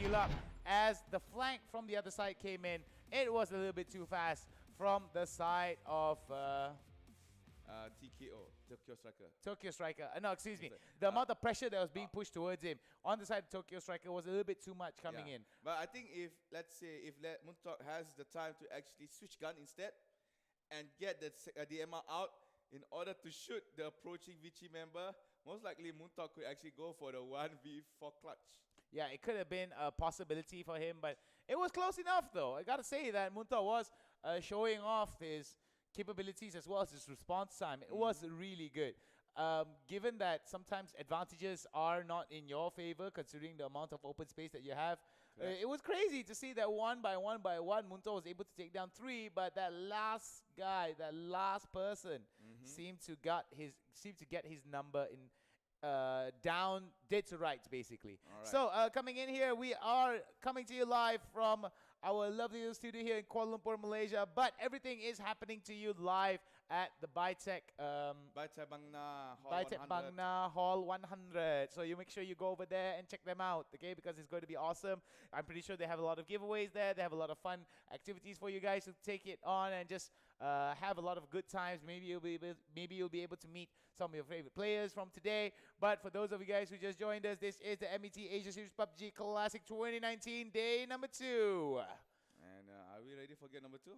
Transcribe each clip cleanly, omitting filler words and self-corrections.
heal up as the flank from the other side came in. It was a little bit too fast from the side of TKO, Tokyo Striker. Tokyo Striker. No, excuse me. The amount of pressure that was being pushed towards him on the side of Tokyo Striker was a little bit too much coming in. But I think if, let's say, if Muntok has the time to actually switch gun instead and get the DMR out in order to shoot the approaching Vichy member, most likely Muntok could actually go for the 1v4 clutch. Yeah, it could have been a possibility for him, but it was close enough though. I gotta say that Muntok was showing off his capabilities as well as his response time. It was really good. Given that sometimes advantages are not in your favor, considering the amount of open space that you have, it was crazy to see that one by one, Muntok was able to take down 3, but that last guy, that last person, seemed to get his number in down dead to rights, basically. Right. So coming in here, we are coming to you live from our lovely little studio here in Kuala Lumpur, Malaysia, but everything is happening to you live at the Bangna Hall 100. So you make sure you go over there and check them out, okay, because it's going to be awesome. I'm pretty sure they have a lot of giveaways there. They have a lot of fun activities for you guys to take it on and just have a lot of good times. Maybe you'll be able to meet some of your favorite players from today. But for those of you guys who just joined us, this is the MET Asia Series PUBG Classic 2019, day number 2. And are we ready for game number 2?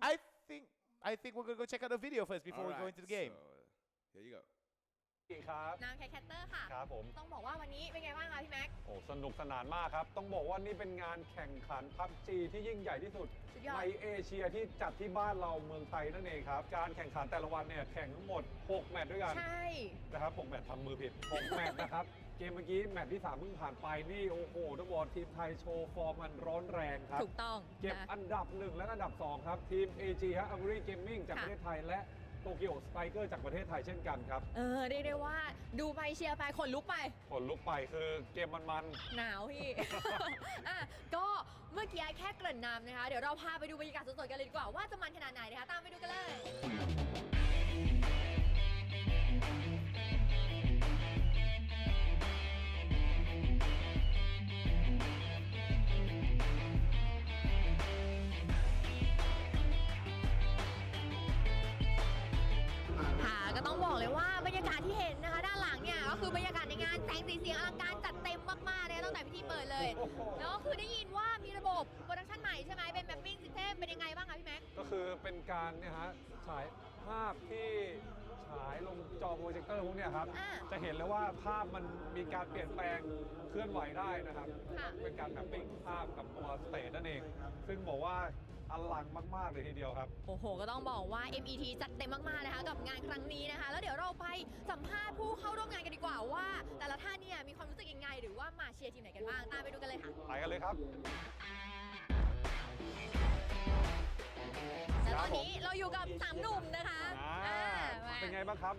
I think we're gonna go check out the video first before we go into the game. So, here you go. ครับนางแคทเตอร์ค่ะ ครับผมต้องบอกว่าวันนี้เป็นไงบ้างคะพี่แม็กโอ้สนุกสนานมากครับต้องบอกว่านี่เป็นงานแข่งขัน PUBG ที่ยิ่งใหญ่ที่สุดในเอเชียที่จัดที่บ้านเราเมืองไทยนั่นเองครับการแข่งขันแต่ละวันเนี่ยแข่งทั้งหมด6แมตช์ด้วยกันใช่นะครับ6แมตช์ทำมือผิด6แมตช์นะครับเกมเมื่อกี้แมตช์ที่3เพิ่งผ่านไปนี่โอ้โหต้องบอกทีมไทยโชว์ฟอร์มมันร้อนแรงครับถูกต้องเก็บอันดับ1และอันดับ2ครับทีม AG ฮะ Agri Gaming จากประเทศไทยและโตเกียวสไตรเกอร์จากประเทศไทยเช่นกันครับเรียกได้ว่าดูไปเชียร์ไปขนลุกไปคือเกมมันหนาวพี่ ก็เมื่อกี้แค่เกริ่นนำนะคะเดี๋ยวเราพาไปดูบรรยากาศสดๆกันเลยดีกว่าว่าจะมันขนาดไหนนะคะตามไปดูกันเลยก็ต้องบอกเลยว่าบรรยากาศที่เห็นนะคะด้านหลังเนี่ยก็คือบรรยากาศในงานแสงสีเสียงอลังการจัดเต็มมากๆเลยตั้งแต่พิธีเปิดเลยแล้วก็คือได้ยินว่ามีระบบโปรดักชั่นใหม่ใช่ไหมเป็นแมปปิ้งซิสเต็มเป็นยังไงบ้างคะพี่แม็กก็คือเป็นการเนี่ยฮะฉายภาพที่ฉายลงจอโปรเจคเตอร์พวกเนี่ยครับจะเห็นเลยว่าภาพมันมีการเปลี่ยนแปลงเคลื่อนไหวได้นะครับเป็นการแมปปิ้งภาพกับตัวสเตจนั่นเองซึ่งบอกว่าอลังมากๆเลยทีเดียวครับโอ้โหก็ต้องบอกว่า MET จัดเต็มมากๆนะคะกับงานครั้งนี้นะคะแล้วเดี๋ยวเราไปสัมภาษณ์ผู้เข้าร่วมงานกันดีกว่าว่าแต่ละท่านเนี่ยมีความรู้สึกยังไงหรือว่ามาเชียร์ทีมไหนกันบ้างตามไปดูกันเลยค่ะไปกันเลยครับและตอนนี้เราอยู่กับ3หนุ่มนะคะเป็นไงบ้างครับ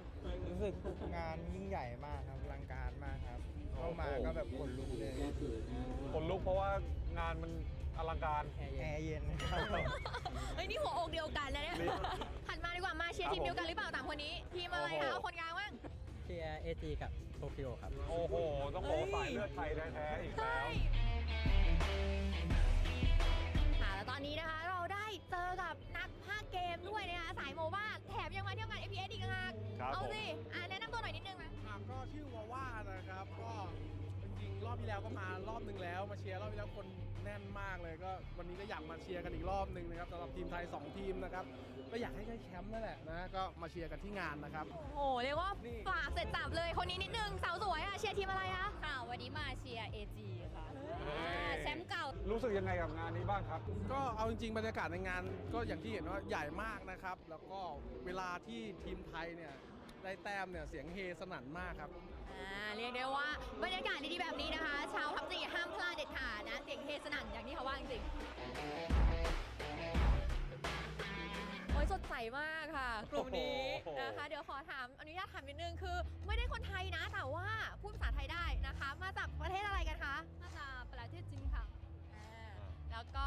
รู้สึกงานยิ่งใหญ่มากครับอลังการมากครับเข้ามาก็แบบขนลุกเลยขนลุกเพราะว่างานมันอลังการแอร์เย็นครับเฮ้ยนี่หัวอกเดียวกันนะเนี่ยหันมาดีกว่ามาเชียร์ทีมเดียวกันหรือเปล่า3คนนี้ทีมอะไรคะคนกลางบ้างเชียร์AGกับโตเกียวครับโอ้โหต้องบอกสายเลือดไทยแท้ๆอีกแล้วแล้วตอนนี้นะคะเราได้เจอกับนักพากย์เกมด้วยนะคะสายโมบ้าแถมยังมาเที่ยวงาน FPS อีกนะคะเอาสิแนะนำตัวหน่อยนิดนึงไหมก็ชื่อว่านะครับก็จริงๆรอบที่แล้วก็มารอบนึงแล้วมาเชียร์รอบที่แล้วคนแน่นมากเลยก็วันนี้ก็อยากมาเชียร์กันอีกรอบนึงนะครับสำหรับทีมไทย2ทีมนะครับก็อยากให้ได้แชมป์นั่นแหละนะก็มาเชียร์กันที่งานนะครับโอ้โหเรียกว่าฝากเสร็จจับเลยคนนี้นิดนึงสาวสวยเชียร์ทีมอะไรคะค่ะวันนี้มาเชียร์ AG ค่ะแชมป์เก่ารู้สึกยังไงกับงานนี้บ้างครับก็เอาจริงๆบรรยากาศในงานก็อย่างที่เห็นว่าใหญ่มากนะครับแล้วก็เวลาที่ทีมไทยเนี่ยได้แต้มเนี่ยเสียงเฮสนั่นมากครับเรียกได้ว่าบรรยากาศดีๆแบบนี้นะคะชาวPUBGห้ามพลาดเด็ดขาดนะเสียงเฮสนั่นอย่างที่เขาว่าจริงโอ้ยสดใสมากค่ะกลุ่มนี้นะคะเดี๋ยวขอถามอนุญาตถามนิดนึงคือไม่ได้คนไทยนะแต่ว่าพูดภาษาไทยได้นะคะมาจากประเทศอะไรกันคะมาจากประเทศจีนค่ะแล้วก็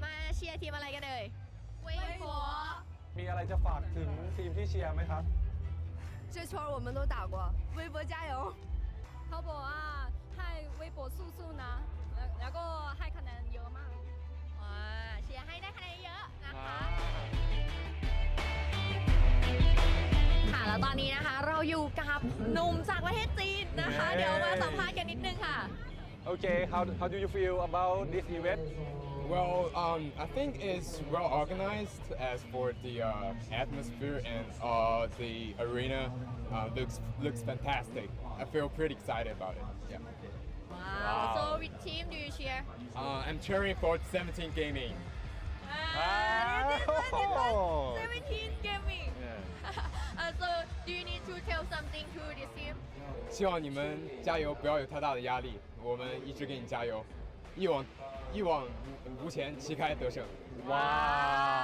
มาเชียร์ทีมอะไรกันเลยเว่ยปัวมีอะไรจะฝากถึงทีมที่เชียร์ไหมครับ这圈我们都打过微博加油淘宝ให้微博สู้ๆนะแล้วก็ให้คะแนน ตอนนี้นะคะเราอยู่กับหนุ่มจากประเทศจีนนะคะ เดี๋ยวมาสัมภาษณ์กันนิดนึงค่ะ Okay, how do you feel about this event? Well, I think it's well organized as for the atmosphere and the arena looks fantastic. I feel pretty excited about it. Yeah. Wow. So which team do you cheer? I'm cheering for 17 Gaming. Oh. 17 gaming. So do you need to tell something to this team? 希望你们加油，不要有太大的压力，我们一直给你加油，一往无前，旗开得胜。 ว้า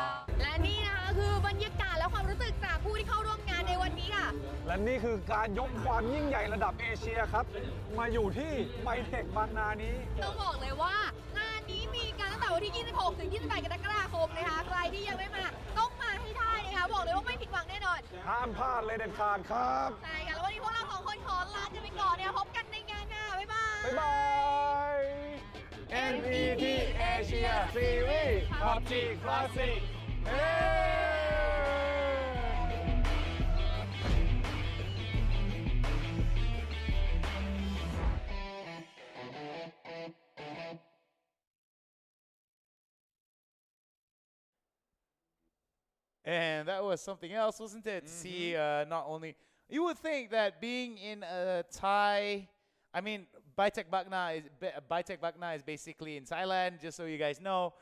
ว และนี่นะคะคือบรรยากาศและความรู้สึกจากผู้ที่เข้าร่วมงานในวันนี้ค่ะ และนี่คือการยกความยิ่งใหญ่ระดับเอเชียครับ มาอยู่ที่ไบเทคบางนานี้ ต้องบอกเลยว่างานนี้มีการตั้งแต่วันที่ 26 ถึง 28 กรกฎาคมนะคะ ใครที่ยังไม่มาต้องมาให้ได้นะคะบอกเลยว่าไม่ผิดหวังแน่นอน ห้ามพลาดเลยเด็ดขาดครับ ใช่ค่ะแล้ววันนี้พวกเราสองคนขอลากันไปก่อนนะคะพบกันในงานหน้า บ๊ายบาย บ๊ายบาย NET Asia Series PUBG Classic เฮ้ And that was something else, wasn't it? See, not only you would think that being in a Thai, I mean, Baitek Bakna is basically in Thailand. Just so you guys know,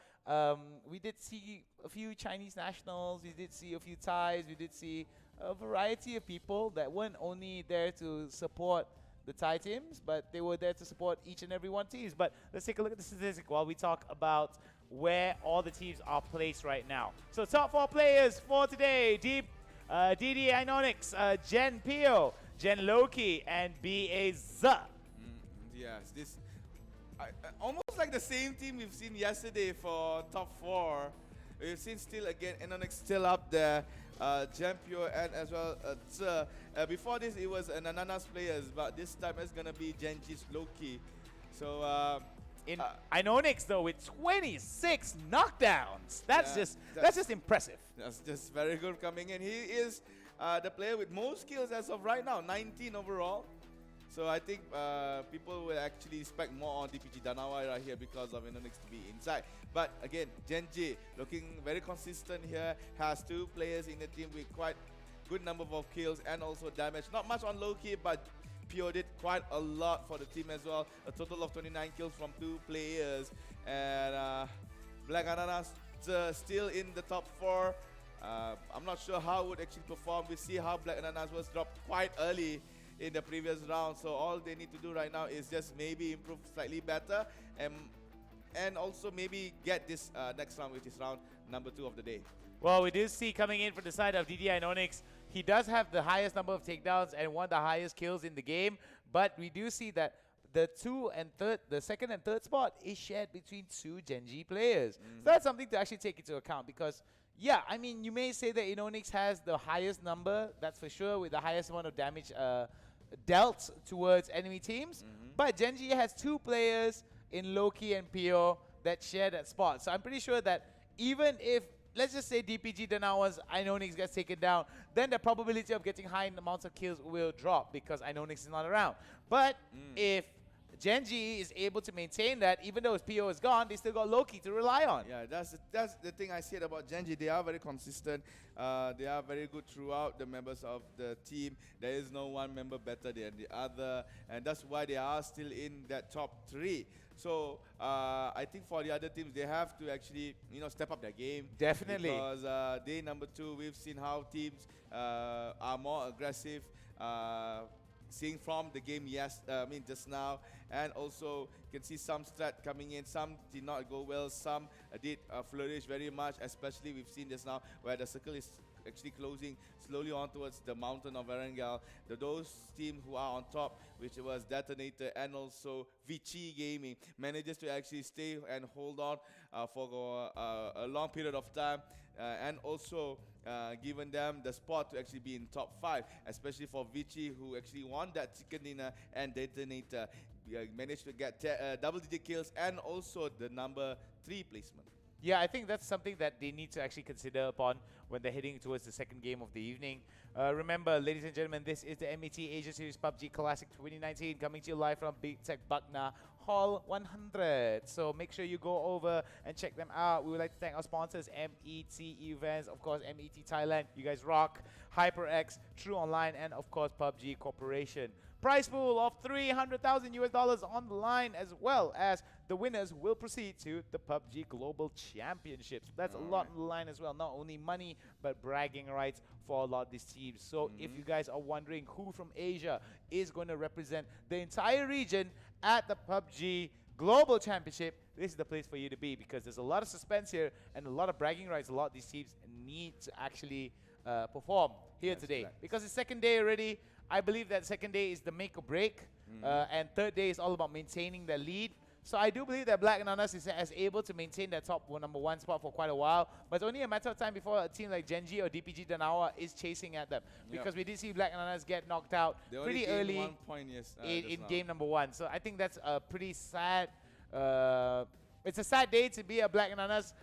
we did see a few Chinese nationals, we did see a few Thais, we did see a variety of people that weren't only there to support the Thai teams, but they were there to support each and every one teams. But let's take a look at the statistic while we talk about where all the teams are placed right now. So top 4 players for today: DD Inonix, Jen Pio, Jen Loki, and BA Z. Yes, this almost like the same team we've seen yesterday for top 4. We've seen still again Inonix still up there, Jampio and as well Tse. Before this it was Nanana's players, but this time it's gonna be Genji's Loki. So In Inonix though, with 26 knockdowns, that's just impressive. That's just very good coming in. He is the player with most kills as of right now, 19 overall. So I think people will actually expect more on DPG Danawa right here because of Inonix to be inside. But again, Genji looking very consistent here, has 2 players in the team with quite good number of kills and also damage. Not much on Loki, but Pio did quite a lot for the team as well. A total of 29 kills from 2 players. And Black Ananas still in the top 4. I'm not sure how it would actually perform. We see how Black Ananas was dropped quite early in the previous round. So all they need to do right now is just maybe improve slightly better and also maybe get this next round, which is round number 2 of the day. Well, we do see coming in from the side of DD Inonix, he does have the highest number of takedowns and one of the highest kills in the game, but we do see that the second and third spot is shared between 2 Genji players. So that's something to actually take into account because, yeah, I mean, you may say that Inonix has the highest number, that's for sure, with the highest amount of damage dealt towards enemy teams, but Genji has 2 players in Loki and Pio that share that spot. So I'm pretty sure that even if, let's just say DPG Danawa's Inonix gets taken down, then the probability of getting high amounts of kills will drop because Inonix is not around. But if Genji is able to maintain that, even though his PO is gone, they still got Loki to rely on. Yeah, that's the thing I said about Genji. They are very consistent. They are very good throughout the members of the team. There is no one member better than the other, and that's why they are still in that top 3. So I think for the other teams, they have to actually step up their game. Definitely. Because day number 2, we've seen how teams are more aggressive. Seeing from the game, just now, and also you can see some strat coming in. Some did not go well, some did flourish very much, especially we've seen this now where the circle is actually closing slowly on towards the mountain of Erangel. Those teams who are on top, which was Detonator and also Vici Gaming, manages to actually stay and hold on for a long period of time, and also given them the spot to actually be in top 5, especially for Vici, who actually won that chicken dinner, and Detonator managed to get double-digit kills and also the number 3 placement. Yeah, I think that's something that they need to actually consider upon when they're heading towards the second game of the evening. Remember, ladies and gentlemen, this is the MET Asia Series PUBG Classic 2019 coming to you live from Big Tech Buckna Hall 100. So make sure you go over and check them out. We would like to thank our sponsors, MET Events, of course, MET Thailand. You guys rock. HyperX, True Online, and of course, PUBG Corporation. Prize pool of 300,000 US dollars on the line, as well as the winners will proceed to the PUBG Global Championships. That's a lot on the line as well. Not only money, but bragging rights for a lot of these teams. So if you guys are wondering who from Asia is going to represent the entire region at the PUBG Global Championship, this is the place for you to be, because there's a lot of suspense here and a lot of bragging rights. A lot of these teams need to actually perform here today. Because it's second day already. I believe that second day is the make or break, and third day is all about maintaining the lead. So I do believe that Black Ananas is able to maintain that top number one spot for quite a while, but it's only a matter of time before a team like Genji or DPG Danawa is chasing at them. Because we did see Black Ananas get knocked out pretty early 1 point, in game number one. So I think that's a pretty sad, it's a sad day to be a Black Ananas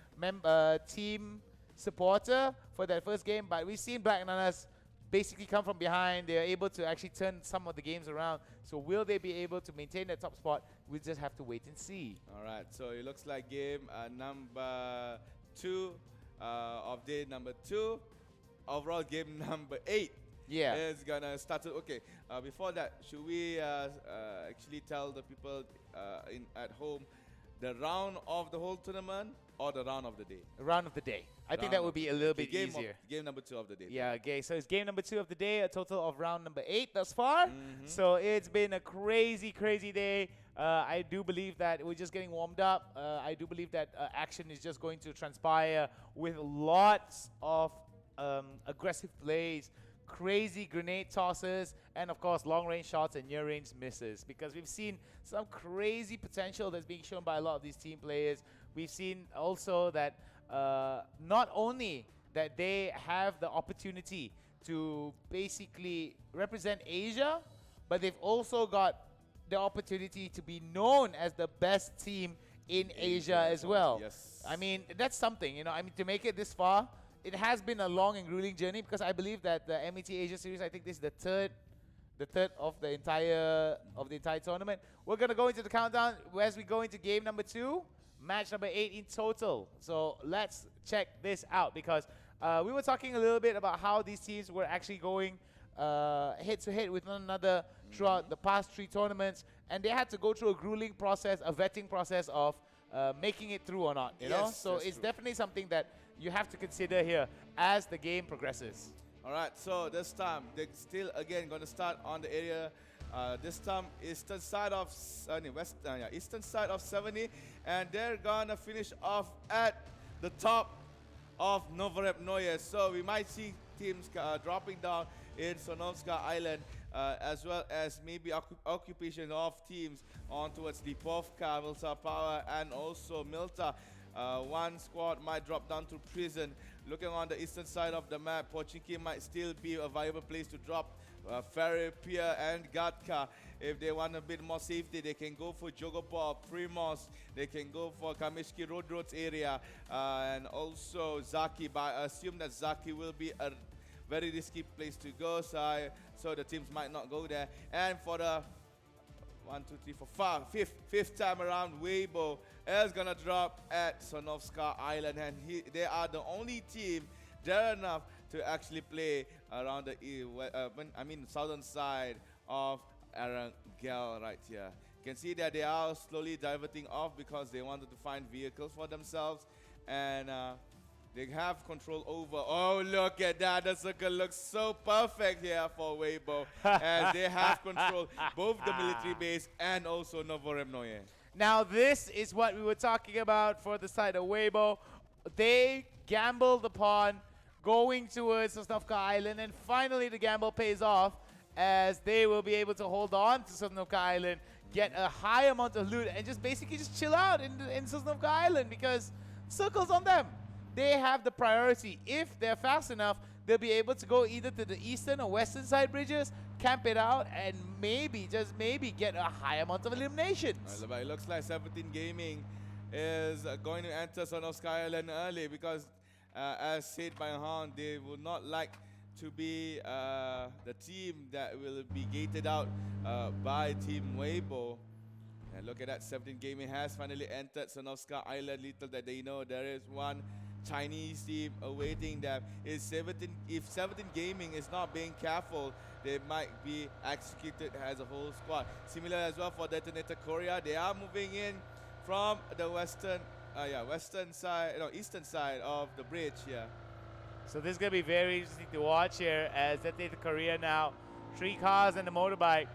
team supporter for that first game, but we've seen Black Ananas basically come from behind. They're able to actually turn some of the games around. So will they be able to maintain that top spot? We'll just have to wait and see. All right, so it looks like game number 2 of day number 2. Overall game number 8 is gonna start. Okay, before that, should we actually tell the people at home the round of the whole tournament or the round of the day? Round of the day. I think that would be a little bit easier. Game number 2 of the day. Yeah, okay. So it's game number 2 of the day, a total of round number 8 thus far. So it's been a crazy, crazy day. I do believe that we're just getting warmed up. I do believe that action is just going to transpire with lots of aggressive plays, crazy grenade tosses, and of course long-range shots and near-range misses, because we've seen some crazy potential that's being shown by a lot of these team players. We've seen also that not only that they have the opportunity to basically represent Asia, but they've also got the opportunity to be known as the best team in Asia as well. Yes. I mean, that's something, you know. I mean, to make it this far, it has been a long and grueling journey, because I believe that the MET Asia Series, I think this is the third of the entire tournament. We're gonna go into the countdown as we go into game number 2, match number 8 in total. So let's check this out, because we were talking a little bit about how these teams were actually going head to head with one another throughout the past 3 tournaments, and they had to go through a grueling process, a vetting process of making it through or not, you know? So it's definitely something that you have to consider here as the game progresses. All right, so this time they're still again going to start on the area. This time eastern side of eastern side of 70, and they're gonna finish off at the top of Novorepnoye. So we might see teams dropping down in Sonovska Island, as well as maybe occupation of teams on towards Lipovka, Vilsa Power, and also Milta. One squad might drop down to prison. Looking on the eastern side of the map, Pochinki might still be a viable place to drop. Ferry Pier and Gatka. If they want a bit more safety, they can go for Jogopor, Primos. They can go for Kamishki Roads area, and also Zaki. But I assume that Zaki will be a very risky place to go, so the teams might not go there. And for the 5th time around, Weibo is gonna drop at Sonovska Island, and they are the only team dare enough to actually play around the southern side of Arangel right here. You can see that they are slowly diverting off because they wanted to find vehicles for themselves, and they have control over. Oh, look at that. The circle looks so perfect here for Weibo, as they have control both the military base and also Novorepnoye. Now, this is what we were talking about for the side of Weibo. They gambled upon going towards Sosnovka Island, and finally the gamble pays off, as they will be able to hold on to Sosnovka Island, get a high amount of loot, and just basically just chill out in Sosnovka Island, because circle's on them. They have the priority. If they're fast enough, they'll be able to go either to the eastern or western side bridges, camp it out, and maybe, just maybe, get a high amount of eliminations. Well, it looks like 17 Gaming is going to enter Son of Sky Island early because, as said by Han, they would not like to be the team that will be gated out by Team Weibo. And look at that, 17 Gaming has finally entered Son of Sky Island. Little that they know, there is one Chinese team awaiting them. If 17 Gaming is not being careful, they might be executed as a whole squad. Similar as well for Detonator Korea. They are moving in from the eastern side of the bridge here. So this is going to be very interesting to watch here as Detonator Korea now, 3 cars and a motorbike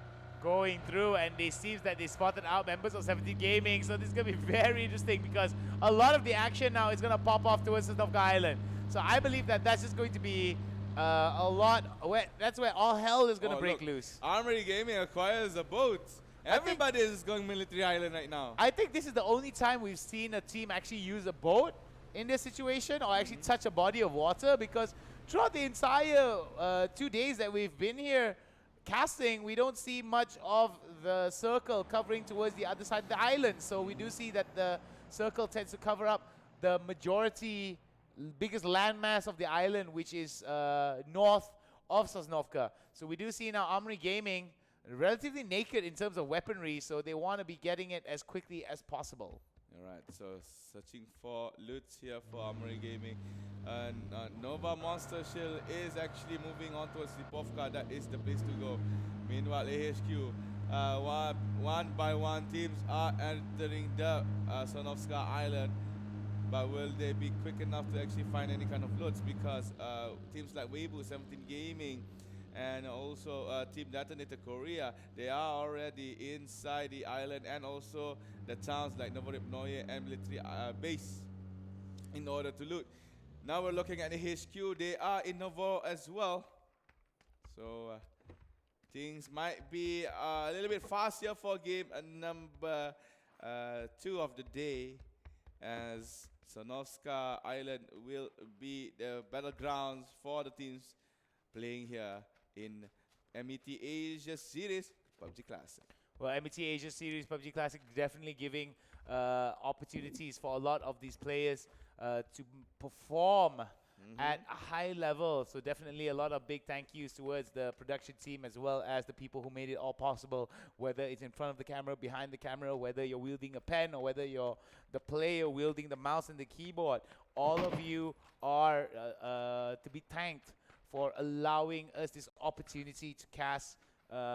going through, and it seems that they spotted out members of 17 Gaming. So this is going to be very interesting because a lot of the action now is going to pop off towards Snovka Island. So I believe that that's just going to be that's where all hell is going to break loose. Armory Gaming acquires a boat. Everybody is going military island right now. I think this is the only time we've seen a team actually use a boat in this situation or actually touch a body of water, because throughout the entire 2 days that we've been here casting, we don't see much of the circle covering towards the other side of the island. So we do see that the circle tends to cover up the majority, biggest landmass of the island, which is north of Sosnovka. So we do see now Armory Gaming relatively naked in terms of weaponry, so they want to be getting it as quickly as possible. Alright, so searching for loot here for Armory Gaming. And Nova Monster Shield is actually moving on towards Lipovka. That is the place to go. Meanwhile, AHQ, one by one teams are entering the Son of Sky Island. But will they be quick enough to actually find any kind of loots? Because teams like Weibo, 17 Gaming, and also Team Detonator Korea, they are already inside the island, and also the towns like Novorybnoye and military base in order to loot. Now we're looking at the HQ. They are in Novo as well. So things might be a little bit faster for game number 2 of the day, as Sonovska Island will be the battlegrounds for the teams playing here in MET Asia Series PUBG Classic. Well, MET Asia Series PUBG Classic definitely giving opportunities for a lot of these players to perform at a high level. So definitely a lot of big thank yous towards the production team as well as the people who made it all possible, whether it's in front of the camera, behind the camera, whether you're wielding a pen or whether you're the player wielding the mouse and the keyboard. All of you are to be thanked for allowing us this opportunity to cast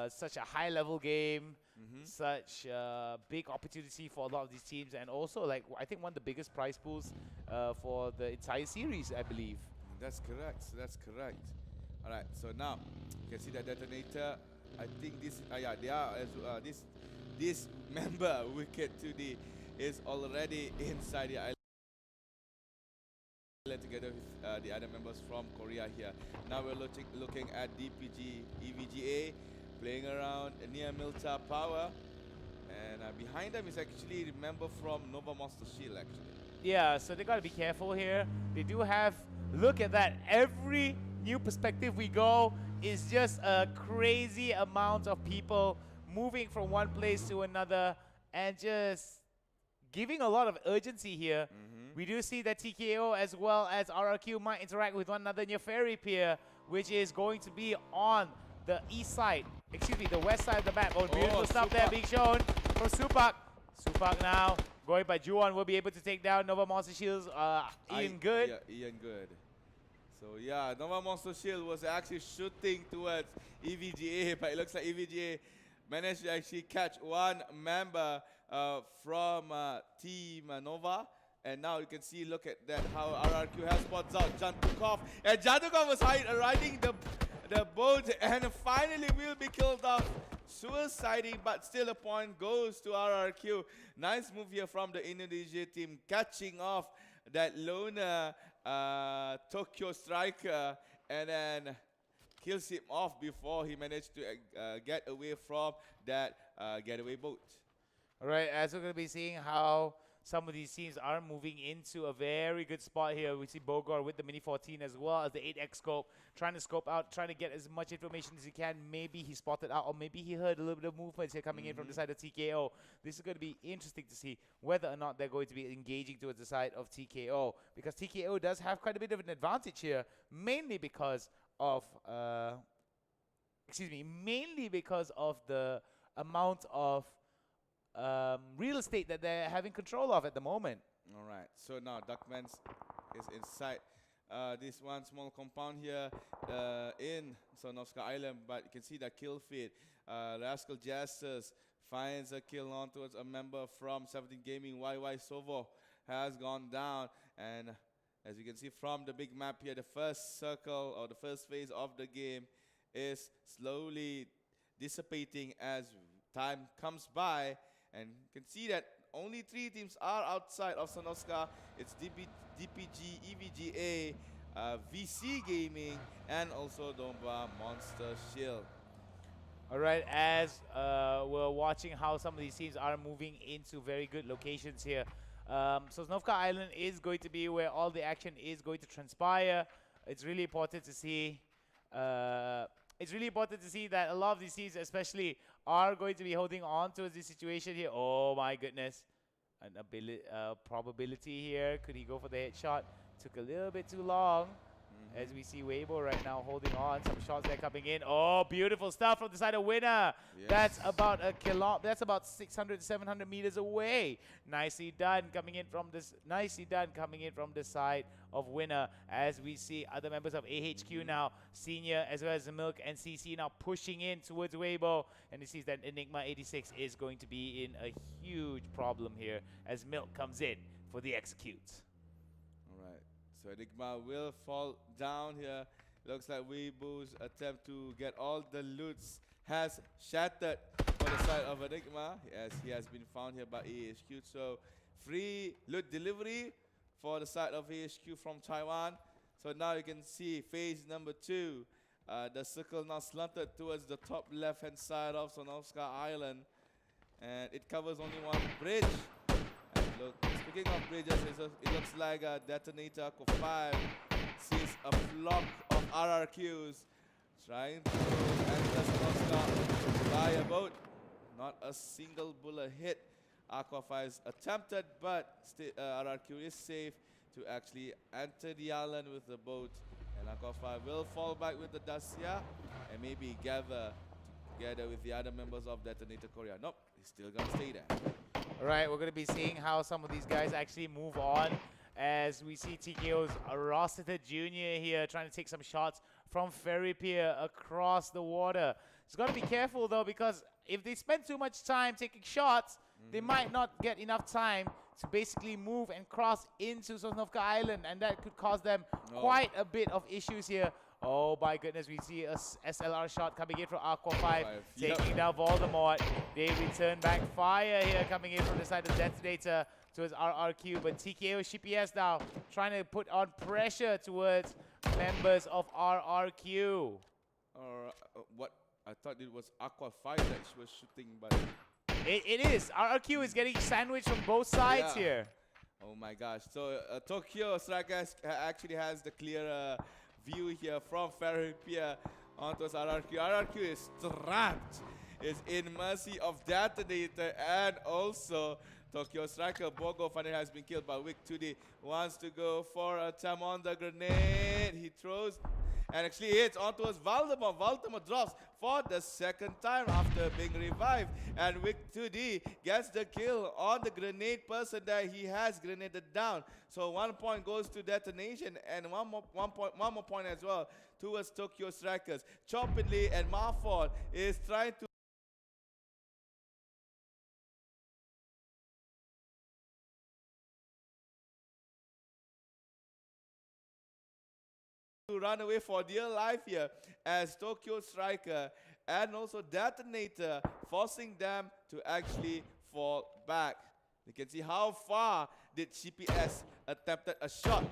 such a high-level game, such a big opportunity for a lot of these teams, and also, like, I think one of the biggest prize pools for the entire series, I believe. That's correct. That's correct. All right. So now you can see that Detonator. I think this. They are as this member Wicked 2D is already inside the island together with the other members from Korea here. Now we're looking at DPG EVGA playing around near Milta Power, and behind them is actually the member from Nova Monster Shield actually. Yeah, so they gotta be careful here. They do have, look at that, every new perspective we go is just a crazy amount of people moving from one place to another and just giving a lot of urgency here. We do see that TKO as well as RRQ might interact with one another near Ferry Pier, which is going to be on the east side, excuse me, the west side of the map. Oh, beautiful stuff there being shown from Supak. Supak now going by Juwon will be able to take down Nova Monster Shield's Ian Good. Yeah, Ian Good. So yeah, Nova Monster Shield was actually shooting towards EVGA, but it looks like EVGA managed to actually catch one member from Team Nova. And now you can see, look at that, how RRQ has spots out Jantukov. And Jantukov was riding the boat and finally will be killed off. Suiciding, but still a point goes to RRQ. Nice move here from the Indonesia team, catching off that loner Tokyo striker and then kills him off before he managed to get away from that getaway boat. All right, as we're going to be seeing how some of these teams are moving into a very good spot here. We see Bogor with the Mini 14 as well as the 8X scope, trying to scope out, trying to get as much information as he can. Maybe he spotted out, or maybe he heard a little bit of movements here coming in from the side of TKO. This is going to be interesting to see whether or not they're going to be engaging towards the side of TKO, because TKO does have quite a bit of an advantage here, mainly because of mainly because of the amount of real estate that they're having control of at the moment. All right, so now Duckmans is inside this one small compound here in Sonovska Island, but you can see that kill feed. Rascal Jesters finds a kill on towards a member from 17 Gaming. YY Sovo has gone down, and as you can see from the big map here, the first circle or the first phase of the game is slowly dissipating as time comes by, and you can see that only 3 teams are outside of Sonovska. It's DPG, EVGA, VC Gaming, and also Domba Monster Shield. All right, as we're watching how some of these teams are moving into very good locations here. So Sonovka Island is going to be where all the action is going to transpire. It's really important to see. It's really important to see that a lot of these teams, especially, are going to be holding on to this situation here. Oh my goodness, an probability here. Could he go for the headshot? Took a little bit too long. As we see Weibo right now holding on. Some shots there coming in. Oh, beautiful stuff from the side of Winner. Yes. That's about a that's about 600, 700 meters away. Nicely done coming in from this. Nicely done coming in from the side of Winner. As we see other members of AHQ now, Senior as well as Milk and CC now pushing in towards Weibo. And he sees that Enigma 86 is going to be in a huge problem here as Milk comes in for the execute. So Enigma will fall down here. Looks like Weibo's attempt to get all the loots has shattered for the side of Enigma, as he has been found here by AHQ. So free loot delivery for the side of AHQ from Taiwan. So now you can see phase number 2. The circle now slanted towards the top left hand side of Sonovska Island, and it covers only one bridge. Look, speaking of bridges, it looks like a detonator Aqua 5 sees a flock of RRQs trying to enter Sonovska by a boat. Not a single bullet hit. Aqua 5 is attempted, but RRQ is safe to actually enter the island with the boat. And Aqua 5 will fall back with the Dacia and maybe gather together with the other members of Detonator Korea. Nope, he's still gonna stay there. All right, we're going to be seeing how some of these guys actually move on, as we see TKO's Rossiter Jr. here trying to take some shots from Ferry Pier across the water. He's got to be careful, though, because if they spend too much time taking shots, they might not get enough time to basically move and cross into Sosnovka Island, and that could cause them quite a bit of issues here. Oh my goodness, we see a SLR shot coming in from Aqua 5, taking down Voldemort. They return back fire here coming in from the side of Detonator towards RRQ, but TKO CPS now trying to put on pressure towards members of RRQ. What? I thought it was Aqua 5 that she was shooting, but... It is. RRQ is getting sandwiched from both sides here. Oh my gosh. So Tokyo Strikers actually has the clear view here from Ferry Pier onto RRQ. RRQ is trapped, is in mercy of Detonator, and also Tokyo Striker Bogo finally has been killed by Wick 2D. Wants to go for a time on the grenade. He throws and actually hits onto us Valdemar. Valdemar drops for the second time after being revived, and Wick 2D gets the kill on the grenade person that he has grenaded down. So 1 point goes to Detonation, and one more point as well towards Tokyo Strikers. Choppinley and Marford is trying to run away for dear life here, as Tokyo Striker and also Detonator forcing them to actually fall back. You can see how far did CPS attempted a shot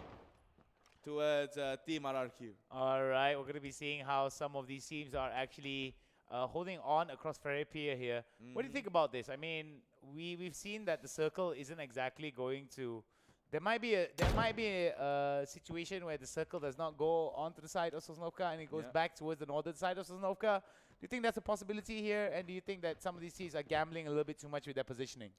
towards Team RRQ. All right, we're going to be seeing how some of these teams are actually holding on across Ferry Pier here. What do you think about this? I mean, we've seen that the circle isn't exactly going to. There might be a situation where the circle does not go onto the side of Sosnovka and it goes back towards the northern side of Sosnovka. Do you think that's a possibility here? And do you think that some of these teams are gambling a little bit too much with their positioning?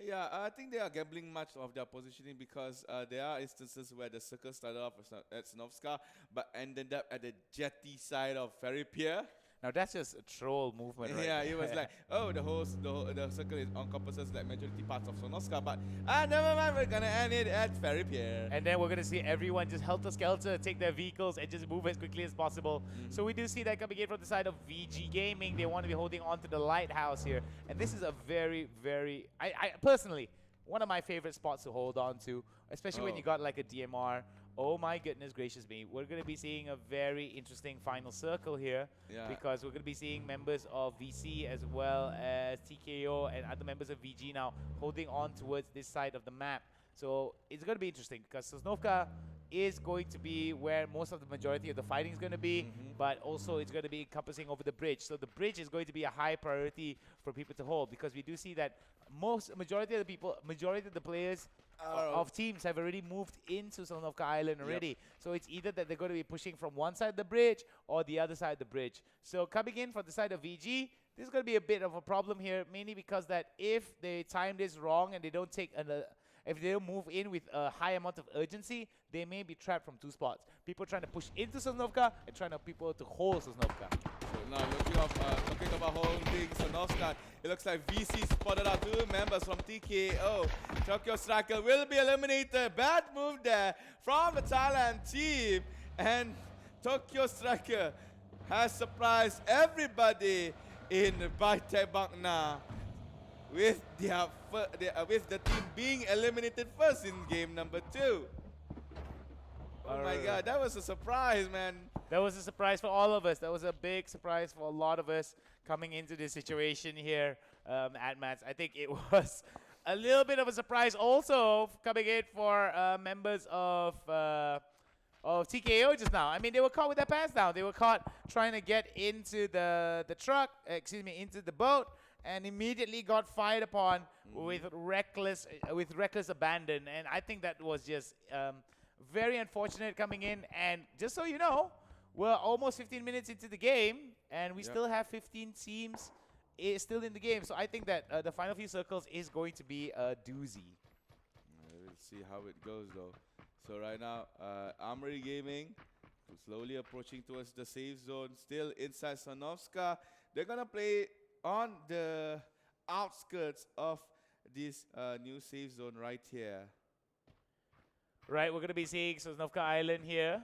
Yeah, I think they are gambling much of their positioning because there are instances where the circle started off at Sosnovka but ended up at the jetty side of Ferry Pier. Now that's just a troll movement, right? Yeah, it was like, oh, the circle encompasses like majority parts of Sosnovka, but never mind, we're gonna end it at Ferry Pier. And then we're gonna see everyone just helter-skelter, take their vehicles and just move as quickly as possible. So we do see that coming in from the side of VG Gaming. They want to be holding on to the lighthouse here, and this is a very, very, I personally, one of my favorite spots to hold on to, especially when you got like a DMR. Oh my goodness gracious me. We're going to be seeing a very interesting final circle here because we're going to be seeing members of VC as well as TKO and other members of VG now holding on towards this side of the map. So it's going to be interesting because Sosnovka is going to be where most of the majority of the fighting is going to be, but also it's going to be encompassing over the bridge. So the bridge is going to be a high priority for people to hold because we do see that majority of the players of teams have already moved into Sosnovka Island already. So it's either that they're going to be pushing from one side of the bridge or the other side of the bridge. So coming in from the side of VG, this is going to be a bit of a problem here, mainly because that if they time this wrong and they don't take if they don't move in with a high amount of urgency, they may be trapped from two spots. People trying to push into Sosnovka and trying to people to hold Sosnovka. So now talking about holding Sosnovka, it looks like VC spotted out two members from TKO. Tokyo Striker will be eliminated. Bad move there from the Thailand team. And Tokyo Striker has surprised everybody in Baitebangna with with the team being eliminated first in game number 2. Oh my God, that was a surprise, man. That was a surprise for all of us. That was a big surprise for a lot of us coming into this situation here at Mats. I think it was a little bit of a surprise also coming in for members of TKO just now. I mean, they were caught with their pants down. They were caught trying to get into the truck, into the boat, and immediately got fired upon with reckless abandon. And I think that was just very unfortunate coming in. And just so you know, we're almost 15 minutes into the game, and we still have 15 teams still in the game. So I think that the final few circles is going to be a doozy. We'll see how it goes, though. So right now, Armory Gaming slowly approaching towards the safe zone, still inside Sosnovka. They're going to play on the outskirts of this new safe zone right here. Right, we're going to be seeing Sosnovka Island here.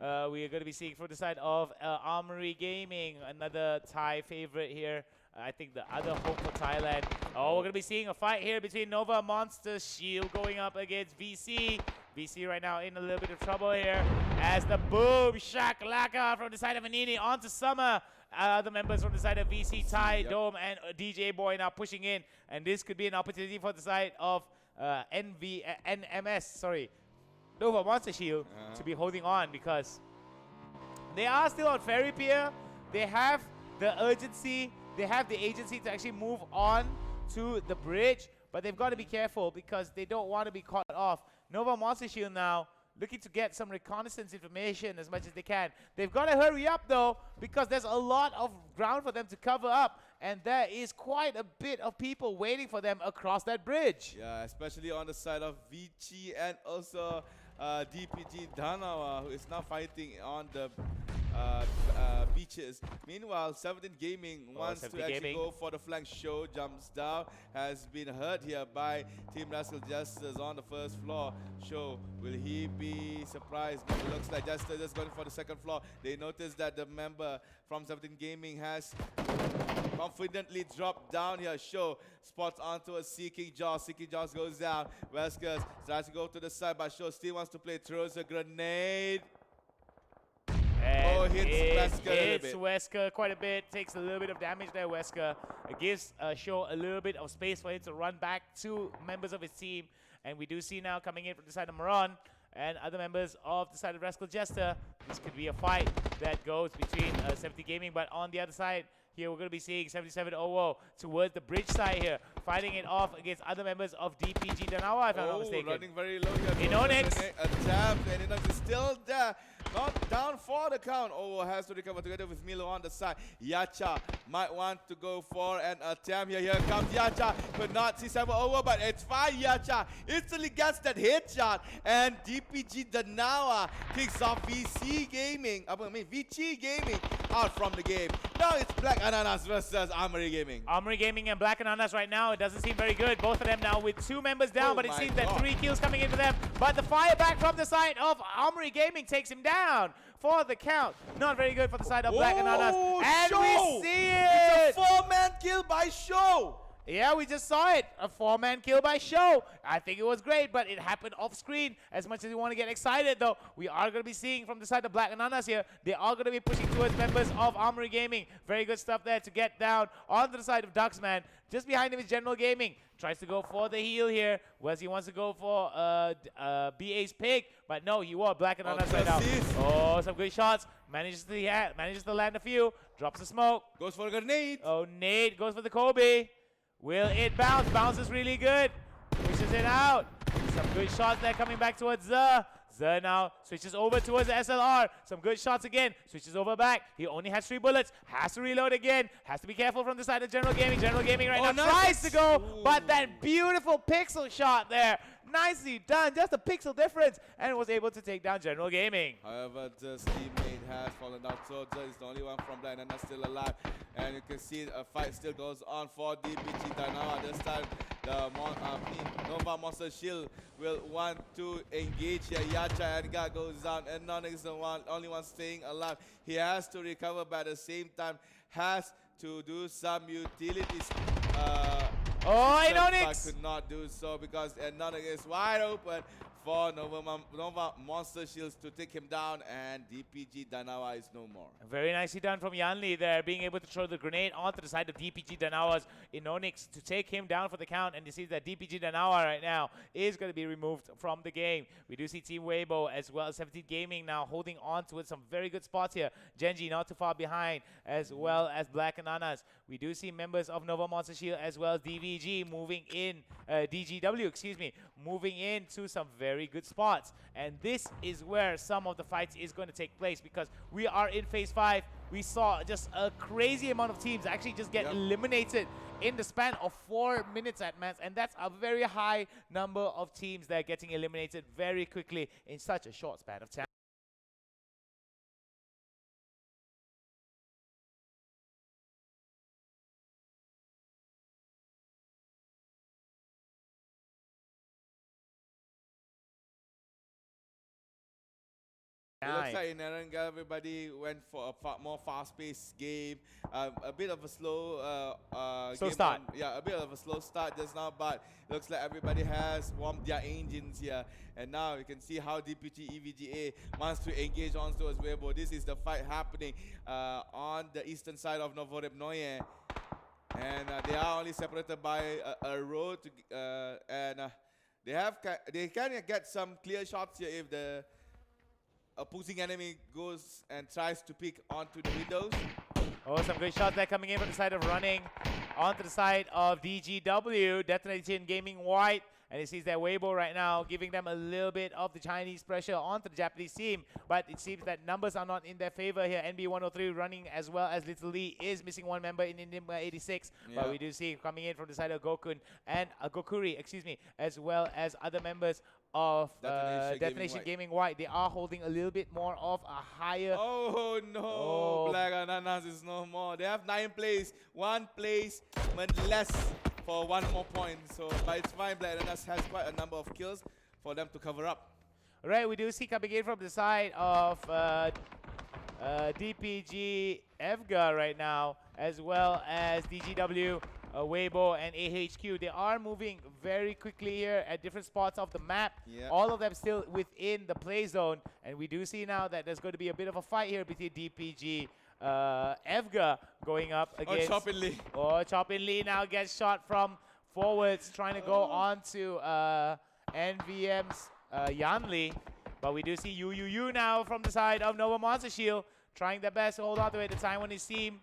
We are going to be seeing from the side of Armory Gaming, another Thai favorite here. I think the other hope for Thailand. Oh, we're going to be seeing a fight here between Nova Monster Shield going up against VC. VC right now in a little bit of trouble here as the boom shakalaka from the side of Anini onto Summer. The members from the side of VC, Thai, Dome, and DJ Boy now pushing in. And this could be an opportunity for the side of NMS, Nova Monster Shield to be holding on because they are still on Ferry Pier. They have the urgency. They have the agency to actually move on to the bridge, but they've got to be careful because they don't want to be caught off. Nova Monster Shield now looking to get some reconnaissance information as much as they can. They've got to hurry up though because there's a lot of ground for them to cover up, and there is quite a bit of people waiting for them across that bridge. Yeah, especially on the side of Vici and also DPG Danawa, who is now fighting on the beaches. Meanwhile, 17 Gaming wants to actually go for the flank. Show jumps down, has been hurt here by Team Rascal Justice on the first floor. Show, will he be surprised? But it looks like Justice is going for the second floor. They notice that the member from 17 Gaming has confidently dropped down here. Show spots onto a Seeking Jaws. Seeking Jaws goes down. Wesker tries to go to the side, but Show still wants to play. Throws a grenade. And hits Wesker quite a bit. Takes a little bit of damage there, Wesker. It gives Show a little bit of space for him to run back to members of his team. And we do see now coming in from the side of Maron and other members of the side of Rascal Jester. This could be a fight that goes between 70 Gaming, but on the other side, Here we're going to be seeing 7700 towards the bridge side here, fighting it off against other members of DPG Danawa, if I'm not mistaken. Running very low here. Inonix. Attempt, and Inonix is still there. Not down for the count. Has to recover together with Milo on the side. Yacha might want to go for an attempt here. Here comes Yacha. Could not see 7-0, but it's fine. Yacha instantly gets that headshot. And DPG Danawa kicks off VC Gaming. VC Gaming out from the game. Now it's Black Ananas versus Armory Gaming. Armory Gaming and Black Ananas right now, it doesn't seem very good. Both of them now with 2 members down, but it seems that 3 kills coming into them. But the fire back from the side of Armory Gaming takes him down for the count. Not very good for the side of Black Ananas. And we see it! It's a 4-man kill by Show! Yeah, we just saw it. A 4-man kill by Show. I think it was great, but it happened off screen. As much as you want to get excited, though, we are going to be seeing from the side of Black Ananas here, they are going to be pushing towards members of Armory Gaming. Very good stuff there to get down onto the side of Ducksman. Just behind him is General Gaming. Tries to go for the heal here. Wes, he wants to go for BA's pick, but no, he wore Black Ananas right now. Oh, some good shots. Manages to land a few. Drops the smoke. Goes for a grenade. Oh, Nate goes for the Kobe. Will it bounce? Bounces really good. Pushes it out. Some good shots there coming back towards Zer. Zer now switches over towards the SLR. Some good shots again. Switches over back. He only has 3 bullets. Has to reload again. Has to be careful from the side of General Gaming. General Gaming right now tries to go, but that beautiful pixel shot there. Nicely done. Just a pixel difference. And was able to take down General Gaming. However, Zer's teammate has fallen down. So Zer is the only one from Black Ananas still alive. And you can see a fight still goes on for DPG Danawa. This time, the Nova Monster Shield will want to engage here. Yacha and Ga goes down, and Nonix is the only one staying alive. He has to recover, but at the same time, has to do some utilities. Inonix could not do so because Nonix is wide open for Nova Monster Shields to take him down, and DPG Danawa is no more. Very nicely done from Yanli there, being able to throw the grenade onto the side of DPG Danawa's Inonix to take him down for the count, and you see that DPG Danawa right now is going to be removed from the game. We do see Team Weibo as well as 17 Gaming now holding on to it, some very good spots here. Genji not too far behind, as well as Black Ananas. We do see members of Nova Monster Shield as well as DVG moving in, DGW, excuse me, moving into some very good spots. And this is where some of the fights is going to take place, because we are in phase 5. We saw just a crazy amount of teams actually just get eliminated in the span of 4 minutes at max, and that's a very high number of teams that are getting eliminated very quickly in such a short span of time. It looks like in Eranga, everybody went for a more fast-paced game. A bit of a slow slow game start. A bit of a slow start just now, but it looks like everybody has warmed their engines here. And now you can see how DPG EVGA wants to engage on towards Weibo. This is the fight happening on the eastern side of Novoreb-Noye. And they are only separated by a road, they can get some clear shots here if the opposing enemy goes and tries to pick onto the windows. Oh, some good shots there coming in from the side of running onto the side of DGW. Detonation Gaming White. And it sees that Weibo right now giving them a little bit of the Chinese pressure onto the Japanese team. But it seems that numbers are not in their favor here. NB103 running as well as Little Lee is missing 1 member in Indian 86. Yeah. But we do see coming in from the side of Gokun and Gokuri, excuse me, as well as other members of Detonation Gaming White. They are holding a little bit more of a higher... Oh no, Black Ananas is no more. They have 9 plays, 1 placement less for 1 more point. So, but it's fine. Black Ananas has quite a number of kills for them to cover up. Right, we do see coming in from the side of DPG Evga right now, as well as DGW, Weibo, and AHQ. They are moving very quickly here at different spots of the map. Yeah. All of them still within the play zone. And we do see now that there's going to be a bit of a fight here between DPG Evga going up against... Chopin Lee now gets shot from forwards, trying to go on to NVM's Yanli. But we do see Yu now from the side of Nova Monster Shield, trying their best to hold on to it. The Taiwanese team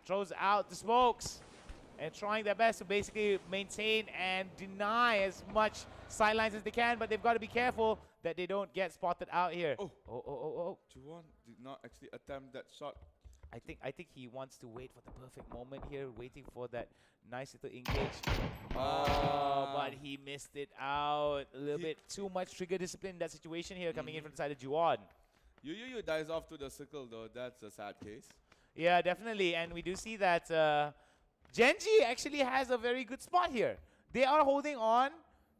throws out the smokes and trying their best to basically maintain and deny as much sidelines as they can, but they've got to be careful that they don't get spotted out here. Oh. Juwon did not actually attempt that shot. I think he wants to wait for the perfect moment here, waiting for that nice little engage. But he missed it out. A little bit too much trigger discipline in that situation here, coming in from the side of Juwon. You dies off to the circle though. That's a sad case. Yeah, definitely. And we do see that Genji actually has a very good spot here. They are holding on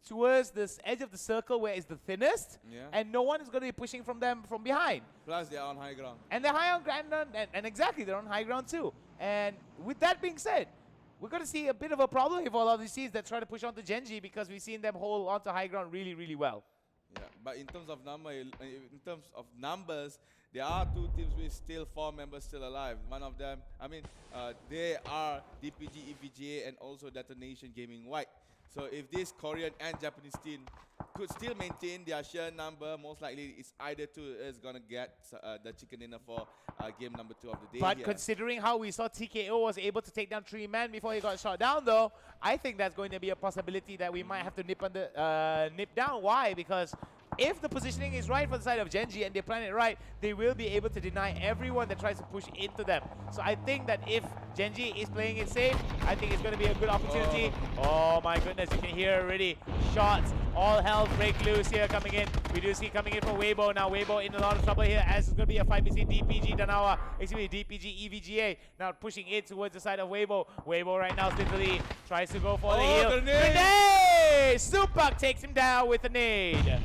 towards this edge of the circle where it's the thinnest, and no one is going to be pushing from them from behind. Plus, they are on high ground. And they're high on ground, and exactly, they're on high ground too. And with that being said, we're going to see a bit of a problem here for a lot of these teams that try to push onto Genji, because we've seen them hold onto high ground really, really well. Yeah, but in terms of numbers, there are two teams with still 4 members still alive. One of them, they are DPG, EVGA, and also Detonation Gaming White. So if this Korean and Japanese team could still maintain their sheer number, most likely it's either two is going to get the chicken dinner for game number 2 of the day. But considering how we saw TKO was able to take down 3 men before he got shot down, though, I think that's going to be a possibility that we might have to nip down. Why? Because if the positioning is right for the side of Genji and they plan it right, they will be able to deny everyone that tries to push into them. So I think that if Genji is playing it safe, I think it's going to be a good opportunity. Oh my goodness, you can hear already shots. All hell break loose here coming in. We do see coming in for Weibo. Now Weibo in a lot of trouble here, as it's going to be a fight between DPG Danawa, excuse me, DPG EVGA. Now pushing it towards the side of Weibo. Weibo right now literally tries to go for the heal. Grenade! Supak takes him down with a nade.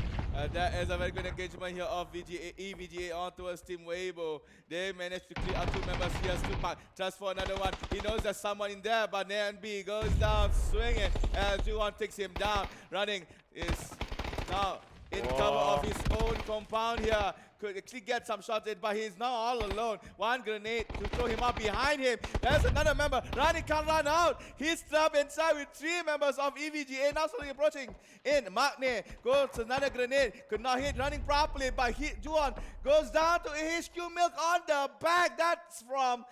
That is a very good engagement here of EVGA on towards Team Weibo. They managed to clear out 2 members here. Supak just for another one. He knows there's someone in there, but NB goes down swinging as Juwon takes him down. Running is now in cover of his own compound here. Could actually get some shots in, but he's now all alone. One grenade to throw him up behind him. There's another member. Running can't run out. He's trapped inside with 3 members of EVGA. Now slowly approaching in. Magne goes to another grenade. Could not hit running properly, but Juwon goes down to AHQ Milk on the back. That's from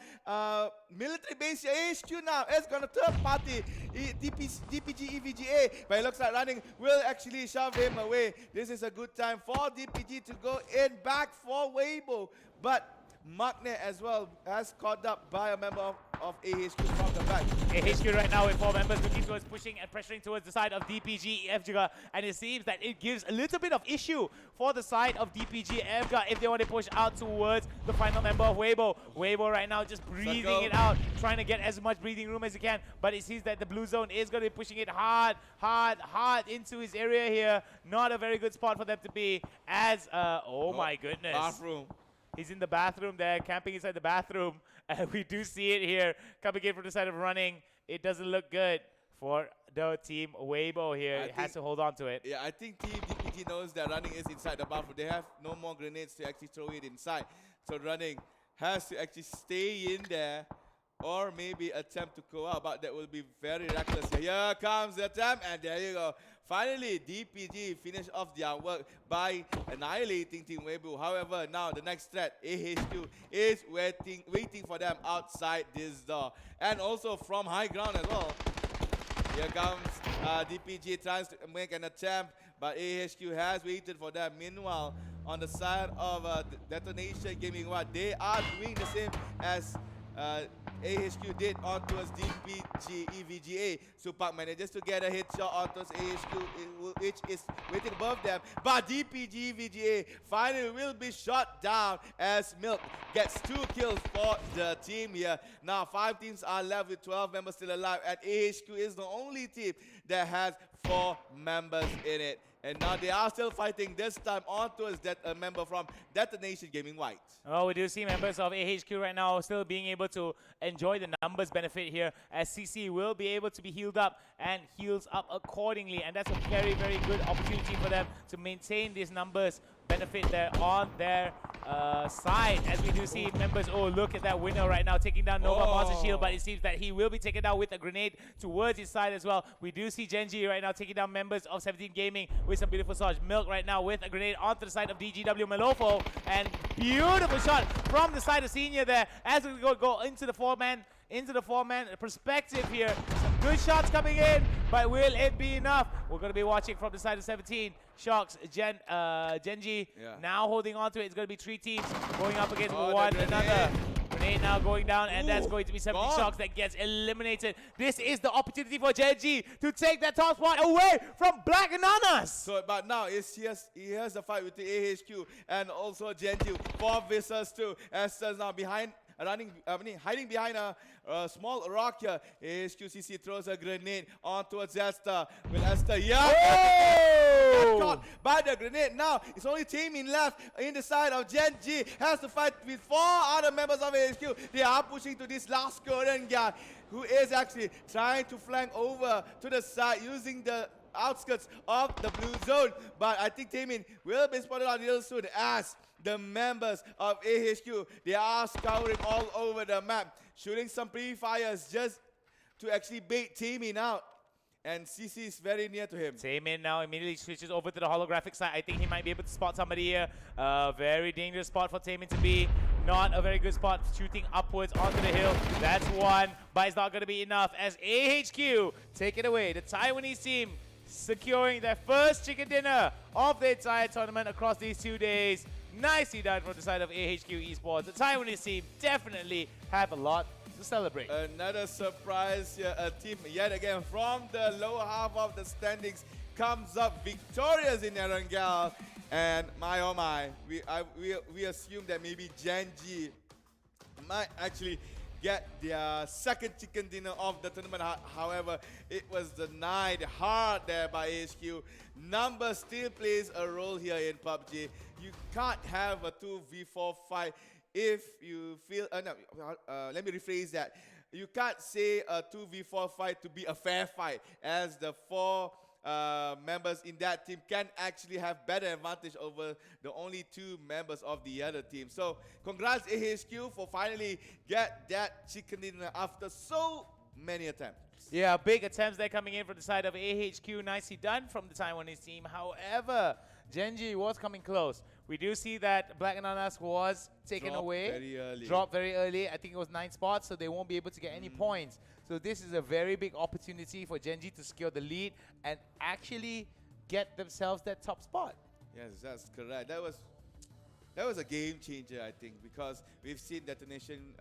military base AHQ now. It's gonna third party DPG EVGA, but it looks like running will actually shove him away. This is a good time for DPG to go in back for Weibo, but Magne as well has caught up by a member of AHQ from the back. AHQ right now with 4 members looking towards pushing and pressuring towards the side of DPG EVGA, and it seems that it gives a little bit of issue for the side of DPG EVGA if they want to push out towards the final member of Weibo. Weibo right now just breathing it out, trying to get as much breathing room as he can, but it seems that the blue zone is going to be pushing it hard into his area here. Not a very good spot for them to be, as oh my goodness. Bathroom. He's in the bathroom there, camping inside the bathroom. And we do see it here, coming in from the side of running. It doesn't look good for the team Weibo here. It has to hold on to it. Yeah, I think Team DPG knows that running is inside the bathroom. They have no more grenades to actually throw it inside. So running has to actually stay in there, or maybe attempt to go out, but that will be very reckless. Here comes the attempt, and there you go. Finally, DPG finished off their work by annihilating Team Weibo. However, now the next threat, AHQ, is waiting for them outside this door. And also from high ground as well. Here comes DPG tries to make an attempt, but AHQ has waited for them. Meanwhile, on the side of Detonation Gaming, they are doing the same as AHQ did on towards DPG EVGA. Supak manages to get a hit shot on towards AHQ, which is waiting above them. But DPG EVGA finally will be shot down as Milk gets 2 kills for the team here. Now 5 teams are left with 12 members still alive, and AHQ is the only team that has 4 members in it. And now they are still fighting, this time on towards a member from Detonation Gaming White. Oh, we do see members of AHQ right now still being able to enjoy the numbers benefit here, as CC will be able to be healed up and heals up accordingly. And that's a very, very good opportunity for them to maintain these numbers benefit there on their side, as we do see members. Oh, look at that winner right now taking down Nova Monster Shield, but it seems that he will be taken down with a grenade towards his side as well. We do see Genji right now taking down members of 17 Gaming with some beautiful shots. Milk right now with a grenade onto the side of DGW Malofo, and beautiful shot from the side of Senior there as we go into the 4-man into the 4-man perspective here. Some good shots coming in, but will it be enough? We're going to be watching from the side of 17. Sharks, Genji now holding on to it. It's going to be 3 teams going up against one another. Grenade now going down, and that's going to be 17 Sharks that gets eliminated. This is the opportunity for Genji to take that top spot away from Black Ananas. So, but now he has a fight with the AHQ and also Genji. 4 versus 2. Esther's now hiding behind a small rock here. AHQCC throws a grenade on towards Esther. Will Esther, caught by the grenade. Now it's only Taemin left in the side of Genji. Has to fight with 4 other members of AHQ. They are pushing to this last Korean guy who is actually trying to flank over to the side using the outskirts of the blue zone. But I think Taemin will be spotted out real soon as the members of AHQ, they are scouring all over the map, shooting some pre-fires just to actually bait Taemin out. And CC is very near to him. Taemin now immediately switches over to the holographic side. I think he might be able to spot somebody here. Very dangerous spot for Taemin to be. Not a very good spot, shooting upwards onto the hill. That's one, but it's not going to be enough as AHQ take it away. The Taiwanese team securing their first chicken dinner of the entire tournament across these 2 days. Nicely done from the side of AHQ Esports. The Taiwanese team definitely have a lot to celebrate. Another surprise here, a team yet again from the lower half of the standings comes up victorious in Erangel. And my oh my, we assume that maybe Genji might actually get their second chicken dinner of the tournament. However, it was denied hard there by AHQ. Numbers still plays a role here in PUBG. You can't have a 2v4 fight if you feel, let me rephrase that. You can't say a 2v4 fight to be a fair fight, as the 4 members in that team can actually have better advantage over the only 2 members of the other team. So congrats AHQ for finally get that chicken dinner after so many attempts. Yeah, big attempts there coming in from the side of AHQ. Nicely done from the Taiwanese team. However, Genji was coming close. We do see that Black Ananas was taken away. Very early. Dropped very early. I think it was 9 spots, so they won't be able to get any points. So this is a very big opportunity for Genji to secure the lead and actually get themselves that top spot. Yes, that's correct. That was a game changer, I think, because we've seen Detonation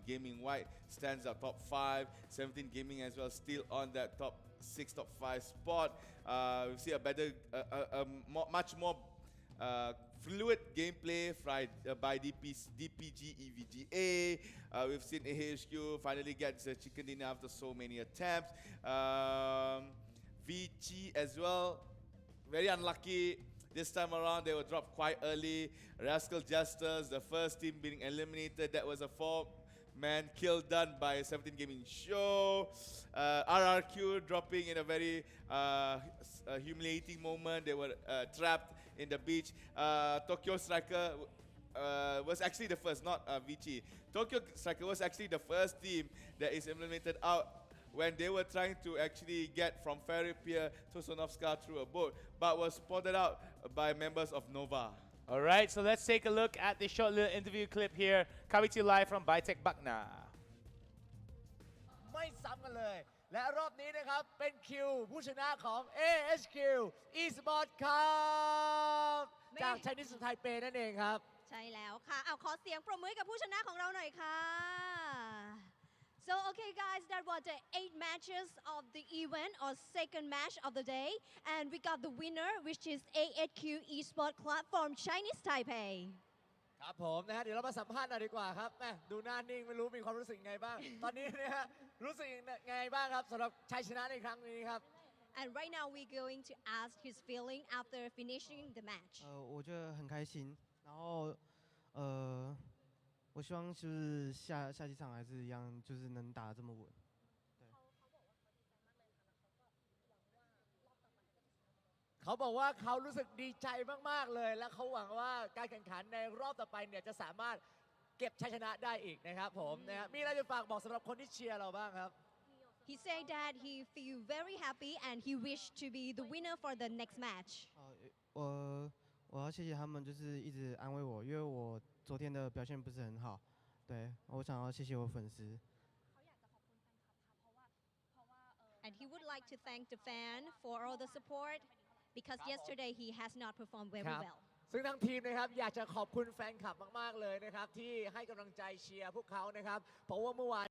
Gaming White stands up top 5, 17 Gaming as well, still on that top 6, top 5 spot. We see a better, much more fluid gameplay by DPG EVGA. We've seen AHQ finally get the chicken dinner after so many attempts. VG as well, very unlucky. This time around, they were dropped quite early. Rascal Jesters, the first team being eliminated. That was a 4-man kill done by 17 Gaming Show. RRQ dropping in a very humiliating moment. They were trapped in the beach. Tokyo Striker was actually the first, not Vici. Tokyo Striker was actually the first team that is eliminated out when they were trying to actually get from Ferry Pier to Sonovska through a boat, but was spotted out by members of Nova. All right, so let's take a look at this short little interview clip here. Coming to you live from Bytech Bakna. ไม่ซ้ำกันเลย และรอบนี้นะครับ เป็นคิวผู้ชนะของ AHQ Esports ครับจาก Chinese ไทเปนั่นเองครับ ใช่แล้วค่ะเอาขอเสียงปรบมือกับผู้ชนะของเราหน่อยค่ะ So okay guys, that was the 8 matches of the event or second match of the day, and we got the winner, which is AHQ Esports Club from Chinese Taipei. ครับผมนะฮะเดี๋ยวเรามาสัมภาษณ์หน่อยดีกว่าครับดูหน้านิ่งไม่รู้มีความรู้สึกไงบ้าง ตอนนี้นะฮะรู้สึกไงบ้างครับสำหรับชัยชนะในครั้งนี้ครับ And right now we're going to ask his feeling after finishing the match. 我觉得很开心，然后我希望就是下几场还是一样，就是能打得这么稳。เขาบอกว่าเขารู้สึกดีใจมากๆเลยและเขาหวังว่าการแข่งขันในรอบต่อไปเนี่ยจะสามารถเก็บชัยชนะได้อีกนะครับผมนะฮะมีอะไรจะฝากบอกสำหรับคนที่เชียร์เราบ้างครับ He said that he feel very happy and he wished to be the winner for the next match. 我要谢谢他们，就是一直安慰我，因为我昨天的表现不是很好。对，我想要谢谢我粉丝。and he would like to thank the fan for all the support because yesterday he has not performed very ครับ well. ซึ่งทั้งทีมนะครับอยากจะขอบคุณแฟนคลับมากๆเลยนะครับที่ให้กำลังใจเชียร์พวกเขานะครับเพราะว่าเมื่อวาน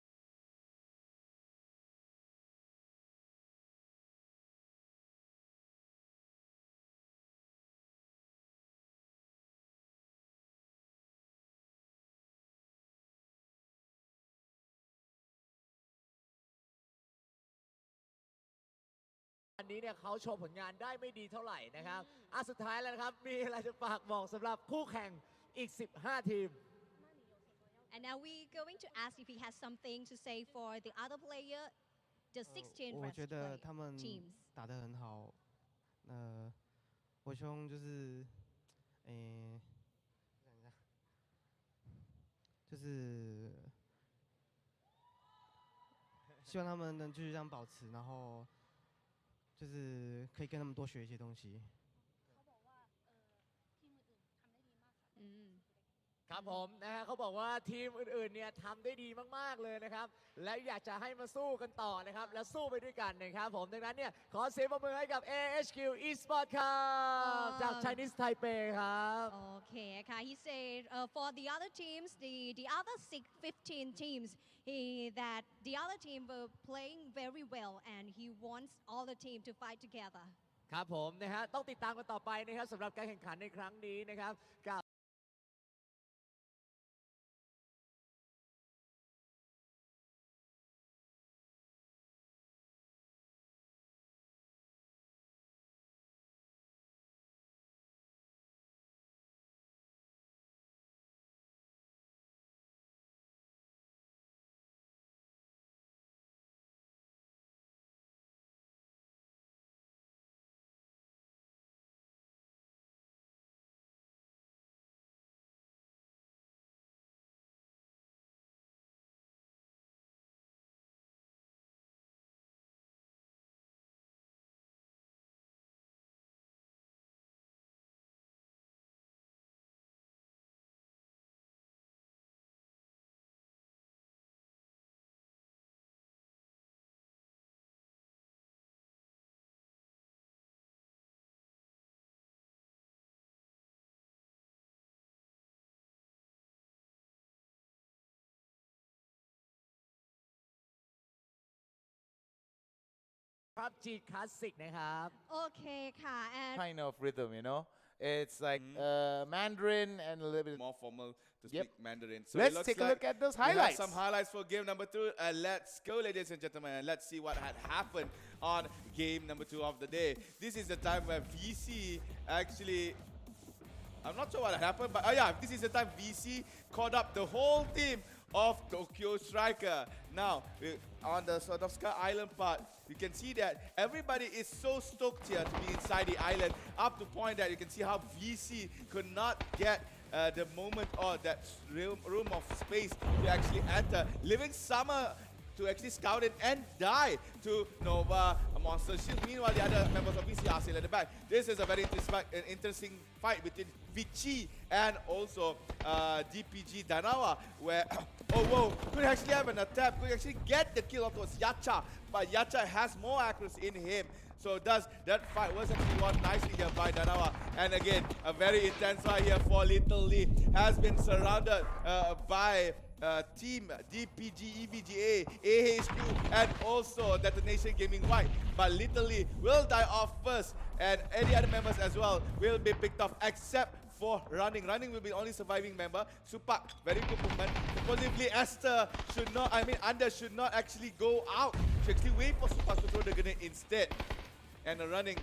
อันนี้เนี่ยเขาโชว์ผลงานได้ไม่ดีเท่าไหร่นะครับสุดท้ายแล้วนะครับมีอะไรจะฝากบอกสำหรับคู่แข่งอีก 15 ทีม And now we're going to ask if he has something to say for the other player, the 16我 rest 觉得他们 teams. 打得很好，我希望就是，诶，想一下，就是希望他们能继续这样保持，然后就是可以跟他们多学一些东西。 ครับผมนะฮะเขาบอกว่าทีมอื่นๆเนี่ยทำได้ดีมากๆเลยนะครับและอยากจะให้มาสู้กันต่อนะครับและสู้ไปด้วยกันนะครับผมดังนั้นเนี่ยขอเสียงปรบมือให้กับ AHQ Esports ครับจาก Chinese Taipei ครับ Okay, he said for the other teams, the other 15 teams, that the other team were playing very well and he wants all the team to fight together. ครับผมนะฮะต้องติดตามกันต่อไปนะครับสำหรับการแข่งขันในครั้งนี้นะครับกับPUBG Classic นะครับ Okay, and Kind of rhythm, you know. It's like Mandarin and a little bit. More formal to Yep. speak Mandarin. So it Let's looks take a like look at those we have highlights. some highlights for game number 2. Let's go, ladies and gentlemen, and let's see what had happened on game number 2 of the day. This is the time where VC actually, I'm not sure what happened, but yeah, this is the time VC caught up the whole team of Tokyo Striker. Now, on the sort of Sky Island part, you can see that everybody is so stoked here to be inside the island, up to point that you can see how VC could not get the moment or that room of space to actually enter. Living Summer to actually scout it and die to Nova, a Monster Shield. Meanwhile, the other members of VC are still at the back. This is a very interesting fight between Vici and also DPG Danawa, where, oh whoa, could actually have an attack, could actually get the kill towards Yacha, but Yacha has more accuracy in him. So thus, that fight was actually won nicely here by Danawa. And again, a very intense fight here for Little Lee. Has been surrounded by Team DPG, EVGA, AHQ, and also Detonation Gaming White. But Little Lee will die off first, and any other members as well will be picked off, except for Running. Running will be the only surviving member. Supak, very good movement. Supposedly Esther should not, Under should not actually go out. Should actually wait for Supak to throw the grenade instead. And Running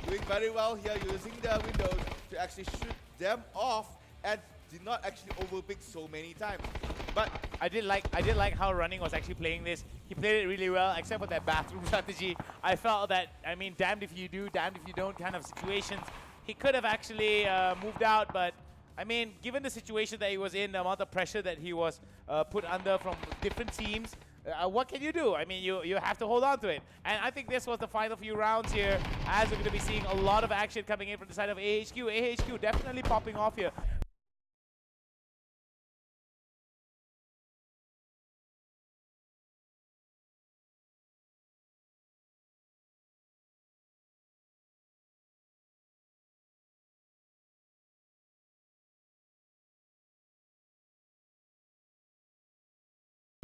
doing very well here, using the windows to actually shoot them off and did not actually overpick so many times. But I did like how Running was actually playing this. He played it really well, except for that bathroom strategy. I felt that, damned if you do, damned if you don't kind of situations. He could have actually moved out, but given the situation that he was in, the amount of pressure that he was put under from different teams, what can you do? You have to hold on to it. And I think this was the final few rounds here, as we're going to be seeing a lot of action coming in from the side of AHQ. AHQ definitely popping off here.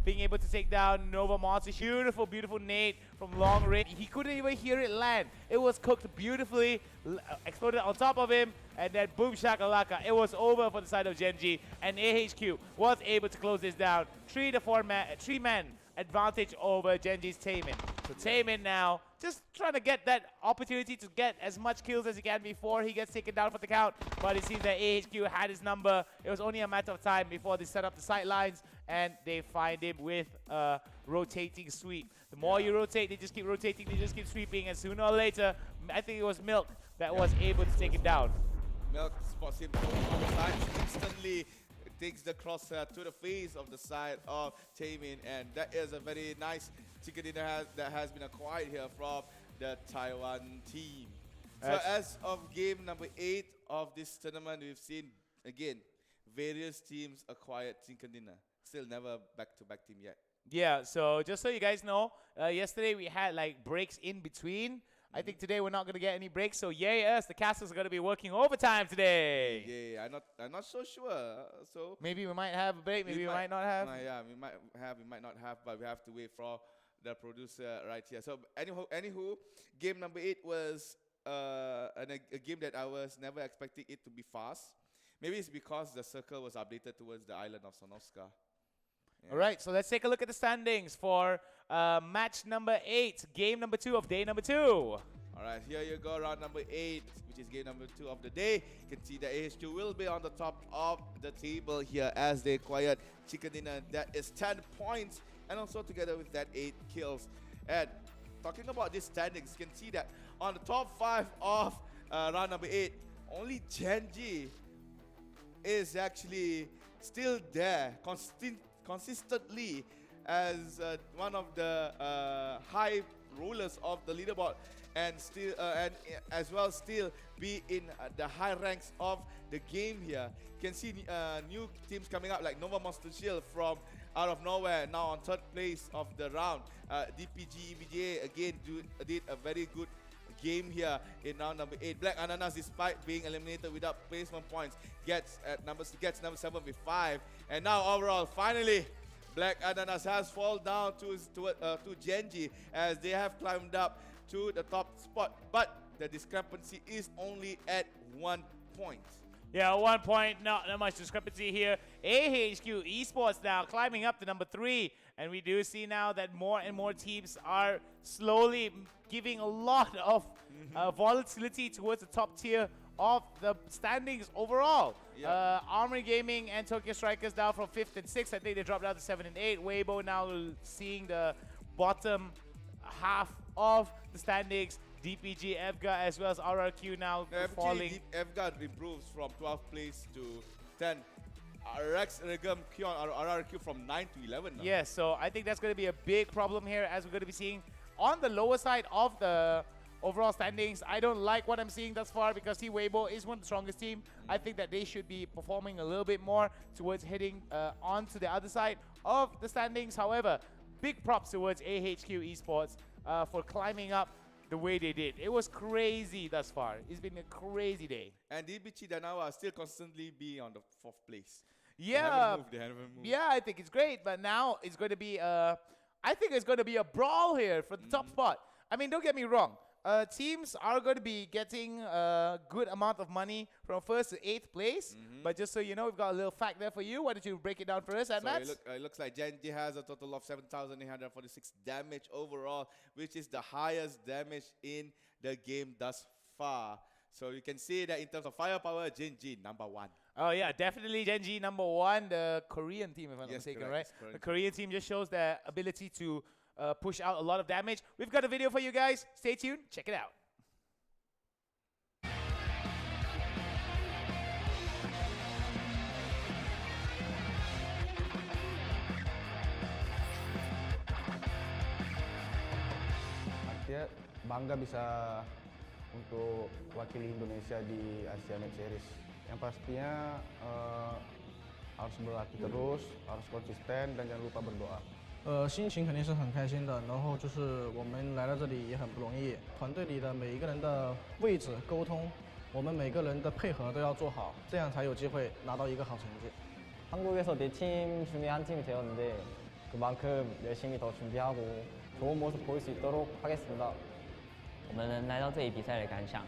being able to take down Nova Monster. Beautiful, beautiful nade from long range. He couldn't even hear it land. It was cooked beautifully, exploded on top of him, and then boom shakalaka. It was over for the side of Genji, and AHQ was able to close this down. 3-man advantage over Genji's Taemin. So Taemin now just trying to get that opportunity to get as much kills as he can before he gets taken down for the count. But it seems that AHQ had his number. It was only a matter of time before they set up the sidelines and they find him with a rotating sweep. The more you rotate, they just keep rotating, they just keep sweeping, and sooner or later, I think it was Milk that was able to take him down. Milk spots him on the side, instantly takes the crosshair to the face of the side of Taemin, and that is a very nice chicken dinner that has been acquired here from the Taiwan team. So as of game number 8 of this tournament, we've seen again various teams acquired chicken dinner. Still never back-to-back team yet. Yeah, so just so you guys know, yesterday we had like breaks in between. I think today we're not going to get any breaks, so yay us, the casters are going to be working overtime today. Yeah, I'm not so sure. So maybe we might have a break, maybe we might not have. Yeah, we might not have, but we have to wait for the producer right here. So anywho, game number 8 was a game that I was never expecting it to be fast. Maybe it's because the circle was updated towards the island of Sonoska. Yeah. All right, so let's take a look at the standings for match number 8, game number 2 of day number 2. All right, here you go, round number 8, which is game number 2 of the day. You can see that AHQ will be on the top of the table here as they acquired Chicken Dinner. That is 10 points, and also together with that 8 kills. And talking about these standings, you can see that on the top 5 of round number 8, only Genji is actually still there, consistently as one of the high rollers of the leaderboard, and still and as well still be in the high ranks of the game here. You can see new teams coming up like Nova Monster Shield from out of nowhere, now on 3rd place of the round. DPG EVGA again did a very good game here in round number 8. Black Ananas, despite being eliminated without placement points, gets number 7 with 5. And now overall, finally, Black Ananas has fallen down to Genji as they have climbed up to the top spot. But the discrepancy is only at 1 point. Yeah, 1 point, not much discrepancy here. AHQ Esports now climbing up to number 3. And we do see now that more and more teams are slowly giving a lot of volatility towards the top tier of the standings overall. Yeah. Armory Gaming and Tokyo Strikers down from 5th and 6th. I think they dropped down to 7 and 8. Weibo now seeing the bottom half of the standings. DPG, EVGA, as well as RRQ now falling. EVGA improves from 12th place to 10. Rex, Regum, Kion, RRQ from 9 to 11 now. Yes, so I think that's going to be a big problem here, as we're going to be seeing on the lower side of the overall standings. I don't like what I'm seeing thus far because Weibo is one of the strongest team. I think that they should be performing a little bit more towards heading onto the other side of the standings. However, big props towards AHQ Esports for climbing up the way they did. It was crazy thus far. It's been a crazy day. And DBG Danawa still constantly be on the 4th place. Yeah, they haven't moved. Yeah, I think it's great, but now it's going to be I think it's going to be a brawl here for the top spot. I mean, don't get me wrong. Teams are going to be getting a good amount of money from 1st to 8th place. But just so you know, we've got a little fact there for you. Why don't you break it down for us, Matt? It looks like Genji has a total of 7,846 damage overall, which is the highest damage in the game thus far. So you can see that in terms of firepower, Genji number 1. Oh yeah, definitely Genji number 1, the Korean team, if I'm not mistaken, right? The Korean team just shows their ability to push out a lot of damage. We've got a video for you guys. Stay tuned. Check it out. Artinya bangga bisa untuk wakili Indonesia di Asia Match Series. Yang pastinya harus berlatih terus, harus konsisten, dan jangan lupa berdoa. 心情肯定是很开心的，然后就是我们来到这里也很不容易，团队里的每一个人的位置沟通，我们每个人的配合都要做好，这样才有机会拿到一个好成绩。 한국에서 4팀 중에 한 팀이 되었는데 그만큼 열심히 더 준비하고 좋은 모습 보일 수 있도록 하겠습니다. 我们来到这里比赛的感想，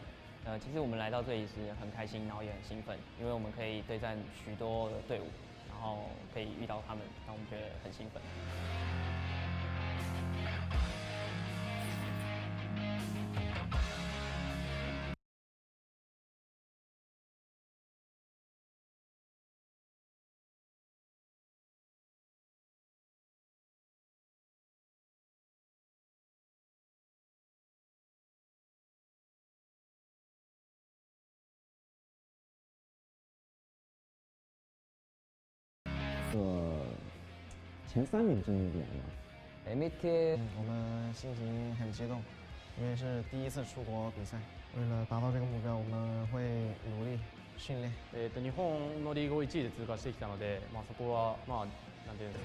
其实我们来到这里是很开心，然后也很兴奋，因为我们可以对战许多的队伍，然后可以遇到他们，让我们觉得很兴奋。前3名进入联吗？ MT 我们心情很激动，因为是第一次出国比赛。为了达到这个目标，我们会努力训练。日本のリーグを1位で通過してきたので、そこはなんていうんですか。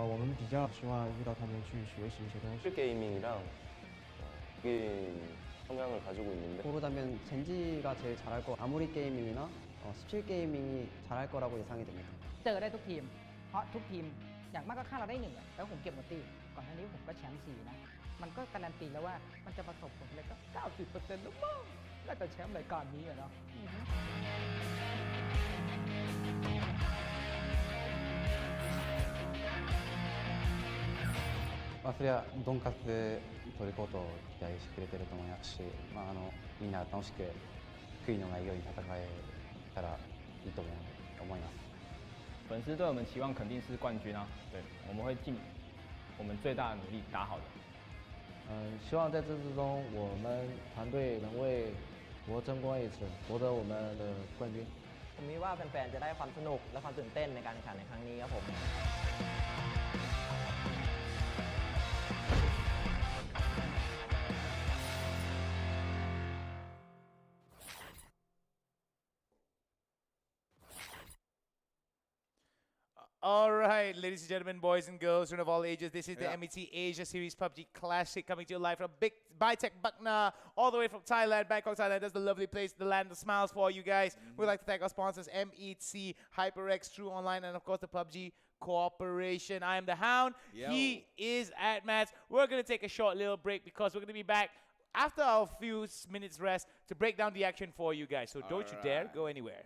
我们比较希望遇到他们去学习一些东西。 게이밍이랑 이게 성향을 가지고 있는데 고르자면 젠지가 제일 잘할 거 아무리 게이밍이나 17 게이밍이 잘할 거라고 예상이 됩니다. เจอได้ทุกทีมเพราะทุกทีมอย่างมากก็ฆ่าเราได้1แล้วผมเก็บหมดตีก่อนหน้านี้ผมก็แชมป์4นะมันก็การันตีแล้วว่ามันจะประสบผลเลยก็ 90% แล้วมั้งน่าจะแชมป์รายการนี้อะเนาะ それはドンカツで取ることを期待してくれてると思いますし、みんな楽しく悔いのないように戦えたらいいと思います。粉丝对我们期望肯定是冠军啊，对，我们会尽我们最大的努力打好的。希望在这次中我们团队能为国争光一次，夺得我们的冠军。 ผมคิดว่าแฟนๆจะได้ความสนุกและความตื่นเต้นในการแข่งขันในครั้งนี้ครับผม All right, ladies and gentlemen, boys and girls, children of all ages, this is the MET Asia Series PUBG Classic coming to you live from Big Bitek Bakna, all the way from Thailand, Bangkok, Thailand. That's the lovely place, the land of smiles for you guys. We'd like to thank our sponsors, MET, HyperX, True Online, and of course the PUBG Corporation. I am the Hound. Yo. He is at Mats. We're going to take a short little break because we're going to be back after our few minutes rest to break down the action for you guys. So don't you dare go anywhere.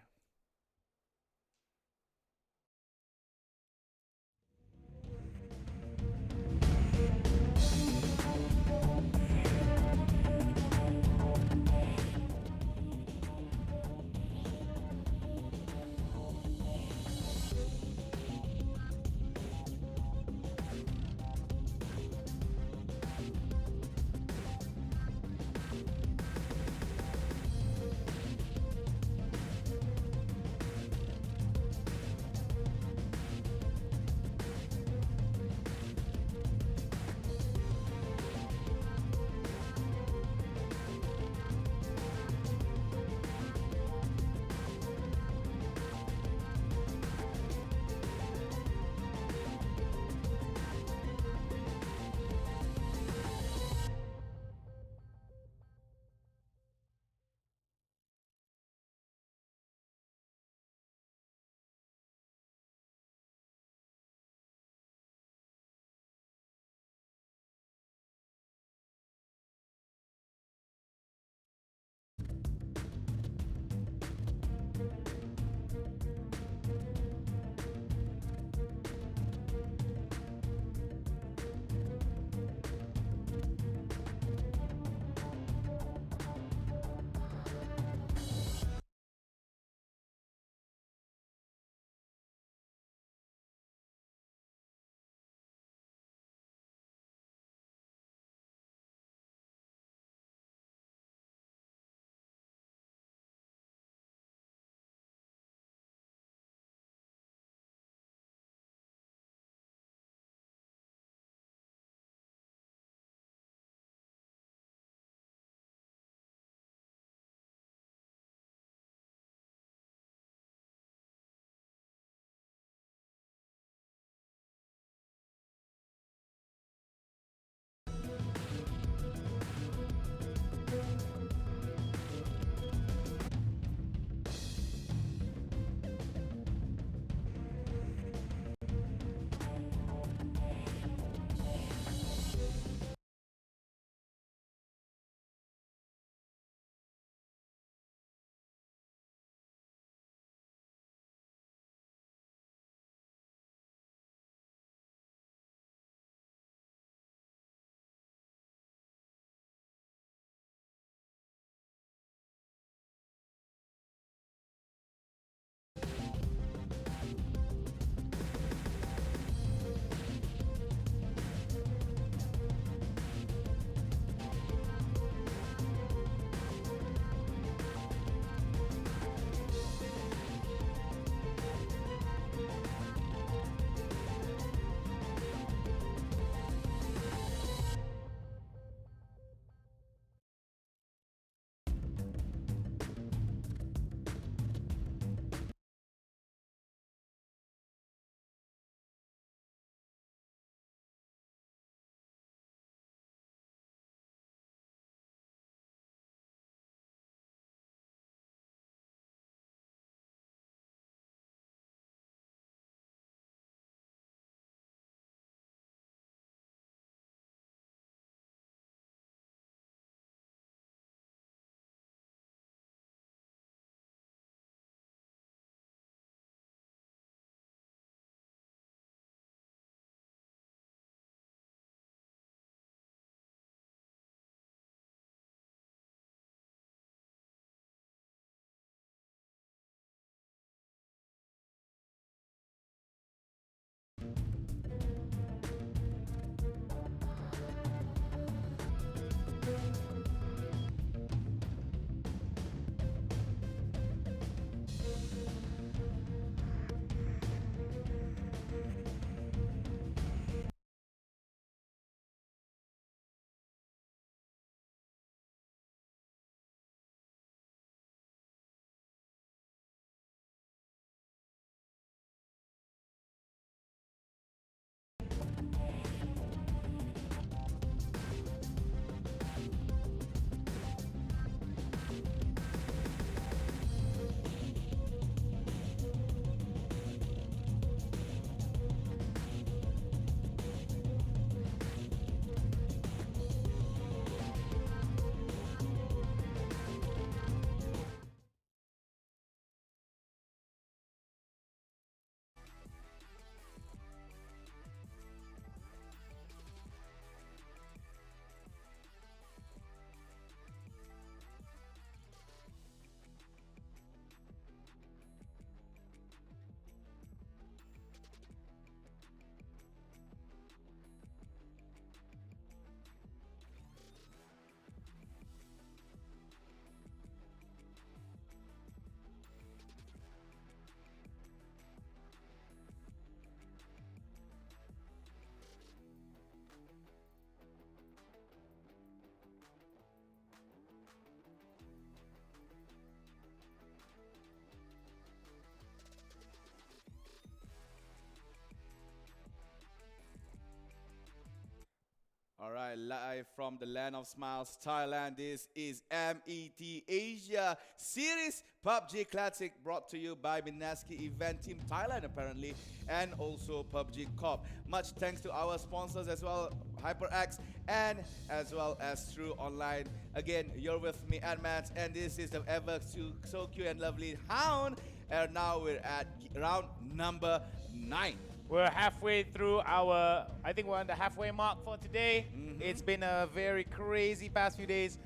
right, live from the land of smiles, Thailand. This is MET Asia Series PUBG Classic, brought to you by Minaski Event Team Thailand, apparently, and also PUBG Corp. Much thanks to our sponsors as well, HyperX, and as well as True Online. Again, you're with me, Admats, and this is the ever so cute and lovely Hound. And now we're at round number 9. We're halfway through our, I think we're on the halfway mark for today. It's been a very crazy past few days,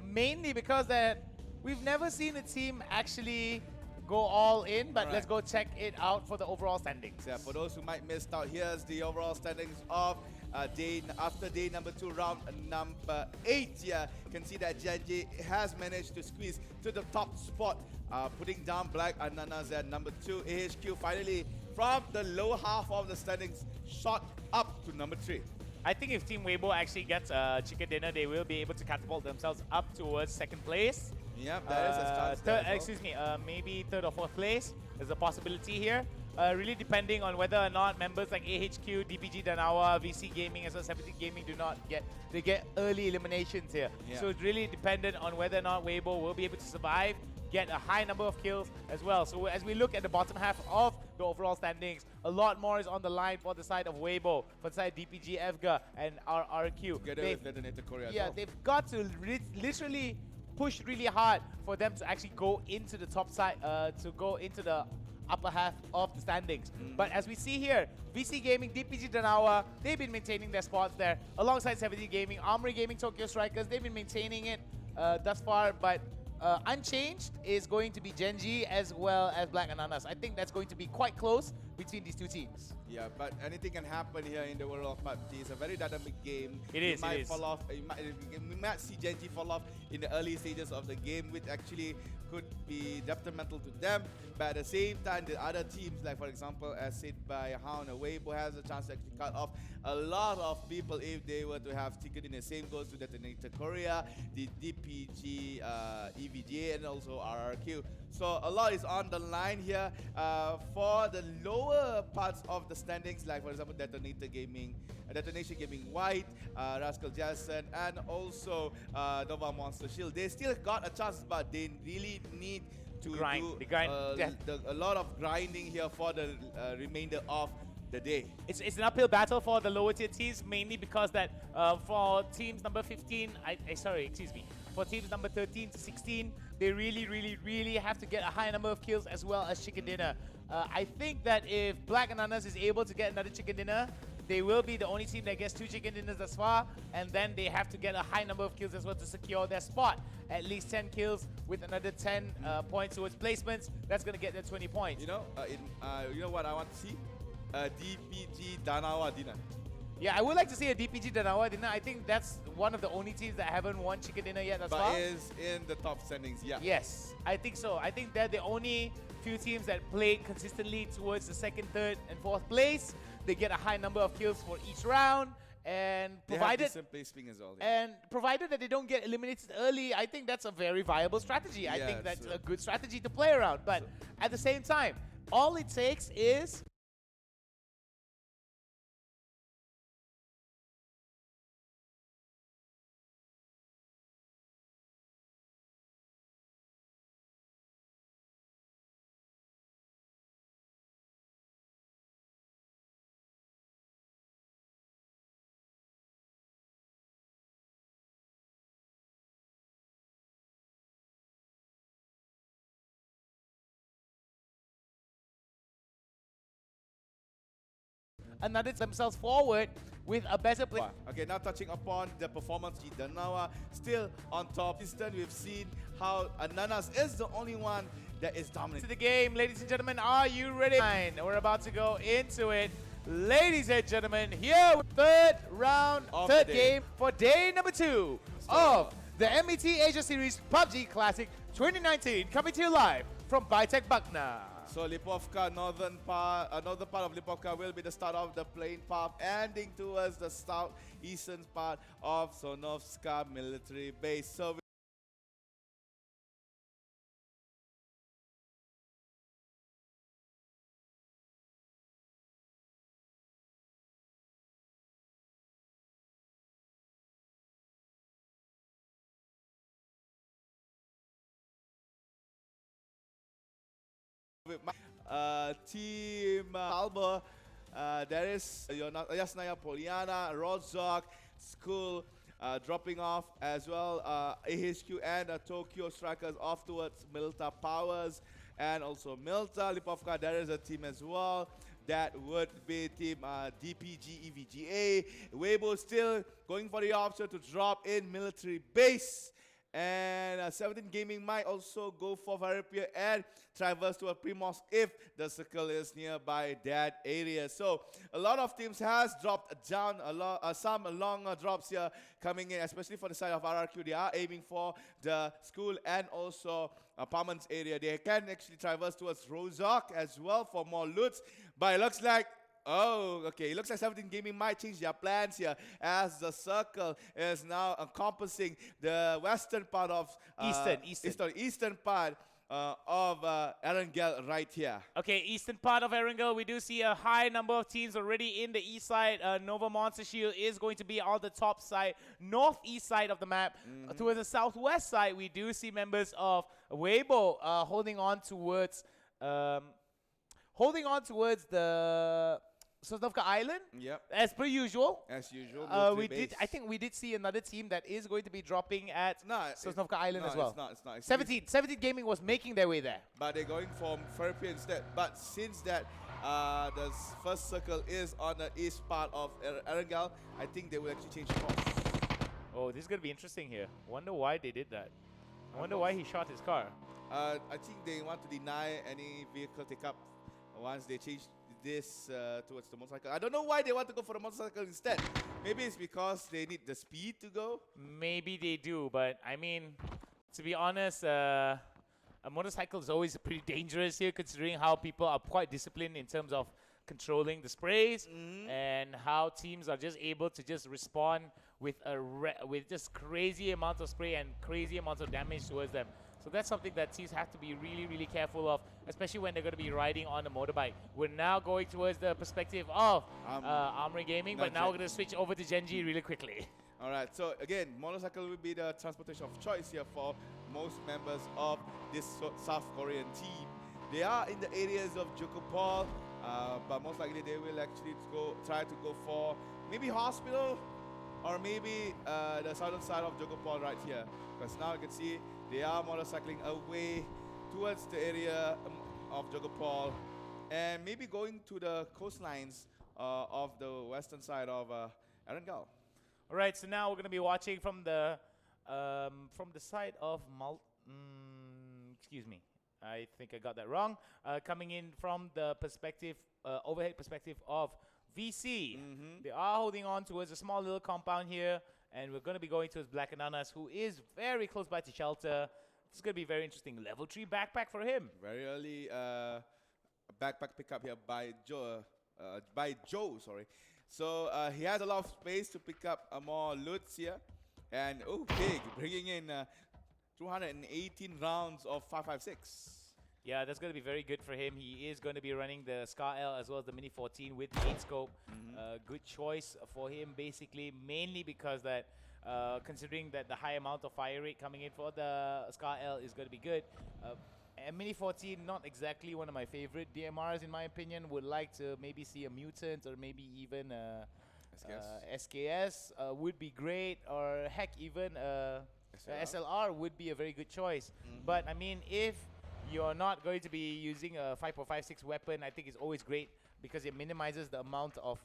mainly because that we've never seen a team actually go all in, but let's go check it out for the overall standings. Yeah, for those who might missed out, here's the overall standings of after day number 2, round number 8. Yeah, you can see that Genji has managed to squeeze to the top spot, putting down Black Ananas at number 2. AHQ finally from the lower half of the standings shot up to number 3. I think if Team Weibo actually gets a chicken dinner, they will be able to catapult themselves up towards second place. Yep, there is a chance there as well. Excuse me, maybe third or fourth place. There's a possibility here. Really depending on whether or not members like AHQ, DPG Danawa, VC Gaming, as well as 17 Gaming do not get early eliminations here. Yeah. So it's really dependent on whether or not Weibo will be able to survive, get a high number of kills as well. So as we look at the bottom half of the overall standings, a lot more is on the line for the side of Weibo, for the side of DPG, EVGA, and RRQ. Together with Detonator Korea as yeah, well. they've got to literally push really hard for them to actually go into the top side, to go into the upper half of the standings. But as we see here, VC Gaming, DPG Danawa, they've been maintaining their spots there, alongside 17 Gaming, Armory Gaming, Tokyo Strikers, they've been maintaining it thus far, but unchanged is going to be Genji as well as Black Ananas. I think that's going to be quite close between these two teams. Yeah, but anything can happen here in the world of PUBG. It's a very dynamic game. It is. Might fall off. We might see Genji fall off in the early stages of the game, which actually could be detrimental to them. But at the same time, the other teams, like for example, as said by Hound, Weibo has a chance to actually cut off a lot of people if they were to have ticket in the same goes to Detonator Korea, the DPG, EVGA, and also RRQ. So a lot is on the line here for the lower parts of the standings, like for example Detonator Gaming, Detonation Gaming White, Rascal Jason, and also Nova Monster Shield. They still got a chance, but they really need to do a lot of grinding here for the remainder of the day. It's an uphill battle for the lower tier teams, mainly because that for teams number 15, for teams number 13 to 16, they really have to get a high number of kills as well as chicken dinner. I think that if Black Ananas is able to get another chicken dinner, they will be the only team that gets 2 chicken dinners thus far, and then they have to get a high number of kills as well to secure their spot. At least 10 kills with another 10 points towards placements. That's going to get them 20 points. You know, you know what I want to see? DPG Danawa dinner. Yeah, I would like to see a DPG Danawa dinner. I think that's one of the only teams that haven't won chicken dinner yet thus far. But is in the top standings, yeah. Yes, I think so. I think they're the only few teams that played consistently towards the second, third, and fourth place. They get a high number of kills for each round, and provided as well, and provided that they don't get eliminated early, I think that's a very viable strategy. Yeah, I think that's a good strategy to play around. But at the same time, all it takes is another themselves forward with a better play. Okay, now touching upon the performance, Danawa still on top. Instead, we've seen how Ananas is the only one that is dominant. To the game, ladies and gentlemen, are you ready? We're about to go into it. Ladies and gentlemen, here with third game for day number 2 of the MET Asia Series PUBG Classic 2019, coming to you live from Bitek Bakna. So Lipovka, northern part of Lipovka will be the start of the playing path, ending towards the southeastern part of Sonovska military base. So With my team Alba, there is Yasnaya Poliana, Rozok, School dropping off as well. AHQ and Tokyo Strikers off towards Milta Powers and also Milta Lipovka. There is a team as well. That would be team DPG EVGA. Weibo still going for the option to drop in military base. And 17 Gaming might also go for Varipia and traverse to a Primos if the circle is nearby that area. So a lot of teams has dropped down a lot, some long drops here coming in, especially for the side of RRQ. They are aiming for the school and also Palman's area. They can actually traverse towards Rozok as well for more loots. But it looks like it looks like 17 Gaming might change their plans here as the circle is now encompassing the western part of eastern part of Erangel right here. Okay, eastern part of Erangel, we do see a high number of teams already in the east side. Nova Monster Shield is going to be on the top side, northeast side of the map. Towards the southwest side, we do see members of Weibo holding on towards the Sosnovka Island. Yep. As per usual. As usual. I think we did see another team that is going to be dropping at Sosnovka Island as well. It's not. 17 Gaming was making their way there. But they're going for Ferpia instead. But since that the first circle is on the east part of Erangel, I think they will actually change course. Oh, this is going to be interesting here. Wonder why they did that. I wonder why he shot his car. I think they want to deny any vehicle take-up once they change this towards the motorcycle. I don't know why they want to go for the motorcycle instead. Maybe it's because they need the speed to go. Maybe they do, but I mean, to be honest, a motorcycle is always pretty dangerous here, considering how people are quite disciplined in terms of controlling the sprays and how teams are just able to just respond with with just crazy amounts of spray and crazy amounts of damage towards them. So that's something that teams have to be really, really careful of, especially when they're going to be riding on a motorbike. We're now going towards the perspective of Armory Gaming, but now we're going to switch over to Genji really quickly. All right, so again, motorcycle will be the transportation of choice here for most members of this South Korean team. They are in the areas of Jokopol, but most likely they will actually try to go for maybe hospital or maybe the southern side of Jokopol right here. Because now you can see they are motorcycling away towards the area of Jokopol and maybe going to the coastlines of the western side of Erangel. All right, so now we're going to be watching from the side of excuse me, I think I got that wrong. Coming in from the perspective, overhead perspective of VC. They are holding on towards a small little compound here, and we're going to be going towards Black Ananas, who is very close by to shelter. It's going to be very interesting. Level 3 backpack for him. Very early backpack pickup here by Joe, sorry. So he has a lot of space to pick up more loots here. And big, bringing in 218 rounds of 5.56. Yeah, that's going to be very good for him. He is going to be running the Scar L as well as the Mini 14 with the 8 scope. Good choice for him, basically, mainly because that considering that the high amount of fire rate coming in for the Scar L is going to be good. And Mini 14, not exactly one of my favorite DMRs in my opinion. Would like to maybe see a Mutant or maybe even SKS would be great, or heck, even SLR would be a very good choice. But I mean, if you're not going to be using a 5.56 weapon, I think it's always great because it minimizes the amount of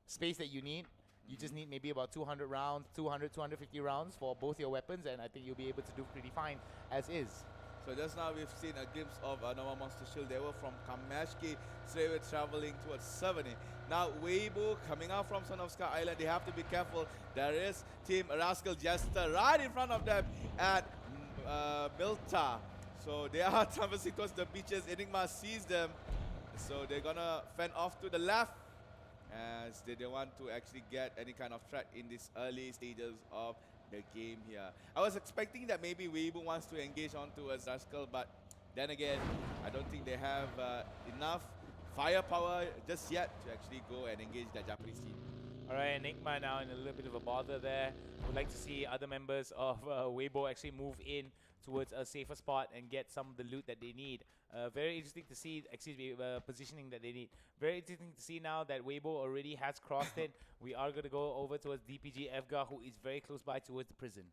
space that you need. You just need maybe about 200 rounds, 250 rounds for both your weapons, and I think you'll be able to do pretty fine as is. So just now we've seen a glimpse of Nova Monster Shield. They were from Kamashki, so they were traveling towards 70. Now Weibo coming out from Sonovska Island. They have to be careful. There is Team Rascal Jester right in front of them at Milta. So they are traversing towards the beaches. Enigma sees them. So they're gonna fend off to the left as they don't want to actually get any kind of threat in these early stages of the game here. I was expecting that maybe Weibo wants to engage onto a Rascal, but then again, I don't think they have enough firepower just yet to actually go and engage the Japanese team. All right, Enigma now in a little bit of a bother there. Would like to see other members of Weibo actually move in towards a safer spot and get some of the loot that they need. Very interesting to see, positioning that they need. Very interesting to see now that Weibo already has crossed it. We are going to go over towards DPG Evgar, who is very close by towards the prison.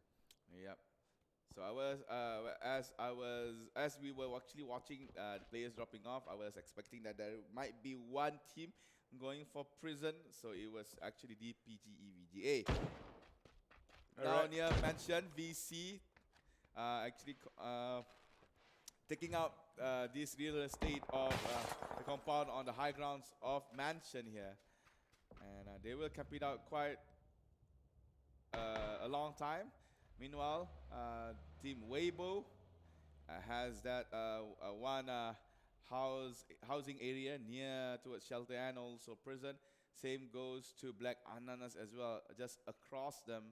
Yep. So as we were actually watching the players dropping off, I was expecting that there might be one team going for prison. So it was actually DPG EVGA. Now near mentioned VC actually taking out this real estate of the compound on the high grounds of mansion here, and they will camp it out quite a long time. Meanwhile, Team Weibo has that one housing area near towards shelter and also prison. Same goes to Black Ananas as well, just across them.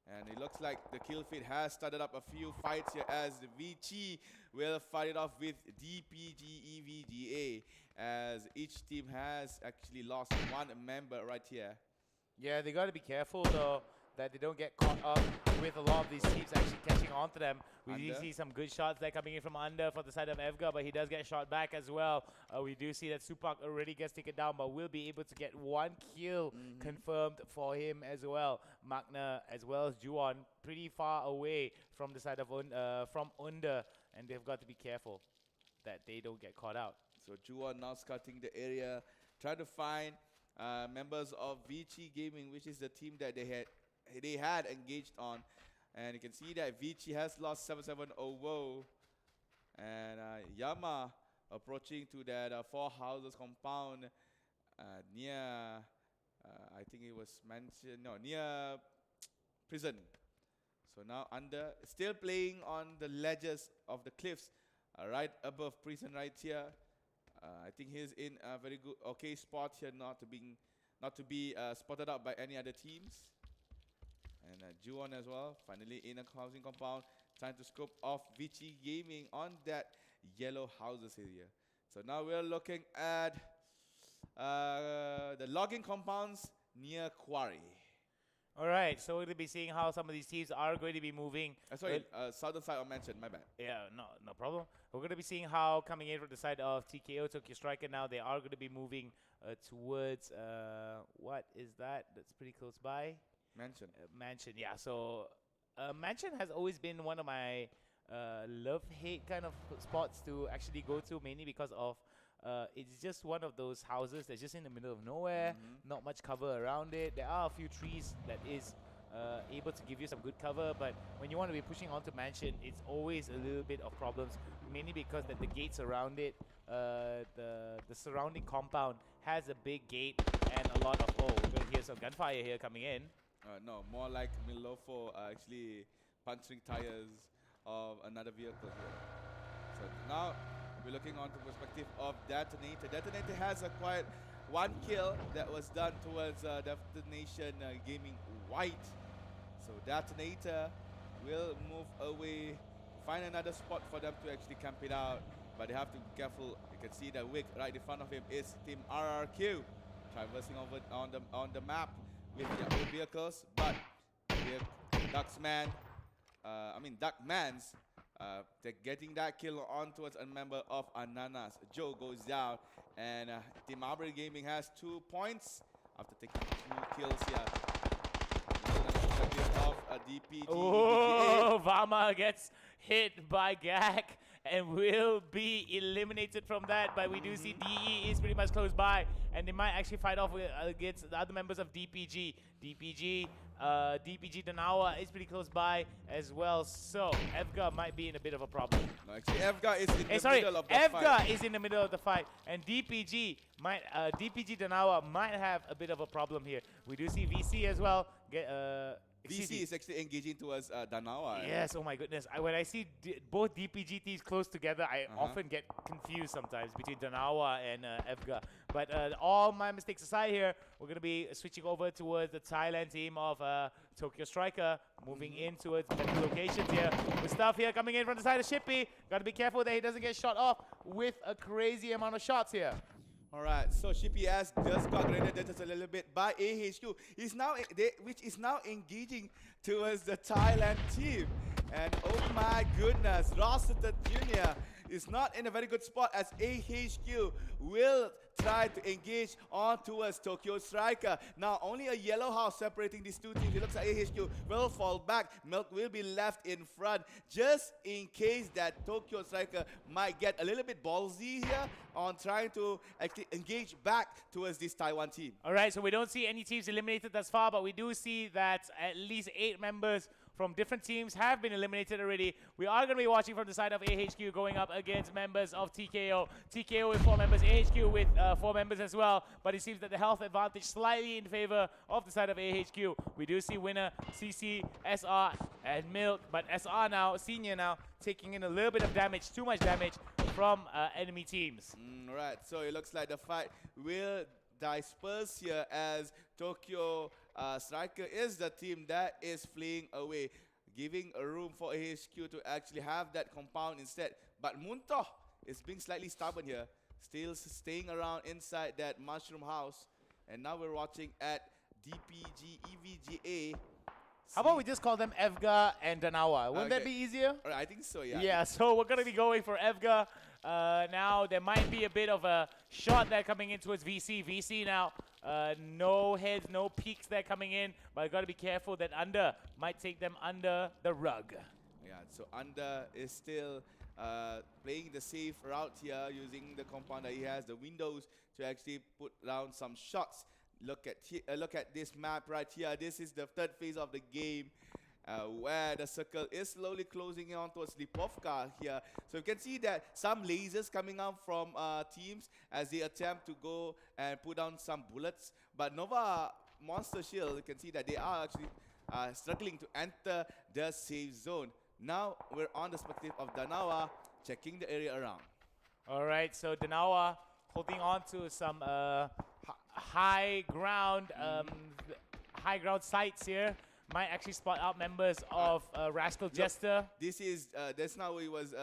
And it looks like the kill feed has started up a few fights here as the VG will fight it off with DPG EVGA, as each team has actually lost one member right here. Yeah, they got to be careful though that they don't get caught up with a lot of these teams actually catching on to them. We do see some good shots there coming in from under for the side of Evgar, but he does get shot back as well. We do see that Supak already gets taken down, but will be able to get one kill confirmed for him as well. Magna as well as Juwon pretty far away from the side of from under, and they've got to be careful that they don't get caught out. So Juwon now scouting the area, trying to find members of Vici Gaming, which is the team that they had engaged on. And you can see that Vici has lost 7-7-0. And Yama approaching to that 4 houses compound near, I think it was mentioned, no, near prison. So now under, still playing on the ledges of the cliffs right above prison right here. I think he's in a very good, okay spot here, not to be spotted out by any other teams. And Juwon as well, finally in a housing compound, trying to scope off Vici Gaming on that yellow houses area. So now we're looking at the logging compounds near Quarry. All right, so we're going to be seeing how some of these teams are going to be moving. Sorry, southern side I mentioned, my bad. Yeah, no problem. We're going to be seeing how coming in from the side of TKO, Tokyo Striker now, they are going to be moving towards, what is that? That's pretty close by. Mansion. Mansion, yeah. So Mansion has always been one of my love-hate kind of spots to actually go to, mainly because of it's just one of those houses that's just in the middle of nowhere, not much cover around it. There are a few trees that is able to give you some good cover, but when you want to be pushing onto Mansion, it's always a little bit of problems, mainly because that the gates around it, the surrounding compound has a big gate and a lot of, we're going to hear some gunfire here coming in. No, more like Milofo actually puncturing tires of another vehicle here. So now we're looking on the perspective of Detonator. Detonator has acquired one kill that was done towards Detonation Gaming White. So Detonator will move away, find another spot for them to actually camp it out. But they have to be careful. You can see that Wick right in front of him is Team RRQ, traversing over on the map with their own vehicles, but Duckman's, they're getting that kill on towards a member of Ananas. Joe goes down, and Team Aubrey Gaming has 2 points after taking 2 kills here. Oh, Vama gets hit by Gak and will be eliminated from that, but we do see DE is pretty much close by, and they might actually fight off against the other members of DPG. DPG Danawa is pretty close by as well, so Evgar might be in a bit of a problem. No, actually Evgar is in the middle of the fight. Evgar is in the middle of the fight, and DPG Danawa might have a bit of a problem here. We do see VC as well. VC is actually engaging towards Danawa. Yes, oh my goodness. When I see both DPG teams close together, I often get confused sometimes between Danawa and Evgar. But all my mistakes aside here, we're going to be switching over towards the Thailand team of Tokyo Striker, moving in towards better locations here. With stuff here coming in from the side of Shippy. Got to be careful that he doesn't get shot off with a crazy amount of shots here. All right, so Shippy has just got grenaded just a little bit by AHQ. Which is now engaging towards the Thailand team. And oh my goodness, Rossiter Jr. is not in a very good spot as AHQ will try to engage on towards Tokyo Striker. Now only a yellow house separating these two teams. It looks like AHQ will fall back. Milk will be left in front just in case that Tokyo Striker might get a little bit ballsy here on trying to actually engage back towards this Taiwan team. All right, so we don't see any teams eliminated thus far, but we do see that at least 8 members from different teams have been eliminated already. We are going to be watching from the side of AHQ going up against members of TKO. TKO with 4 members, AHQ with 4 members as well. But it seems that the health advantage slightly in favor of the side of AHQ. We do see winner, CC, SR, and Milk. But SR now, senior now, taking in a little bit of damage, too much damage from enemy teams. Right, so it looks like the fight will disperse here as Tokyo Striker is the team that is fleeing away, giving a room for AHQ to actually have that compound instead. But Muntoh is being slightly stubborn here, still staying around inside that mushroom house. And now we're watching at DPG EVGA. How about we just call them Evga and Danawa? Wouldn't that be easier? All right, I think so, yeah. Yeah, so we're going to be going for Evga. Now, there might be a bit of a shot there coming in towards VC. VC now, no heads, no peaks there coming in. But I've got to be careful that Under might take them under the rug. Yeah, so Under is still playing the safe route here, using the compound that he has, the windows, to actually put down some shots. Look at this map right here. This is the third phase of the game, where the circle is slowly closing on towards Lipovka here. So you can see that some lasers coming out from teams as they attempt to go and put down some bullets. But Nova Monster Shield, you can see that they are actually struggling to enter the safe zone. Now we're on the perspective of Danawa, checking the area around. All right, so Danawa holding on to some high ground sites here. Might actually spot out members of Rascal Jester. This is that's now it was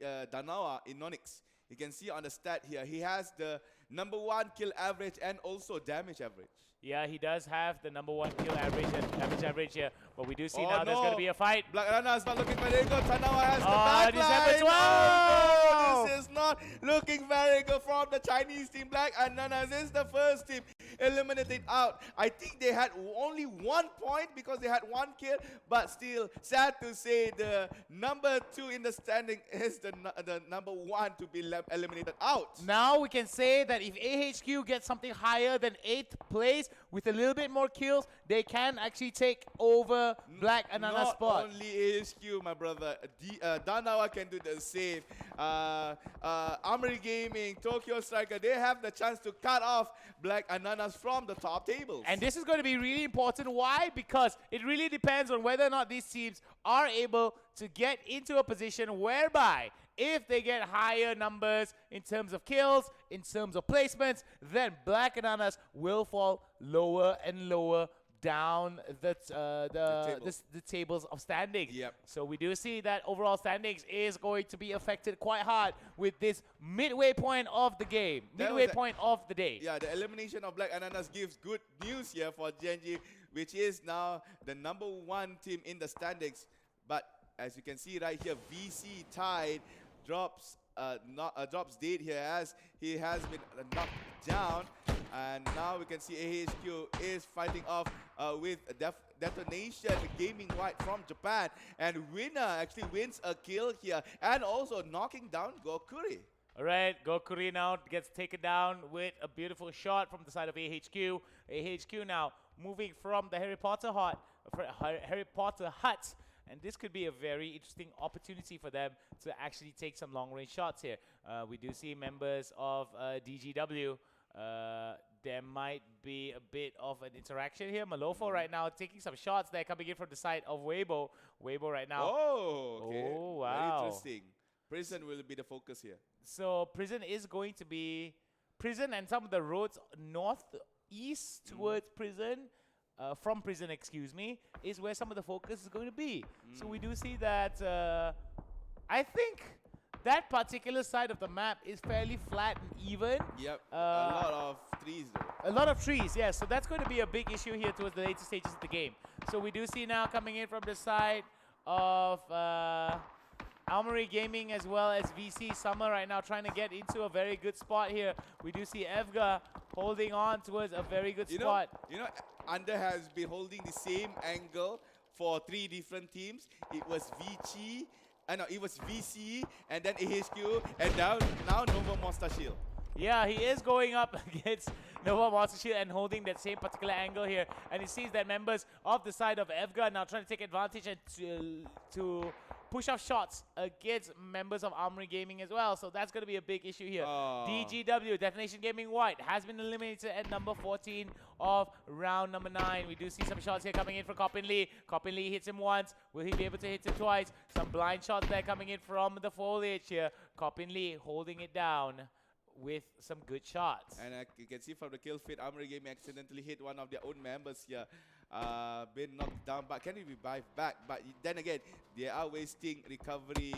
Danawa in Nonix. You can see on the stat here, he has the #1 kill average and also damage average. Yeah, he does have the #1 kill average and damage average here. But we do see now there's going to be a fight. Black Rana is not looking very good. Danawa has the backline. Oh, no, this is not looking very good from the Chinese team. Black Ananas is the first team eliminated out. I think they had only 1 point because they had 1 kill, but still sad to say the #2 in the standing is the #1 to be eliminated out. Now we can say that if AHQ gets something higher than 8th place with a little bit more kills, they can actually take over Black Anana's spot. Not only AHQ, my brother, Danawa can do the same. Amri Gaming, Tokyo Striker, they have the chance to cut off Black Ananas from the top tables. And this is going to be really important. Why? Because it really depends on whether or not these teams are able to get into a position whereby if they get higher numbers in terms of kills, in terms of placements, then Black Ananas will fall lower and lower down the tables of standings. Yep. So we do see that overall standings is going to be affected quite hard with this midway point of the game, midway point of the day. Yeah, the elimination of Black Ananas gives good news here for Genji, which is now the #1 team in the standings. But as you can see right here, VC tied drops dead here as he has been knocked down. And now we can see AHQ is fighting off with Detonation Gaming White from Japan. And winner actually wins a kill here and also knocking down Gokuri. All right, Gokuri now gets taken down with a beautiful shot from the side of AHQ. AHQ now moving from the Harry Potter hut. And this could be a very interesting opportunity for them to actually take some long-range shots here. We do see members of DGW. There might be a bit of an interaction here. Malofo right now taking some shots there coming in from the side of Weibo. Weibo right now. Oh, okay. Oh, wow. Very interesting. Prison will be the focus here. So Prison is going to be Prison and some of the roads northeast towards Prison. From Prison, excuse me, is where some of the focus is going to be. So we do see that, I think that particular side of the map is fairly flat and even. Yep, a lot of trees though. A lot of trees, yes. So that's going to be a big issue here towards the later stages of the game. So we do see now coming in from the side of Almery Gaming as well as VC Summer right now trying to get into a very good spot here. We do see Evga holding on towards a very good spot. You know, Under has been holding the same angle for 3 different teams. It was VC, no, it was VC, and then AHQ, and now Nova Monster Shield. Yeah, he is going up against Nova Monster Shield and holding that same particular angle here. And it seems that members of the side of Evga now trying to take advantage and to push off shots against members of Armory Gaming as well. So that's going to be a big issue here. DGW, Definition Gaming White, has been eliminated at number 14 of round number 9. We do see some shots here coming in for Coppin Lee. Coppin Lee hits him once. Will he be able to hit him twice? Some blind shots there coming in from the foliage here. Coppin Lee holding it down with some good shots. And you can see from the kill feed, Armory Gaming accidentally hit one of their own members here. Been knocked down, but can he revive back? But then again, they are wasting recovery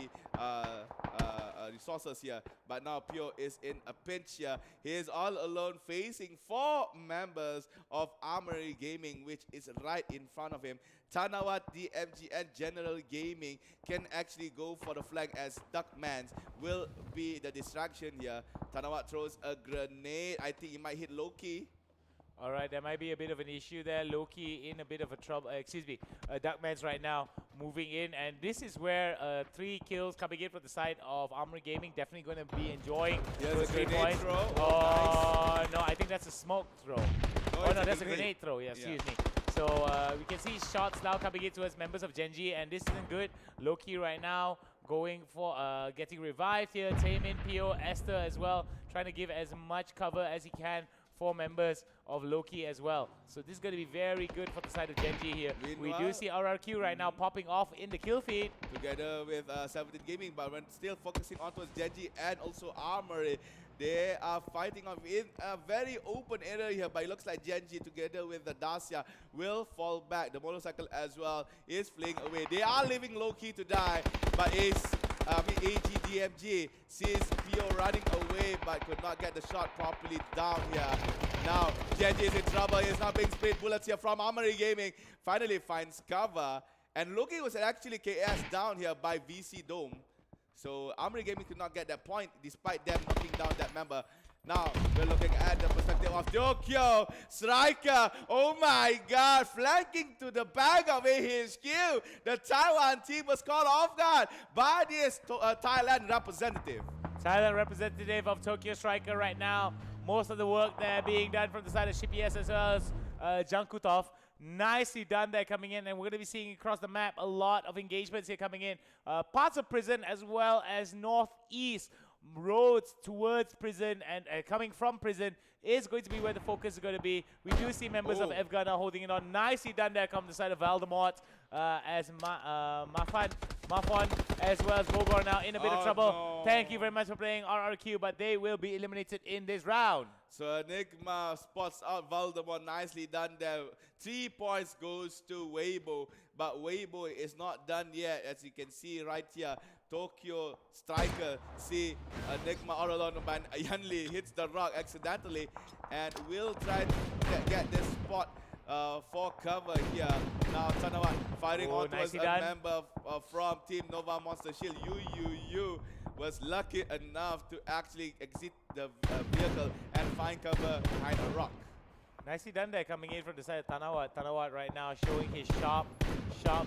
resources here. But now Pio is in a pinch here. He is all alone facing 4 members of Armory Gaming, which is right in front of him. Tanawat, DMG, and General Gaming can actually go for the flank as Duckmans will be the distraction here. Tanawat throws a grenade. I think he might hit Loki. All right, there might be a bit of an issue there. Loki in a bit of a trouble. Duckman's right now moving in. And this is where 3 kills coming in from the side of Armory Gaming. Definitely going to be enjoying those 3 points. Throw. Oh, no, I think that's a smoke throw. No, No, that's a grenade throw. Yeah, excuse me. So we can see shots now coming in towards members of Genji. And this isn't good. Loki right now going for getting revived here. Taemin, Pio, Esther as well. Trying to give as much cover as he can for members of Loki as well. So this is going to be very good for the side of Genji here. We do see RRQ right now popping off in the kill feed. Together with 17 Gaming, but when still focusing on towards Genji and also Armory. They are fighting off in a very open area here, but it looks like Genji together with the Dacia will fall back. The motorcycle as well is fleeing away. They are leaving Loki to die, but AGDMG sees Pio running away but could not get the shot properly down here. Now Genji is in trouble. He is now being sprayed bullets here from Armory Gaming. Finally finds cover, and Loki was actually KS down here by VC Dome. So Armory Gaming could not get that point despite them knocking down that member. Now we're looking at the perspective of Tokyo Striker. Oh my God, flanking to the back of AHQ. The Taiwan team was caught off guard by this Thailand representative. Thailand representative of Tokyo Striker right now. Most of the work there being done from the side of Shipies as well as Jankutov. Nicely done there coming in, and we're going to be seeing across the map a lot of engagements here coming in. Parts of prison as well as northeast roads towards prison and coming from prison is going to be where the focus is going to be. We do see members of Evga now holding it on. Nicely done there come the side of Valdemort as Mafon as well as Bogor now in a bit of trouble. No. Thank you very much for playing RRQ, but they will be eliminated in this round. So Enigma spots out Valdemort. Nicely done there. 3 points goes to Weibo, but Weibo is not done yet, as you can see right here. Tokyo Striker see Enigma all alone, but Yanli hits the rock accidentally and will try to get this spot for cover here. Now Tanawat firing on towards a member from Team Nova Monster Shield. Yu was lucky enough to actually exit the vehicle and find cover behind a rock. Nicely done there coming in from the side of Tanawat. Tanawat right now showing his sharp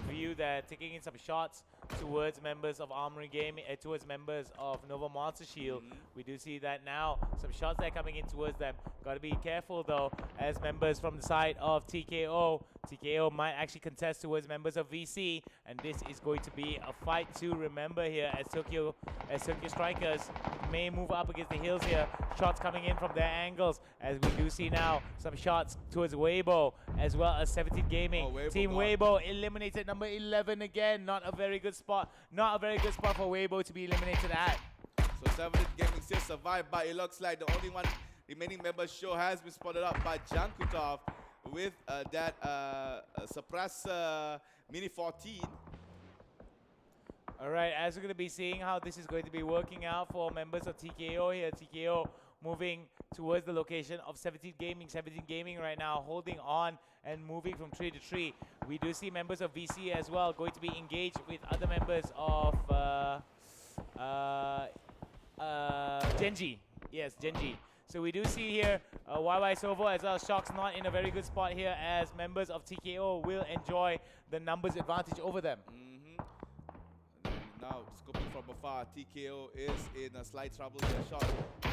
view there, taking in some shots towards members of Armory Gaming, towards members of Nova Monster Shield. We do see that now. Some shots there coming in towards them. Got to be careful though, as members from the side of TKO might actually contest towards members of VC, and this is going to be a fight to remember here as Tokyo Strikers may move up against the hills here. Shots coming in from their angles, as we do see now some shots towards Weibo as well as 17 Gaming. Team Weibo eliminated number 11 again. Not a very good spot. Not a very good spot for Weibo to be eliminated at. So 17 Gaming still survived, but it looks like the only one remaining member show has been spotted up by Jankutov with that suppressor Mini 14. All right, as we're going to be seeing how this is going to be working out for members of TKO here. TKO moving towards the location of 17 Gaming. 17 Gaming right now holding on and moving from tree to tree. We do see members of VC as well going to be engaged with other members of Genji. Yes, Genji. So we do see here YY Sovo as well. Shock's not in a very good spot here as members of TKO will enjoy the numbers advantage over them. Now, scoping from afar, TKO is in a slight trouble here. Shot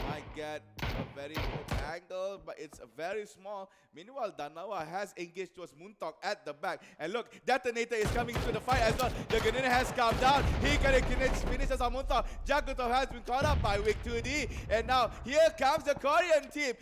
might get a very good angle, but it's very small. Meanwhile, Danawa has engaged towards Moontalk at the back. And look, Detonator is coming to the fight as well. The grenade has come down. He can finishes on Moontalk. Jagutov has been caught up by Wick 2D. And now, here comes the Korean team.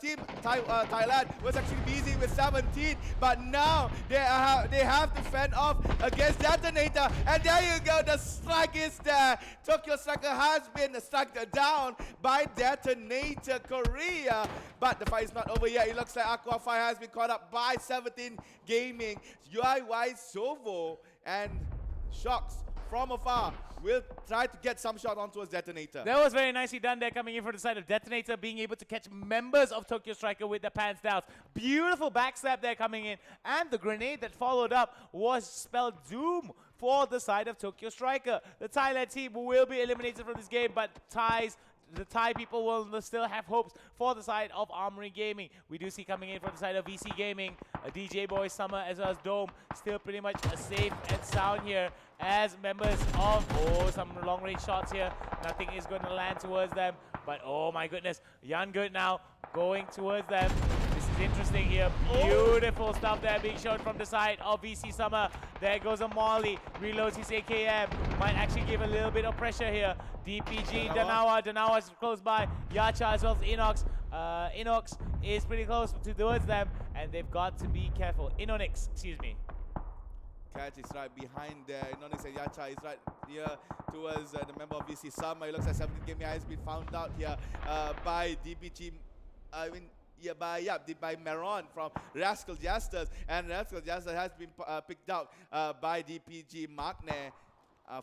Team Thailand was actually busy with 17, but now they have to fend off against Detonator. And there you go, the strike is there. Tokyo Striker has been struck down by Detonator Korea, but the fight is not over yet. It looks like Aquafire has been caught up by 17 Gaming. YY Sovo and Shocks from afar will try to get some shot on towards Detonator. That was very nicely done there, coming in from the side of Detonator, being able to catch members of Tokyo Striker with the pants down. Beautiful backstab there coming in, and the grenade that followed up was spelled doom for the side of Tokyo Striker. The Thailand team will be eliminated from this game, but the Thai people will still have hopes for the side of Armory Gaming. We do see coming in from the side of VC Gaming, a DJ Boy Summer as well as Dome, still pretty much safe and sound here as members of, some long range shots here. Nothing is going to land towards them, but oh my goodness, Yan Good now going towards them. This is interesting here. Beautiful stuff there being shown from the side of VC Summer. There goes a Molly, reloads his AKM, might actually give a little bit of pressure here. DPG, Danawa is close by, Yacha as well as Inox. Inox is pretty close towards them, and they've got to be careful. Inonix, excuse me. Catch is right behind there. Inonix and Yacha is right here towards the member of VC Summer. It looks like 17 Gaming has been found out here by DPG. By Meron from Rascal Jesters, and Rascal Jesters has been picked out by DPG Magne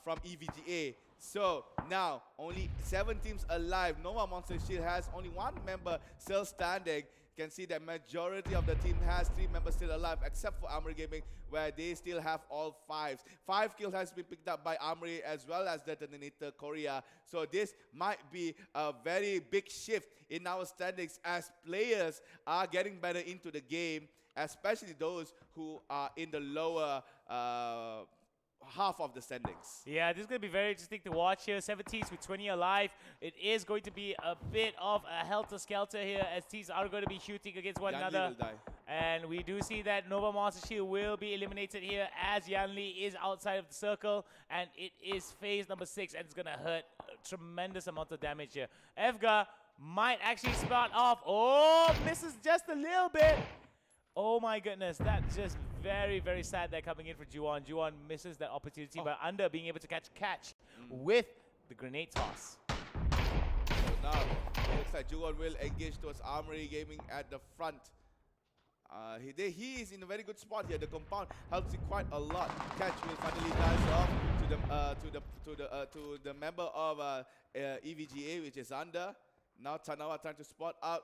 from EVGA. So now only 7 teams alive. Nova Monster Shield has only 1 member still standing. You can see that majority of the team has 3 members still alive, except for Armory Gaming, where they still have all 5s. 5 kills has been picked up by Armory as well as Detonator Korea. So this might be a very big shift in our standings as players are getting better into the game, especially those who are in the lower half of the standings. Yeah, this is going to be very interesting to watch here. 7 teams with 20 alive. It is going to be a bit of a helter-skelter here as teams are going to be shooting against one another. And we do see that Nova Monster Shield will be eliminated here as Yanli is outside of the circle. And it is phase number 6, and it's going to hurt a tremendous amount of damage here. Evga might actually start off. Oh, misses just a little bit. Oh my goodness, that's just very, very sad that coming in for Juwon. Juwon misses that opportunity, but Under being able to catch with the grenade toss. So now, it looks like Juwon will engage towards Armory Gaming at the front. He is in a very good spot here. The compound helps him quite a lot. Catch will finally dies off to the member of EVGA, which is Under. Now Tanawa trying to spot out,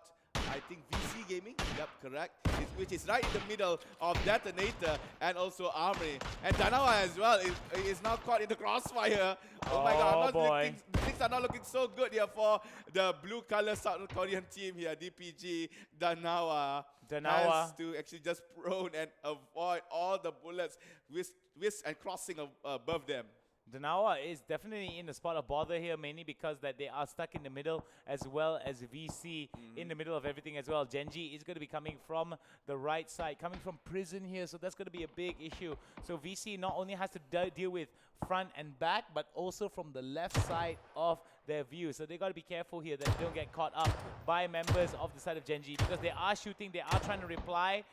I think, VC Gaming, yep, correct, which is right in the middle of Detonator and also Armory. And Tanawa as well is now caught in the crossfire. Oh my god, things are not looking so good here for the blue color South Korean team here. DPG, Danawa has to actually just prone and avoid all the bullets whisk and crossing above them. Danawa is definitely in the spot of bother here, mainly because that they are stuck in the middle as well as VC in the middle of everything as well. Genji is going to be coming from the right side, coming from prison here, so that's going to be a big issue. So VC not only has to deal with front and back, but also from the left side of their view. So they got to be careful here that they don't get caught up by members of the side of Genji, because they are shooting, they are trying to reply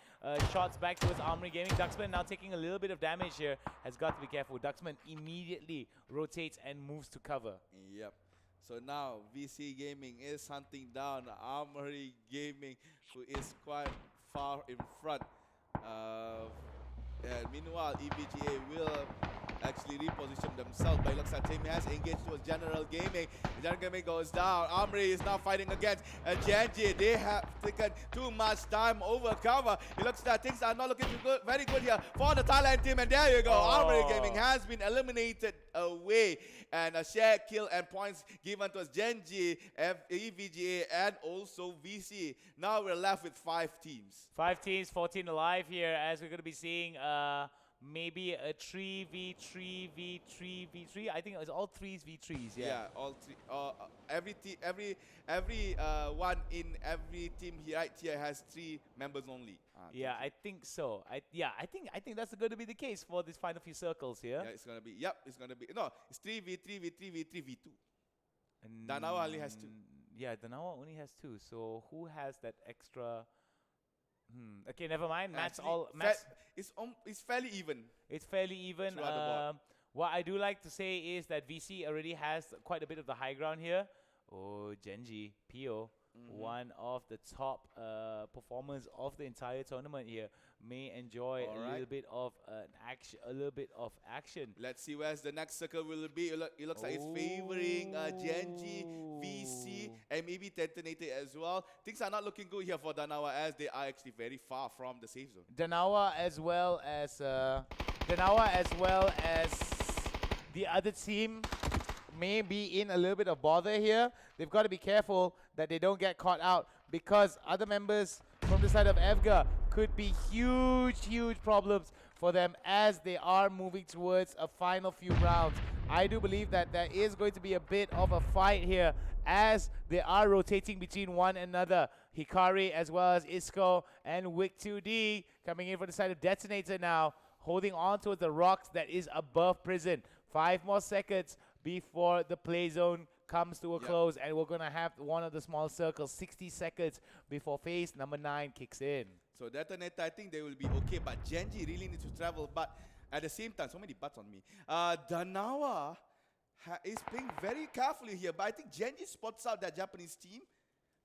shots back towards Armory Gaming. Duxman now taking a little bit of damage here, has got to be careful. Duxman immediately rotates and moves to cover. Yep. So now VC Gaming is hunting down Armory Gaming, who is quite far in front. And meanwhile, EVGA will actually reposition themselves. But it looks like Timmy has engaged towards General Gaming. General Gaming goes down. Amri is now fighting against Genji. They have taken too much time over cover. It looks like things are not looking too good, very good here for the Thailand team. And there you go. Amri Gaming has been eliminated away. And a share kill and points given to us Genji, EVGA, and also VC. Now we're left with 5 teams. 5 teams, 14 alive here, as we're going to be seeing maybe a 3v3v3v3. I think it was all 3s v3s. Yeah, all 3. Every one in every team here, right here has 3 members only. Yeah, I think so. I think that's going to be the case for this final few circles here. Yeah, it's going to be. Yep, it's going to be. No, it's 3v3v3v3v2. And Danawa only has 2. Yeah, Danawa only has 2. So who has that extra? Okay, never mind. It's fairly even. It's fairly even. What I do like to say is that VC already has quite a bit of the high ground here. Oh, Genji, Pio, one of the top performers of the entire tournament here, may enjoy a little bit of action. Let's see where's the next circle will be. It looks like it's favoring Genji, VC, and maybe Detonator as well. Things are not looking good here for Danawa, as they are actually very far from the safe zone. Danawa as well as the other team may be in a little bit of bother here. They've got to be careful that they don't get caught out, because other members from the side of Evga could be huge problems for them as they are moving towards a final few rounds. I do believe that there is going to be a bit of a fight here as they are rotating between one another. Hikari as well as Isco and Wick2D coming in for the side of Detonator now, holding on to the rocks that is above prison. 5 more seconds before the play zone comes to a close, and we're going to have one of the small circles. 60 seconds before phase number 9 kicks in. So Detonator, I think they will be okay, but Genji really needs to travel. But at the same time, so many butts on me. Danawa is playing very carefully here, but I think Genji spots out that Japanese team,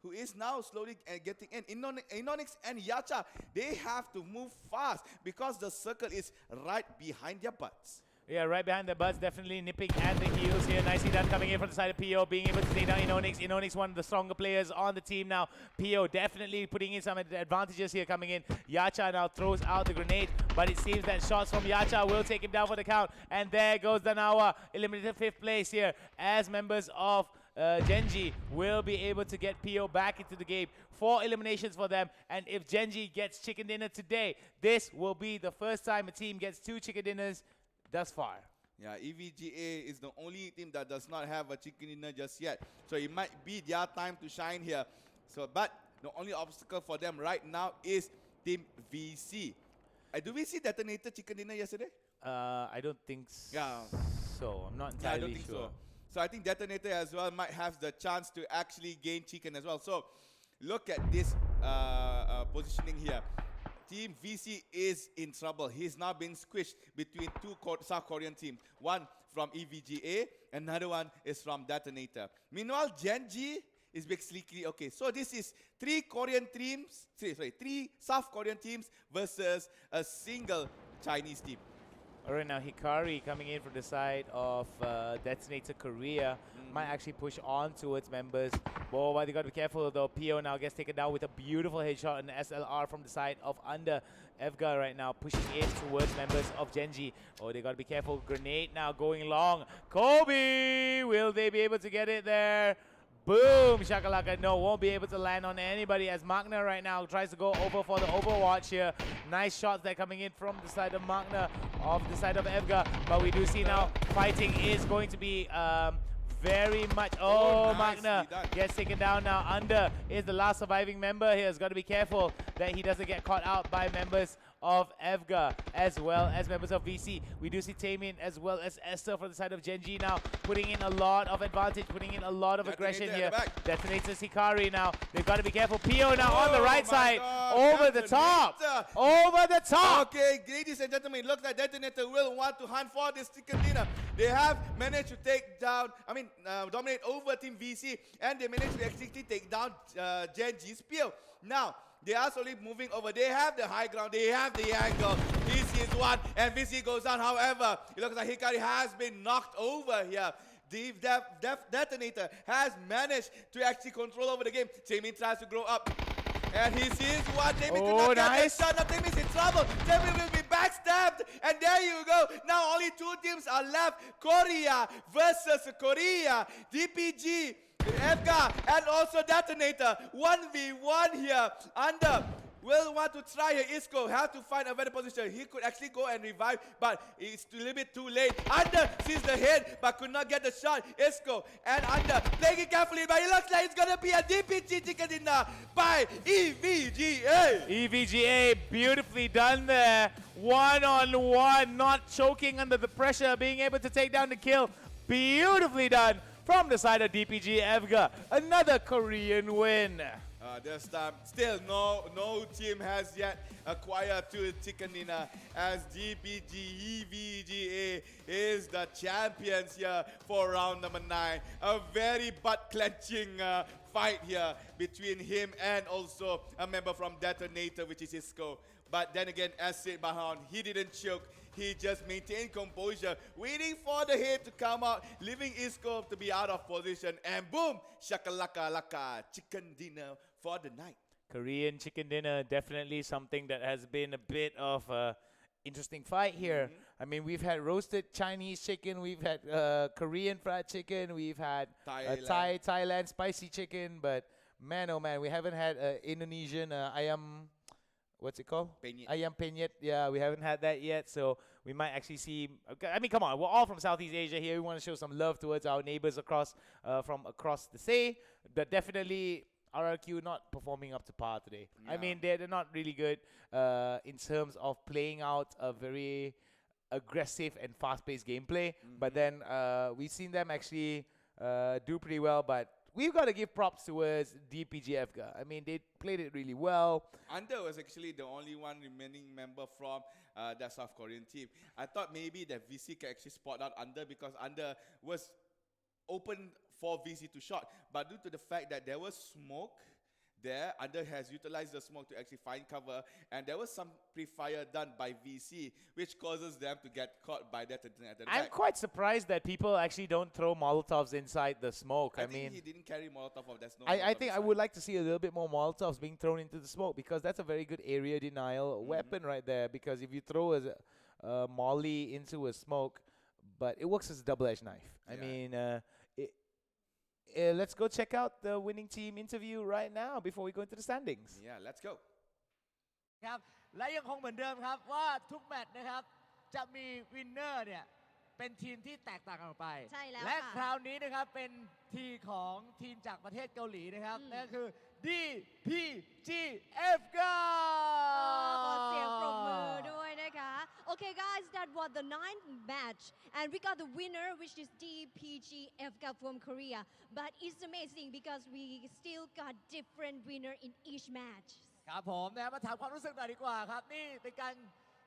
who is now slowly getting in. Inonix and Yacha, they have to move fast because the circle is right behind their butts. Yeah, right behind the butts, definitely nipping at the heels here. Nicely done coming in from the side of PO, being able to take down Inonix. Inonix, one of the stronger players on the team now. PO definitely putting in some advantages here coming in. Yacha now throws out the grenade, but it seems that shots from Yacha will take him down for the count. And there goes Danawa, eliminated 5th place here, as members of Genji will be able to get PO back into the game. 4 eliminations for them, and if Genji gets chicken dinner today, this will be the first time a team gets 2 chicken dinners thus far. Yeah, EVGA is the only team that does not have a chicken dinner just yet. So it might be their time to shine here. So, but the only obstacle for them right now is Team VC. Do we see Detonator chicken dinner yesterday? I don't think so. I'm not entirely I don't think sure. so. So I think Detonator as well might have the chance to actually gain chicken as well. So look at this positioning here. Team VC is in trouble. He's now been squished between 2 South Korean teams. One from EVGA, another one is from Detonator. Meanwhile, Genji is basically, okay, so this is 3 South Korean teams versus a single Chinese team. All right, now Hikari coming in from the side of Detonator Korea might actually push on towards members. Whoa, but they got to be careful though. PO now gets taken down with a beautiful headshot and SLR from the side of under. Evga right now pushing in towards members of Genji. Oh, they got to be careful. Grenade now going long. Kobe, will they be able to get it there? Boom, shakalaka. No, won't be able to land on anybody as Magna right now tries to go over for the Overwatch here. Nice shots there coming in from the side of Magna, off the side of Evga. But we do see now fighting is going to be very much. Oh, Magna gets taken down now. Under is the last surviving member here. Has got to be careful that he doesn't get caught out by members of Evga as well as members of VC. We do see Taemin as well as Esther from the side of Genji now putting in a lot of advantage, putting in a lot of aggression here. Detonator's Hikari now. They've got to be careful. Pio now on the right side. Over the top. Over the top. Okay, ladies and gentlemen, it looks like Detonator will want to hunt for this chicken dinner. They have managed to take down, dominate over Team VC, and they managed to actually take down Genji's Pio. Now, They are slowly moving over. They have the high ground. They have the angle. He sees one, and VC goes down. However, it looks like Hikari has been knocked over here. The detonator has managed to actually control over the game. Taemin tries to grow up. And he sees one. Taemin could not get the shot. Now Taemin's in trouble. Taemin will be backstabbed. And there you go. Now only 2 teams are left. Korea versus Korea. DPG, Edgar, and also Detonator. 1v1 here. Under will want to try here. Isco have to find a better position. He could actually go and revive, but it's a little bit too late. Under sees the hit, but could not get the shot. Isco and Under playing it carefully, but it looks like it's gonna be a DPG chicken dinner by EVGA. EVGA, beautifully done there. 1-on-1, not choking under the pressure, being able to take down the kill. Beautifully done from the side of DPG Evga. Another Korean win. This time, still no team has yet acquired 2 chicken dinner, as DPG EVGA is the champions here for round number 9. A very butt-clenching fight here between him and also a member from Detonator, which is Isco. But then again, as said by Han, he didn't choke. He just maintained composure, waiting for the hit to come out, leaving Isco to be out of position. And boom, shakalaka laka, chicken dinner for the night. Korean chicken dinner, definitely something that has been a bit of a interesting fight here. I mean, we've had roasted Chinese chicken, we've had Korean fried chicken, we've had Thailand spicy chicken, but man, oh man, we haven't had Indonesian ayam. What's it called? Penyet. Ayam penyet. Yeah, we haven't had that yet, so we might actually see. I mean, come on, we're all from Southeast Asia here. We want to show some love towards our neighbors across, from across the sea. But definitely, RRQ not performing up to par today. Yeah. I mean, they're not really good in terms of playing out a very aggressive and fast-paced gameplay. But then we've seen them actually do pretty well. But we've got to give props towards DPG Evga. I mean, they played it really well. Under was actually the only one remaining member from that South Korean team. I thought maybe that VC can actually spot out Under, because Under was open for VC to shot. But due to the fact that there was smoke there, Under has utilized the smoke to actually find cover. And there was some pre-fire done by VC, which causes them to get caught by that at the I'm back. quite surprised that people actually don't throw Molotovs inside the smoke. I I think mean, he didn't carry Molotov off. There's no I Molotov think I inside. would like to see a little bit more Molotovs being thrown into the smoke, because that's a very good area denial weapon right there. Because if you throw a molly into a smoke, but it works as a double-edged knife. I mean, let's go check out the winning team interview right now before we go into the standings. Yeah, let's go. ครับและยังคงเหมือนเดิมครับว่าทุกแมตช์นะครับจะมีวินเนอร์เนี่ยเป็นทีมที่แตกต่างกันออกไป ใช่แล้ว และ ค่ะ คราวนี้นะครับเป็นทีของทีมจากประเทศเกาหลีนะครับนั่นก็คือ DPGF ขอเสียงปรบมือด้วยนะคะ Okay guys, that was the 9th match and we got the winner, which is DPGF from Korea. But it's amazing because we still got different winner in each match. ครับผมนะมาถามความรู้สึกหน่อยดีกว่าครับนี่เป็นการ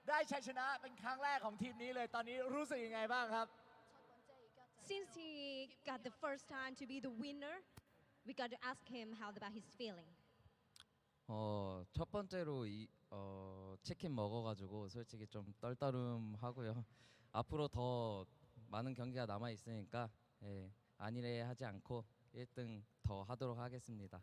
ได้ชัยชนะเป็นครั้งแรกของทีมนี้เลยตอนนี้รู้สึกยังไงบ้างครับ Since he got the first time to be the winner, we got to ask him how about his feeling. 첫 번째로 치킨 먹어가지고 솔직히 좀 떨떠름하고요. 앞으로 더 많은 경기가 남아 있으니까 안일해 하지 않고 1등 더 하도록 하겠습니다.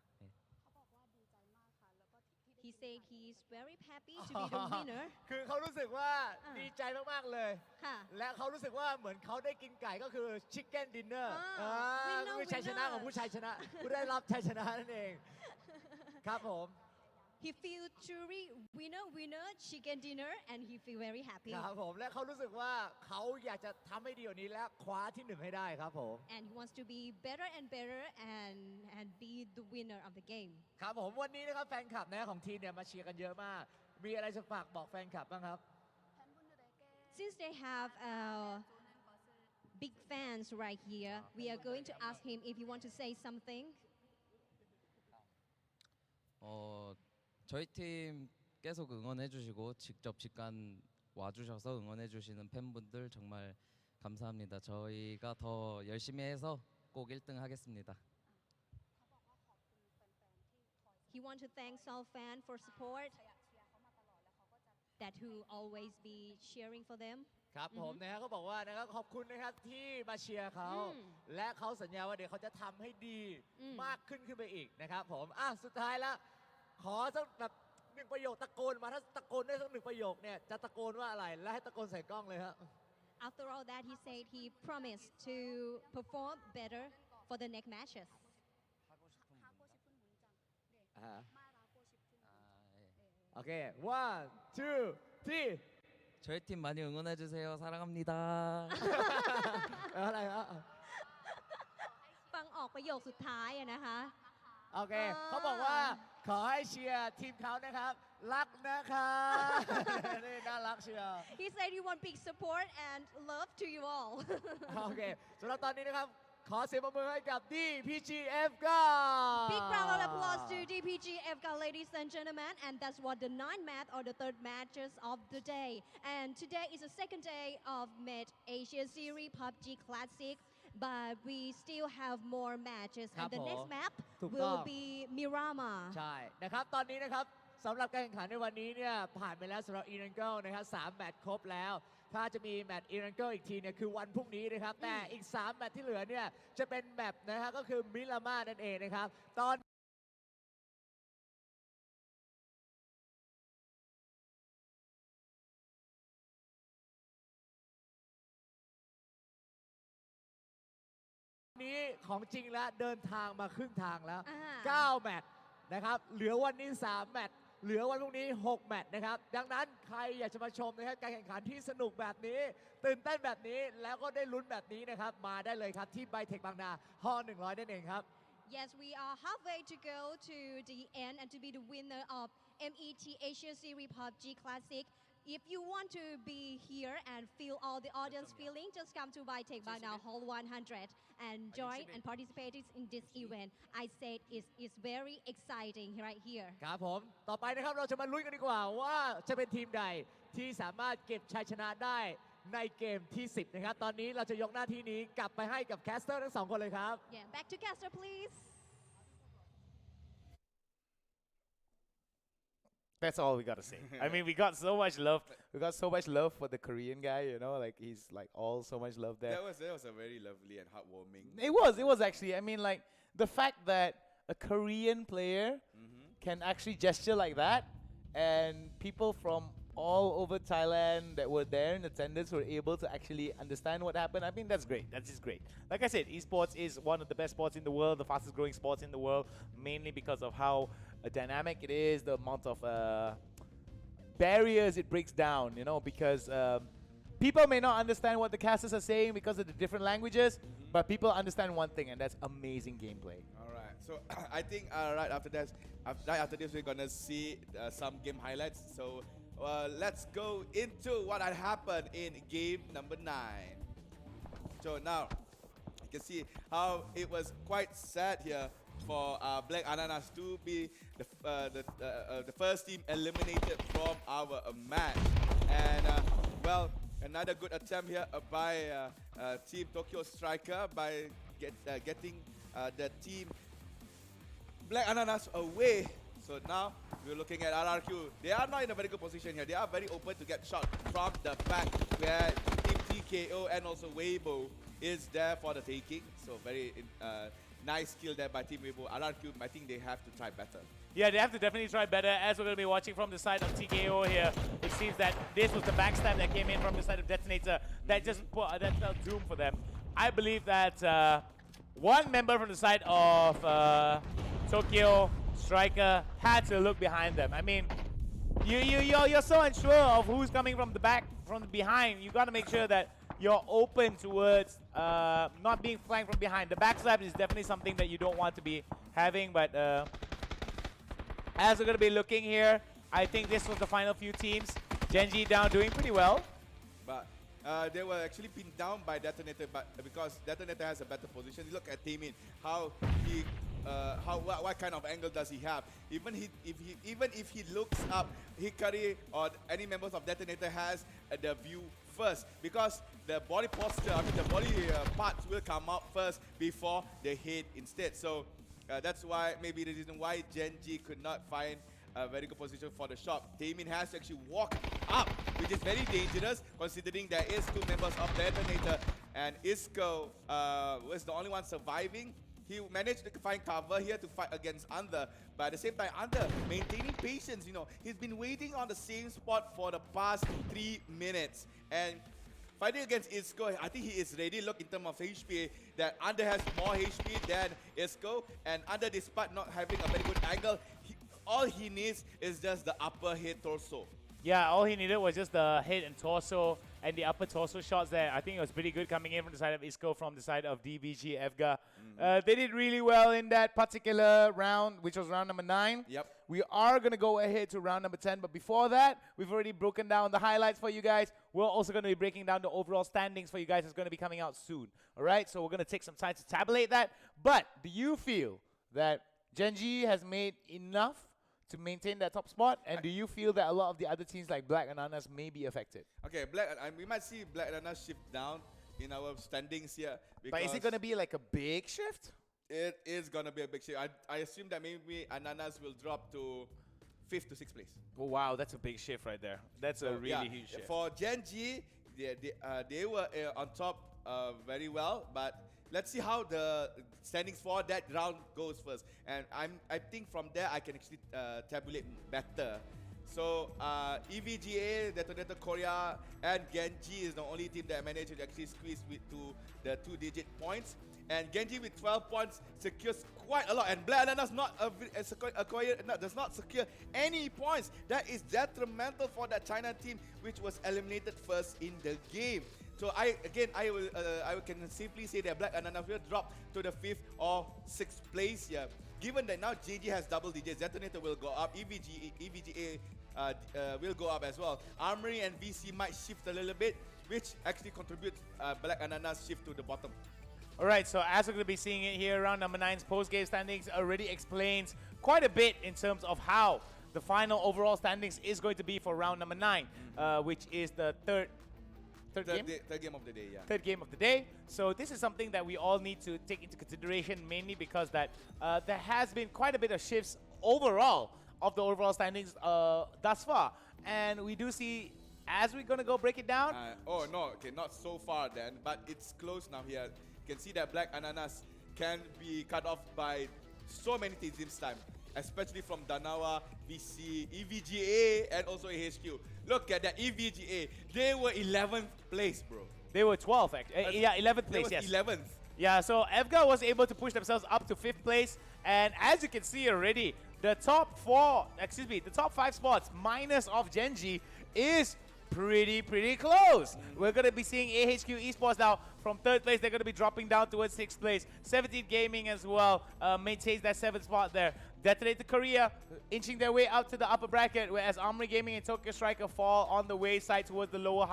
He said he's very happy to be the winner. คือเขารู้สึกว่าดีใจมากๆเลย ค่ะ และเขารู้สึกว่าเหมือนเขาได้กินไก่ก็คือชิคเก้นดินเนอร์ winner คือชัยชนะของผู้ชัยชนะ ผู้ได้รับชัยชนะนั่นเอง ครับผม He feel truly winner chicken dinner and he feel very happy. ครับผมและเขารู้สึกว่าเขาอยากจะทำให้ดีกว่านี้และคว้าที่ 1ให้ได้ครับผม And he wants to be better and better and be the winner of the game. ครับผมวันนี้นะครับแฟนคลับนะของทีมเนี่ยมาเชียร์กันเยอะมากมีอะไรจะฝากบอกแฟนคลับบ้างครับ Since they have big fans right here, we are going to ask him if he want to say something. 저희 팀 계속 응원해주시고 직접 직관 와주셔서 응원해주시는 팬분들 정말 감사합니다. 저희가 더 열심히 해서 꼭 1등 하겠습니다. He he want to thank all fans for support that who always be cheering for them. ครับผมนะฮะเขาบอกว่านะครับขอบคุณนะครับที่มาเชียร์เขาและเขาสัญญาว่าเดี๋ยวเขาจะทำให้ดีมากขึ้นไปอีกนะครับผมสุดท้ายแล้วขอสักแบบ1 ประโยคตะโกนมาถ้าตะโกนได้สัก1 ประโยคเนี่ยจะตะโกนว่าอะไรและให้ตะโกนใส่กล้องเลยครับ After all that, he said he promised to perform better for the next matches. Okay, 1, 2, 3. 저희 팀 많이 응원해 주세요. 사랑합니다. อะไรครับ ฟังออกประโยคสุดท้ายอะนะคะ โอเคเขาบอกว่าขอให้เชียร์ทีมเขานะครับรักนะครับนี่น่ารักเชียร์ He said he want big support and love to you all. โอเคสำหรับตอนนี้นะครับขอเสียงปรบมือให้กับ DPGF ก็ Big round of applause to DPGF, ladies and gentlemen. And that's what the 9th match or the 3rd matches of the day. And today is the 2nd day of Mid Asia Series PUBG Classic. But we still have more matches. And the next map will be Miramar. ใช่นะครับตอนนี้นะครับสำหรับการแข่งขันในวันนี้เนี่ยผ่านไปแล้วสำหรับ Irangle นะครับ3 แมตช์ครบแล้วถ้าจะมีแมตช์ Irangle อีกทีเนี่ยคือวันพรุ่งนี้นะครับแต่อีก3 แมตช์ที่เหลือเนี่ยจะเป็นแมตช์นะฮะก็คือมิรามานั่นเองนะครับตอนนี้ของจริงแล้วเดินทางมาครึ่งทางแล้ว9 แมตช์นะครับเหลือวันนี้3 แมตช์เหลือวันพรุ่งนี้6 แมตช์นะครับดังนั้นใครอยากจะมาชมนะครับการแข่งขันที่สนุกแบบนี้ตื่นเต้นแบบนี้แล้วก็ได้ลุ้นแบบนี้นะครับมาได้เลยครับที่ไบเทคบางนาฮอ100นั่นเองครับ Yes, we are halfway to go to the end and to be the winner of MET Asia Series PUBG Classic. If you want to be here and feel all the audience feeling, just come to Bytech by now Hall 100 and join and participate in this event. I said it's very exciting right here. ครับผมต่อไปนะครับเราจะมาลุ้นกันดีกว่าว่าจะเป็นทีมใดที่สามารถเก็บชัยชนะได้ในเกมที่10นะครับตอนนี้เราจะยกหน้าที่นี้กลับไปให้กับแคสเตอร์ทั้ง2 คนเลยครับ Yeah, back to Caster, please. That's all we gotta say. I mean, we got so much love. We got so much love for the Korean guy. You know, like he's like all so much love there. That was a very lovely and heartwarming. It was actually. I mean, like the fact that a Korean player can actually gesture like that, and people from all over Thailand that were there in attendance were able to actually understand what happened. I mean, that's great. That's just great. Like I said, esports is one of the best sports in the world, the fastest growing sports in the world, mainly because of how dynamic it is, the amount of barriers it breaks down, you know, because people may not understand what the casters are saying because of the different languages, but people understand one thing, and that's amazing gameplay. All right. So I think right after this, we're gonna see some game highlights. So let's go into what had happened in game number 9. So now you can see how it was quite sad here for Black Ananas to be the first team eliminated from our match. And well, another good attempt here by Team Tokyo Striker by getting the team Black Ananas away. So now we're looking at RRQ. They are not in a very good position here. They are very open to get shot from the back, where Team TKO and also Weibo is there for the taking. So very nice skill there by Team Weibo. RRQ, I think they have to try better. Yeah, they have to definitely try better. As we're going to be watching from the side of TKO here, it seems that this was the backstab that came in from the side of Detonator that just that spelled doom for them. I believe that one member from the side of Tokyo Striker had to look behind them. I mean, you're so unsure of who's coming from the back, from the behind. You got to make sure that you're open towards not being flanked from behind. The backstab is definitely something that you don't want to be having, but as we're going to be looking here, I think this was the final few teams. Genji down, doing pretty well. But they were actually pinned down by Detonator, but because Detonator has a better position. Look at Taemin, how he, what kind of angle does he have? Even if he looks up, Hikari or any members of Detonator has the view first, because the body posture, I mean the body parts will come out first before the head instead. So That's why maybe the reason why Genji could not find a very good position for the shot. Damien has to actually walk up, which is very dangerous considering there is 2 members of the detonator, and Isco was the only one surviving. He managed to find cover here to fight against Under, but at the same time, Under maintaining patience. You know, he's been waiting on the same spot for the past 3 minutes, and fighting against Isco, I think he is ready. Look in terms of HP, that Under has more HP than Isco, and Under, despite not having a very good angle, all he needs is just the upper head torso. Yeah, all he needed was just the head and torso and the upper torso shots there. I think it was pretty good coming in from the side of Isco, from the side of DBG EVGA. They did really well in that particular round, which was round number 9. Yep. We are going to go ahead to round number 10, but before that, we've already broken down the highlights for you guys. We're also going to be breaking down the overall standings for you guys. It's going to be coming out soon. All right, so we're going to take some time to tabulate that. But do you feel that Genji has made enough to maintain that top spot, and do you feel that a lot of the other teams like Black Ananas may be affected? Okay, we might see Black Ananas shift down in our standings here. But is it going to be like a big shift? It is going to be a big shift. I assume that maybe Ananas will drop to 5th to 6th place. Oh, wow, that's a big shift right there. That's a really huge shift. For Genji, they were on top very well, but let's see how the standings for that round goes first. And I think from there I can actually tabulate better. So EVGA, Detonator Korea, and Genji is the only team that managed to actually squeeze to the 2-digit points. And Genji with 12 points secures quite a lot. And Black Ananas does not secure any points. That is detrimental for that China team, which was eliminated first in the game. So I can simply say that Black Ananas will drop to the 5th or 6th place here. Given that now GG has double digits, Detonator will go up, EVGA will go up as well. Armory and VC might shift a little bit, which actually contributes Black Ananas shift to the bottom. All right, so as we're going to be seeing it here, round number 9's post-game standings already explains quite a bit in terms of how the final overall standings is going to be for round number 9, which is the third game of the day, yeah. Third game of the day. So this is something that we all need to take into consideration, mainly because that there has been quite a bit of shifts overall of the overall standings thus far. And we do see, as we're going to go break it down. Not so far then, but it's close now here. You can see that Black Ananas can be cut off by so many teams this time, especially from Danawa, VC, EVGA, and also AHQ. Look at that EVGA. They were 11th place, bro. They were 12th, actually. Yeah, 11th place, yes. 11th. Yeah, so EVGA was able to push themselves up to 5th place. And as you can see already, the top 5 spots, minus of Genji, is pretty close. We're going to be seeing AHQ Esports now from 3rd place. They're going to be dropping down towards 6th place. 17 Gaming as well maintains that 7th spot there. Detonator Korea inching their way out to the upper bracket, whereas Armory Gaming and Tokyo Striker fall on the wayside towards the lower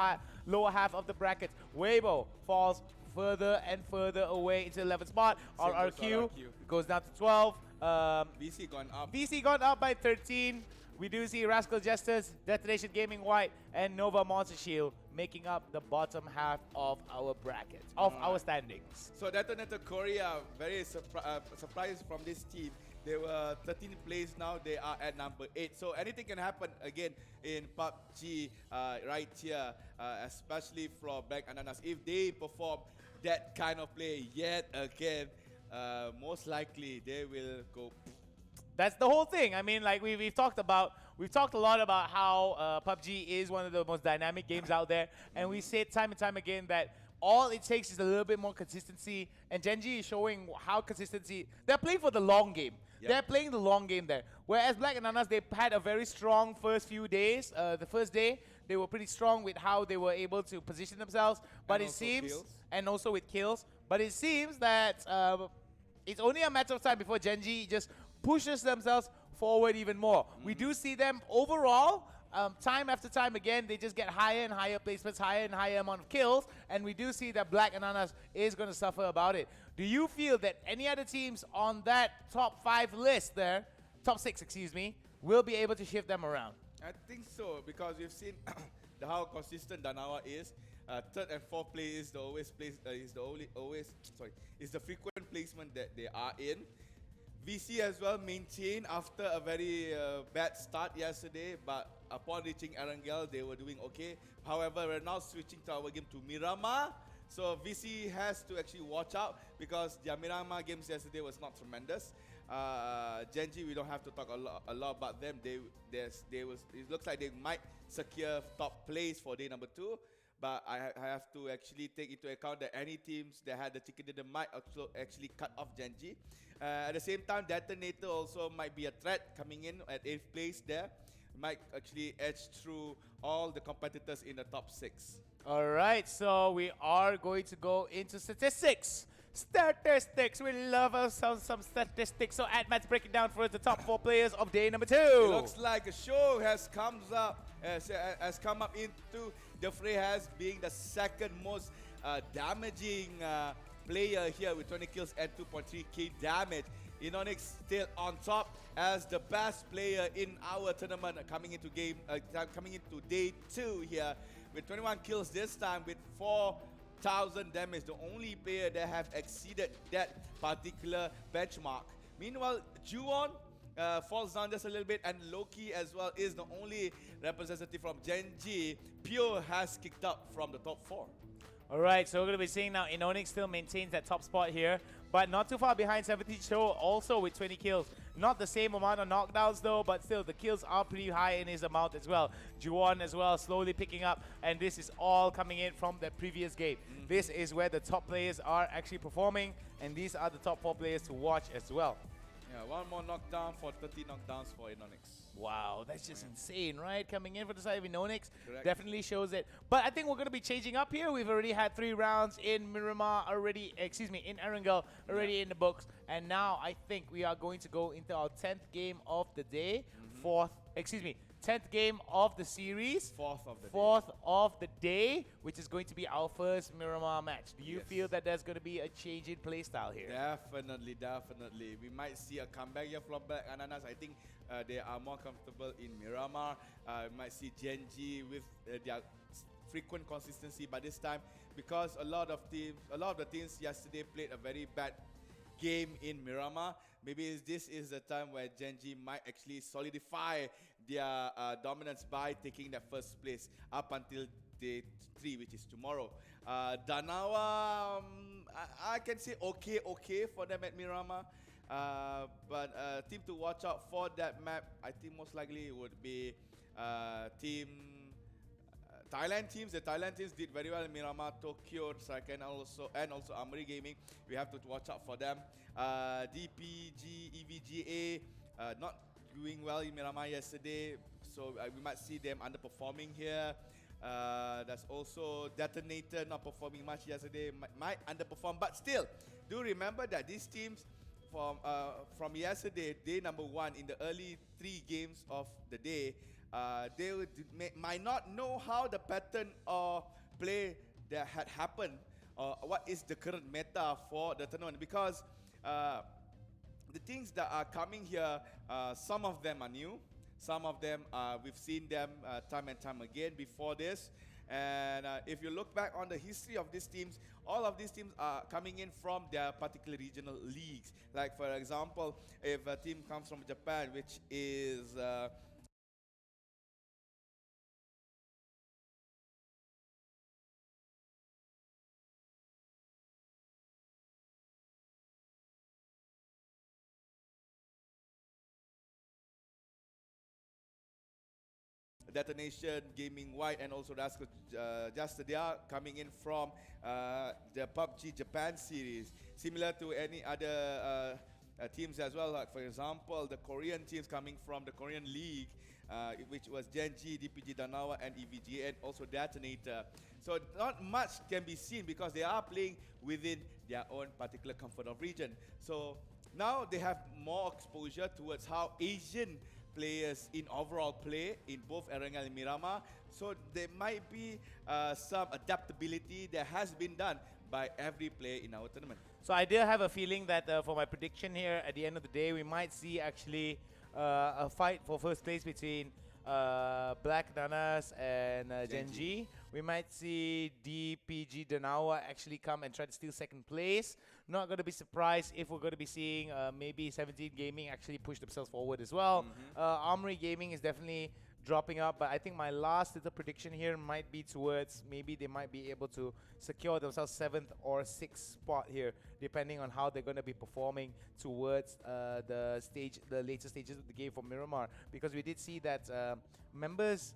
half of the bracket. Weibo falls further and further away into 11th spot. RRQ goes down to 12. VC gone up. VC gone up by 13. We do see Rascal Jesters, Detonation Gaming White, and Nova Monster Shield making up the bottom half of our bracket, of our standings. So Detonator Korea, very surprised from this team. They were 13th place, now they are at number 8. So anything can happen again in PUBG right here, especially from Black Ananas. If they perform that kind of play yet again, most likely they will go. That's the whole thing. I mean, like we've talked a lot about how PUBG is one of the most dynamic games out there, and we say time and time again that all it takes is a little bit more consistency, and Genji is showing how consistency. They're playing for the long game. Yep. They're playing the long game there. Whereas Black Ananas, they had a very strong first few days. The first day, they were pretty strong with how they were able to position themselves. But it seems, and also with kills, but it seems that it's only a matter of time before Genji just pushes themselves forward even more. We do see them overall, time after time again, they just get higher and higher placements, higher and higher amount of kills, and we do see that Black Ananas is going to suffer about it. Do you feel that any other teams on that top 5 list there, top 6, excuse me, will be able to shift them around? I think so, because we've seen how consistent Danawa is. 3rd and 4th place is the frequent placement that they are in. VC as well maintained after a very bad start yesterday, but upon reaching Erangel, they were doing okay. However, we're now switching to our game to Miramar. So VC has to actually watch out because their Miramar games yesterday was not tremendous. Genji, we don't have to talk a lot about them. It looks like they might secure top place for day number 2. But I have to actually take into account that any teams that had the chicken dinner might also actually cut off Genji. At the same time, Detonator also might be a threat coming in at 8th place there. Might actually edge through all the competitors in the top 6. All right, so we are going to go into statistics. Statistics. We love ourselves some statistics. So Admat's breaking down for us the top 4 players of day number 2. It looks like a show has come up into the fray as being the second most damaging player here with 20 kills and 2.3k damage. Inonix still on top as the best player in our tournament coming into day 2 here with 21 kills this time with 4,000 damage. The only player that have exceeded that particular benchmark. Meanwhile, Juwon falls down just a little bit, and Loki as well is the only representative from Genji. Pure has kicked up from the top 4. All right, so we're going to be seeing now Inonix still maintains that top spot here, but not too far behind 70 Show also with 20 kills. Not the same amount of knockdowns though, but still the kills are pretty high in his amount as well. Juwon as well slowly picking up, and this is all coming in from the previous game. This is where the top players are actually performing, and these are the top 4 players to watch as well. Yeah, one more knockdown for 30 knockdowns for Inonix. Wow, that's just insane, right? Coming in for the side of Inonix Correct. definitely shows it. But I think we're going to be changing up here. We've already had 3 rounds in Miramar already, in Erangel already in the books. And now I think we are going to go into our 10th game of the day. 10th game of the series. 4th of the day, which is going to be our first Miramar match. Do you feel that there's going to be a change in playstyle here? Definitely. We might see a comeback here from Black Ananas. I think they are more comfortable in Miramar. We might see Genji with their frequent consistency by this time, because a lot of the teams yesterday played a very bad game in Miramar. Maybe this is the time where Genji might actually solidify their dominance by taking that first place up until day 3, which is tomorrow. Danawa, I can say okay for them at Miramar. But team to watch out for that map, I think most likely would be team Thailand teams. The Thailand teams did very well in Miramar, Tokyo, Sarakan and also Amri Gaming. We have to watch out for them. DPG, EVGA, not doing well in Miramar yesterday, so we might see them underperforming here. That's also Detonator not performing much yesterday, might underperform, but still, do remember that these teams from yesterday, day number 1, in the early 3 games of the day, they might not know how the pattern of play that had happened, or what is the current meta for the tournament, because the things that are coming here, some of them are new, some of them we've seen them time and time again before this. And if you look back on the history of these teams, all of these teams are coming in from their particular regional leagues. Like for example, if a team comes from Japan, which is Detonation, Gaming White, and also Rascal Just they are coming in from the PUBG Japan series, similar to any other teams as well. Like for example, the Korean teams coming from the Korean League, which was Genji, DPG Danawa, and EVG, and also Detonator. So not much can be seen because they are playing within their own particular comfort of region. So now they have more exposure towards how Asian players in overall play in both Erangel and Miramar. So there might be some adaptability that has been done by every player in our tournament. So I do have a feeling that for my prediction here, at the end of the day, we might see actually a fight for first place between Black Nanas and Genji. We might see DPG Danawa actually come and try to steal second place. Not going to be surprised if we're going to be seeing maybe 17 Gaming actually push themselves forward as well. Armory Gaming is definitely dropping up, but I think my last little prediction here might be towards maybe they might be able to secure themselves 7th or 6th spot here, depending on how they're going to be performing towards the later stages of the game for Miramar, because we did see that members.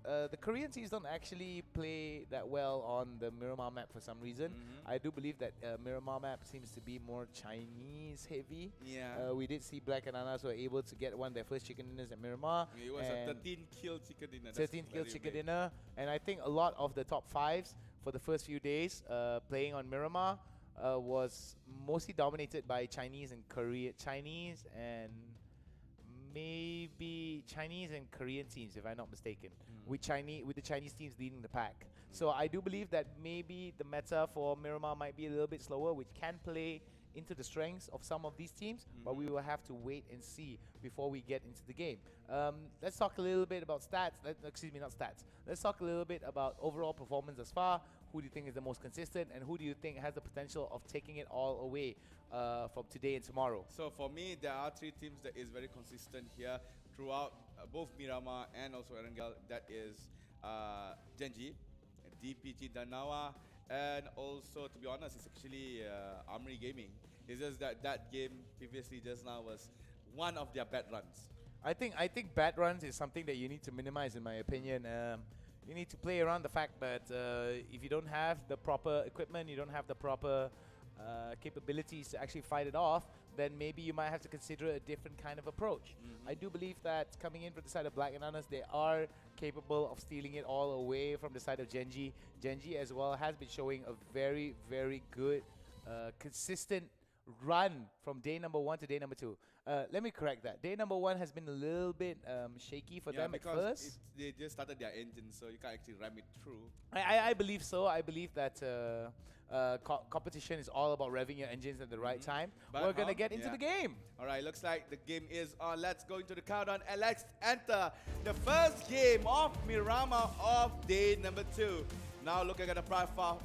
The Korean teams don't actually play that well on the Miramar map for some reason. I do believe that Miramar map seems to be more Chinese heavy. Yeah. We did see Black Ananas were able to get one of their first chicken dinners at Miramar. It was a 13 kill chicken dinner. 13 kill chicken dinner. And I think a lot of the top 5s for the first few days playing on Miramar was mostly dominated by Chinese and maybe Chinese and Korean teams, if I'm not mistaken, with the Chinese teams leading the pack. So I do believe that maybe the meta for Miramar might be a little bit slower, which can play into the strengths of some of these teams, but we will have to wait and see before we get into the game. Let's talk a little bit about stats. Not stats. Let's talk a little bit about overall performance thus far. Who do you think is the most consistent, and who do you think has the potential of taking it all away from today and tomorrow? So for me, there are 3 teams that is very consistent here throughout both Miramar and also Erangel. That is Genji, DPG Danawa, and also, to be honest, it's actually Armory Gaming. It's just that game previously just now was one of their bad runs. I think bad runs is something that you need to minimize, in my opinion. You need to play around the fact that if you don't have the proper equipment, you don't have the proper capabilities to actually fight it off, then maybe you might have to consider a different kind of approach. I do believe that coming in from the side of Black Ananas, they are capable of stealing it all away from the side of Genji. Genji as well has been showing a very, very good, consistent run from day number 1 to day number 2. Let me correct that. Day number 1 has been a little bit shaky for them at first. They just started their engine, so you can't actually ram it through. I believe so. I believe that competition is all about revving your engines at the right time. But we're going to get into the game. All right, looks like the game is on. Let's go into the countdown and let's enter the first game of Miramar of day number 2. Now looking at the flight path,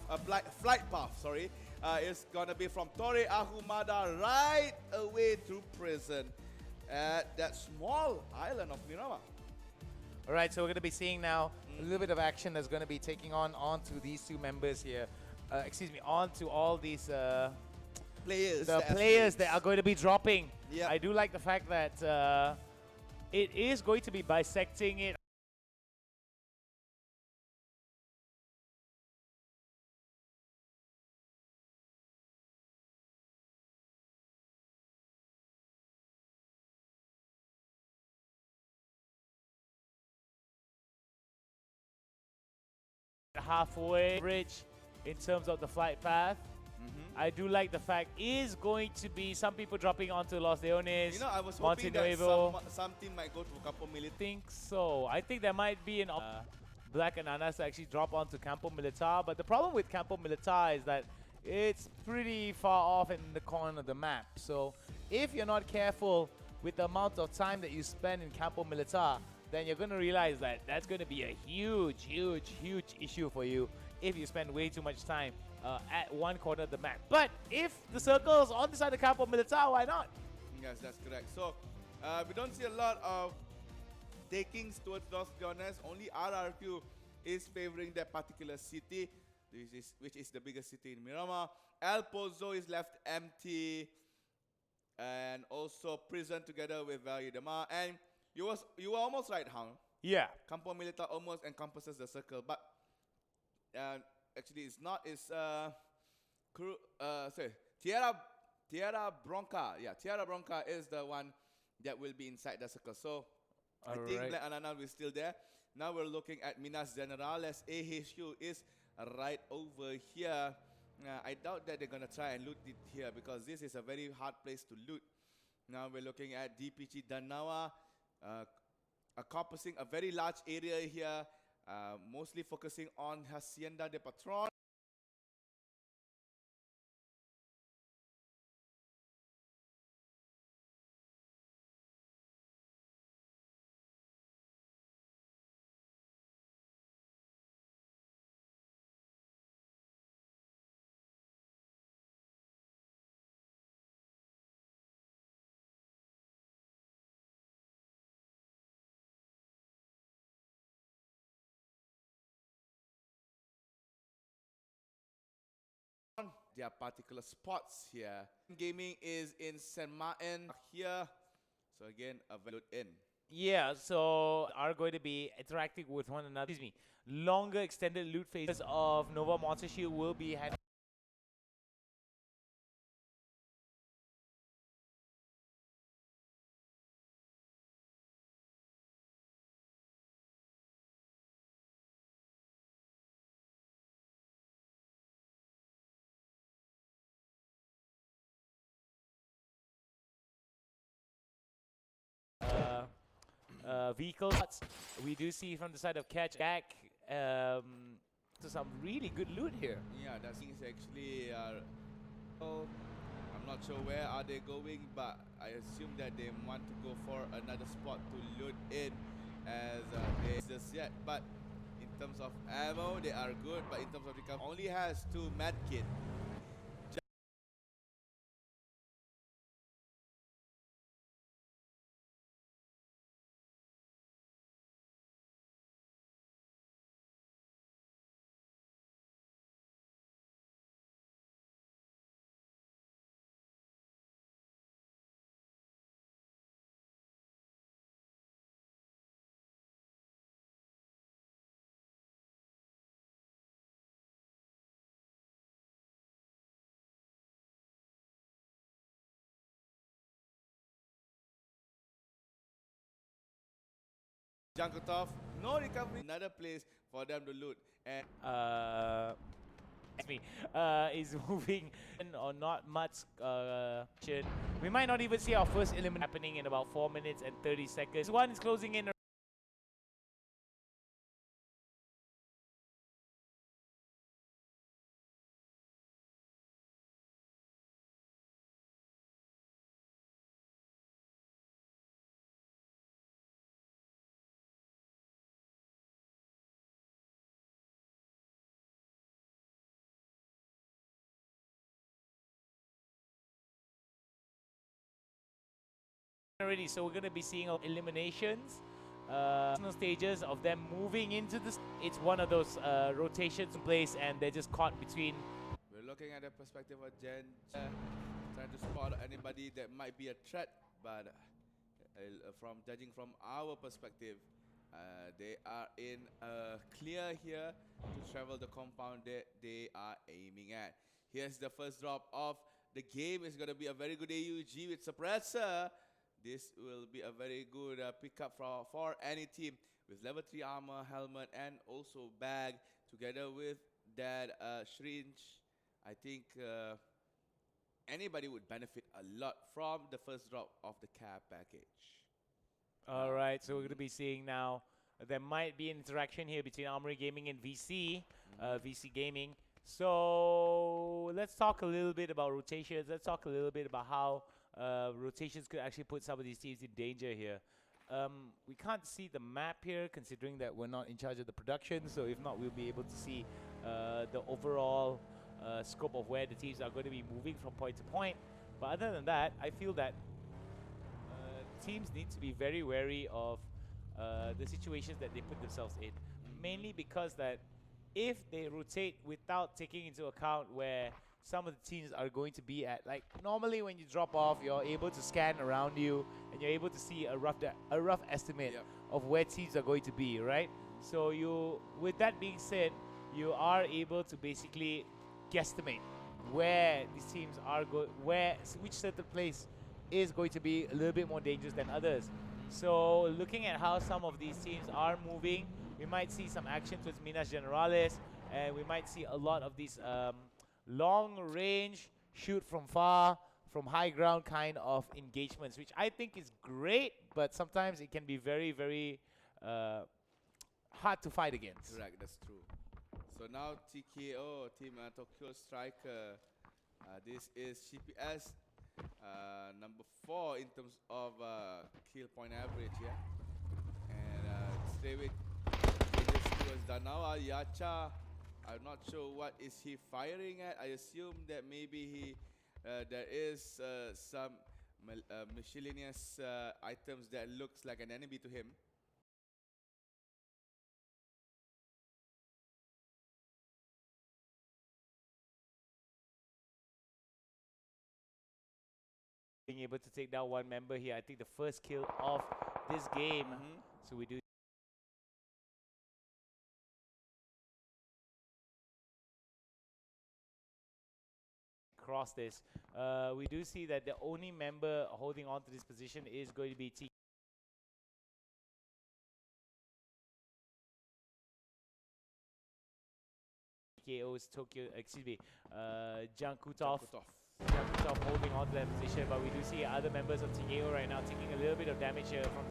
it's gonna be from Torre Ahumada right away to prison at that small island of Miramar. All right, so we're going to be seeing now a little bit of action that's going to be taking onto these 2 members here. Onto all these players. The players that are going to be dropping. Yep. I do like the fact that it is going to be bisecting it. Halfway bridge in terms of the flight path. I do like the fact is going to be some people dropping onto Los Leones. You know, I was hoping that some team might go to Campo Militar. I think so. I think there might be an Black Ananas to actually drop onto Campo Militar, but the problem with Campo Militar is that it's pretty far off in the corner of the map. So if you're not careful with the amount of time that you spend in Campo Militar, then you're going to realize that that's going to be a huge, huge, huge issue for you if you spend way too much time at one corner of the map. But if the circle's on the side of Campo Militar, why not? Yes, that's correct. So we don't see a lot of takings towards Los Leones. Only RRQ is favoring that particular city, which is the biggest city in Miramar. El Pozo is left empty, and also prison together with Valladama. And you were almost right, Hang. Yeah. Campo Militar almost encompasses the circle, but actually it's not. It's Tierra Bronca. Yeah, Tierra Bronca is the one that will be inside the circle. So I think Black Ananas is still there. Now we're looking at Minas Generales. AHQ is right over here. I doubt that they're gonna try and loot it here because this is a very hard place to loot. Now we're looking at DPG Danawa. Encompassing a very large area here, mostly focusing on Hacienda de Patron. their particular spots here. Gaming is in semakin here. So again, a load in. Yeah, so are going to be interacting with one another. Excuse me. Longer extended loot phases of Nova Monster Shield will be handled. Vehicles. We do see from the side of Catch back to some really good loot here. Yeah, that thing is actually. I'm not sure where are they going, but I assume that they want to go for another spot to loot in, as they just yet. But in terms of ammo, they are good. But in terms of recovery, only has 2 medkit. Jankotov, no recovery. Another place for them to loot. And is moving or not much. We might not even see our first elimination happening in about 4 minutes and 30 seconds. One is closing in. Already, so we're going to be seeing eliminations, stages of them moving into this. It's one of those rotations in place, and they're just caught between. We're looking at the perspective of Jen, trying to spot anybody that might be a threat. But from judging from our perspective, they are in clear here to travel the compound that they are aiming at. Here's the first drop of the game. It's going to be a very good AUG with suppressor. This will be a very good pickup for any team with level 3 armor, helmet, and also bag. Together with that syringe, I think anybody would benefit a lot from the first drop of the care package. All right, so we're going to be seeing now. There might be an interaction here between Armory Gaming and VC, VC Gaming. So let's talk a little bit about rotations. Let's talk a little bit about how rotations could actually put some of these teams in danger here. We can't see the map here, considering that we're not in charge of the production. So if not, we'll be able to see the overall scope of where the teams are going to be moving from point to point. But other than that, I feel that teams need to be very wary of the situations that they put themselves in. Mainly because that if they rotate without taking into account where some of the teams are going to be at, like normally when you drop off, you're able to scan around you and you're able to see a rough estimate of where teams are going to be, right? So with that being said, you are able to basically guesstimate where these teams are which certain place is going to be a little bit more dangerous than others. So looking at how some of these teams are moving, we might see some action towards Minas Generales, and we might see a lot of these long range, shoot from far, from high ground kind of engagements, which I think is great, but sometimes it can be very, very hard to fight against. Correct, that's true. So now TKO, Team Tokyo Striker. This is CPS number 4 in terms of kill point average, yeah. And stay with Danawa Yacha. I'm not sure what is he firing at. I assume that maybe there is some miscellaneous items that looks like an enemy to him. being able to take down one member here. I think the first kill of this game. So we do across this. We do see that the only member holding on to this position is going to be TKO's Tokyo, excuse me, Jankutov. Jankutov holding on to that position, but we do see other members of TKO right now taking a little bit of damage here from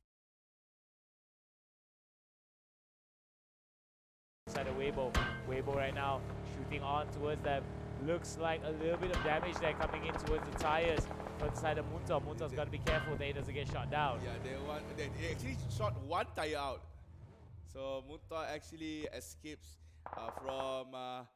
side of Weibo. Weibo right now shooting on towards them. Looks like a little bit of damage there coming in towards the tires from the side of Munto. Munto's got to be careful that he doesn't get shot down. Yeah, they actually shot one tire out. So Munto actually escapes from a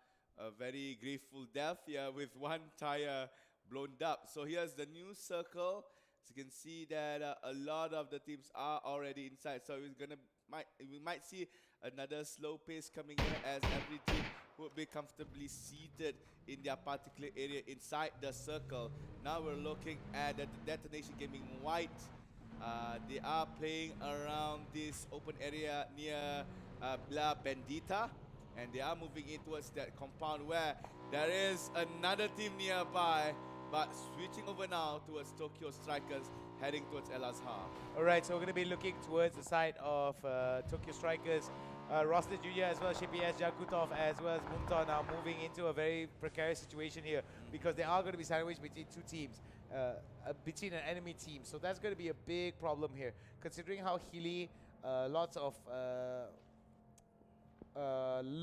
very grateful death here with one tire blown up. So here's the new circle. As you can see that a lot of the teams are already inside. So we might see another slow pace coming in as every team would be comfortably seated in their particular area inside the circle. Now we're looking at the Detonation Gaming White. They are playing around this open area near La Bendita, and they are moving in towards that compound where there is another team nearby, but switching over now towards Tokyo Strikers, heading towards El Azhar. All right, so we're going to be looking towards the side of Tokyo Strikers. Rosler Jr. as well as Shipias Jakutov as well as Munto now moving into a very precarious situation here because they are going to be sandwiched between two teams, between an enemy team. So that's going to be a big problem here, considering how Healy, lots of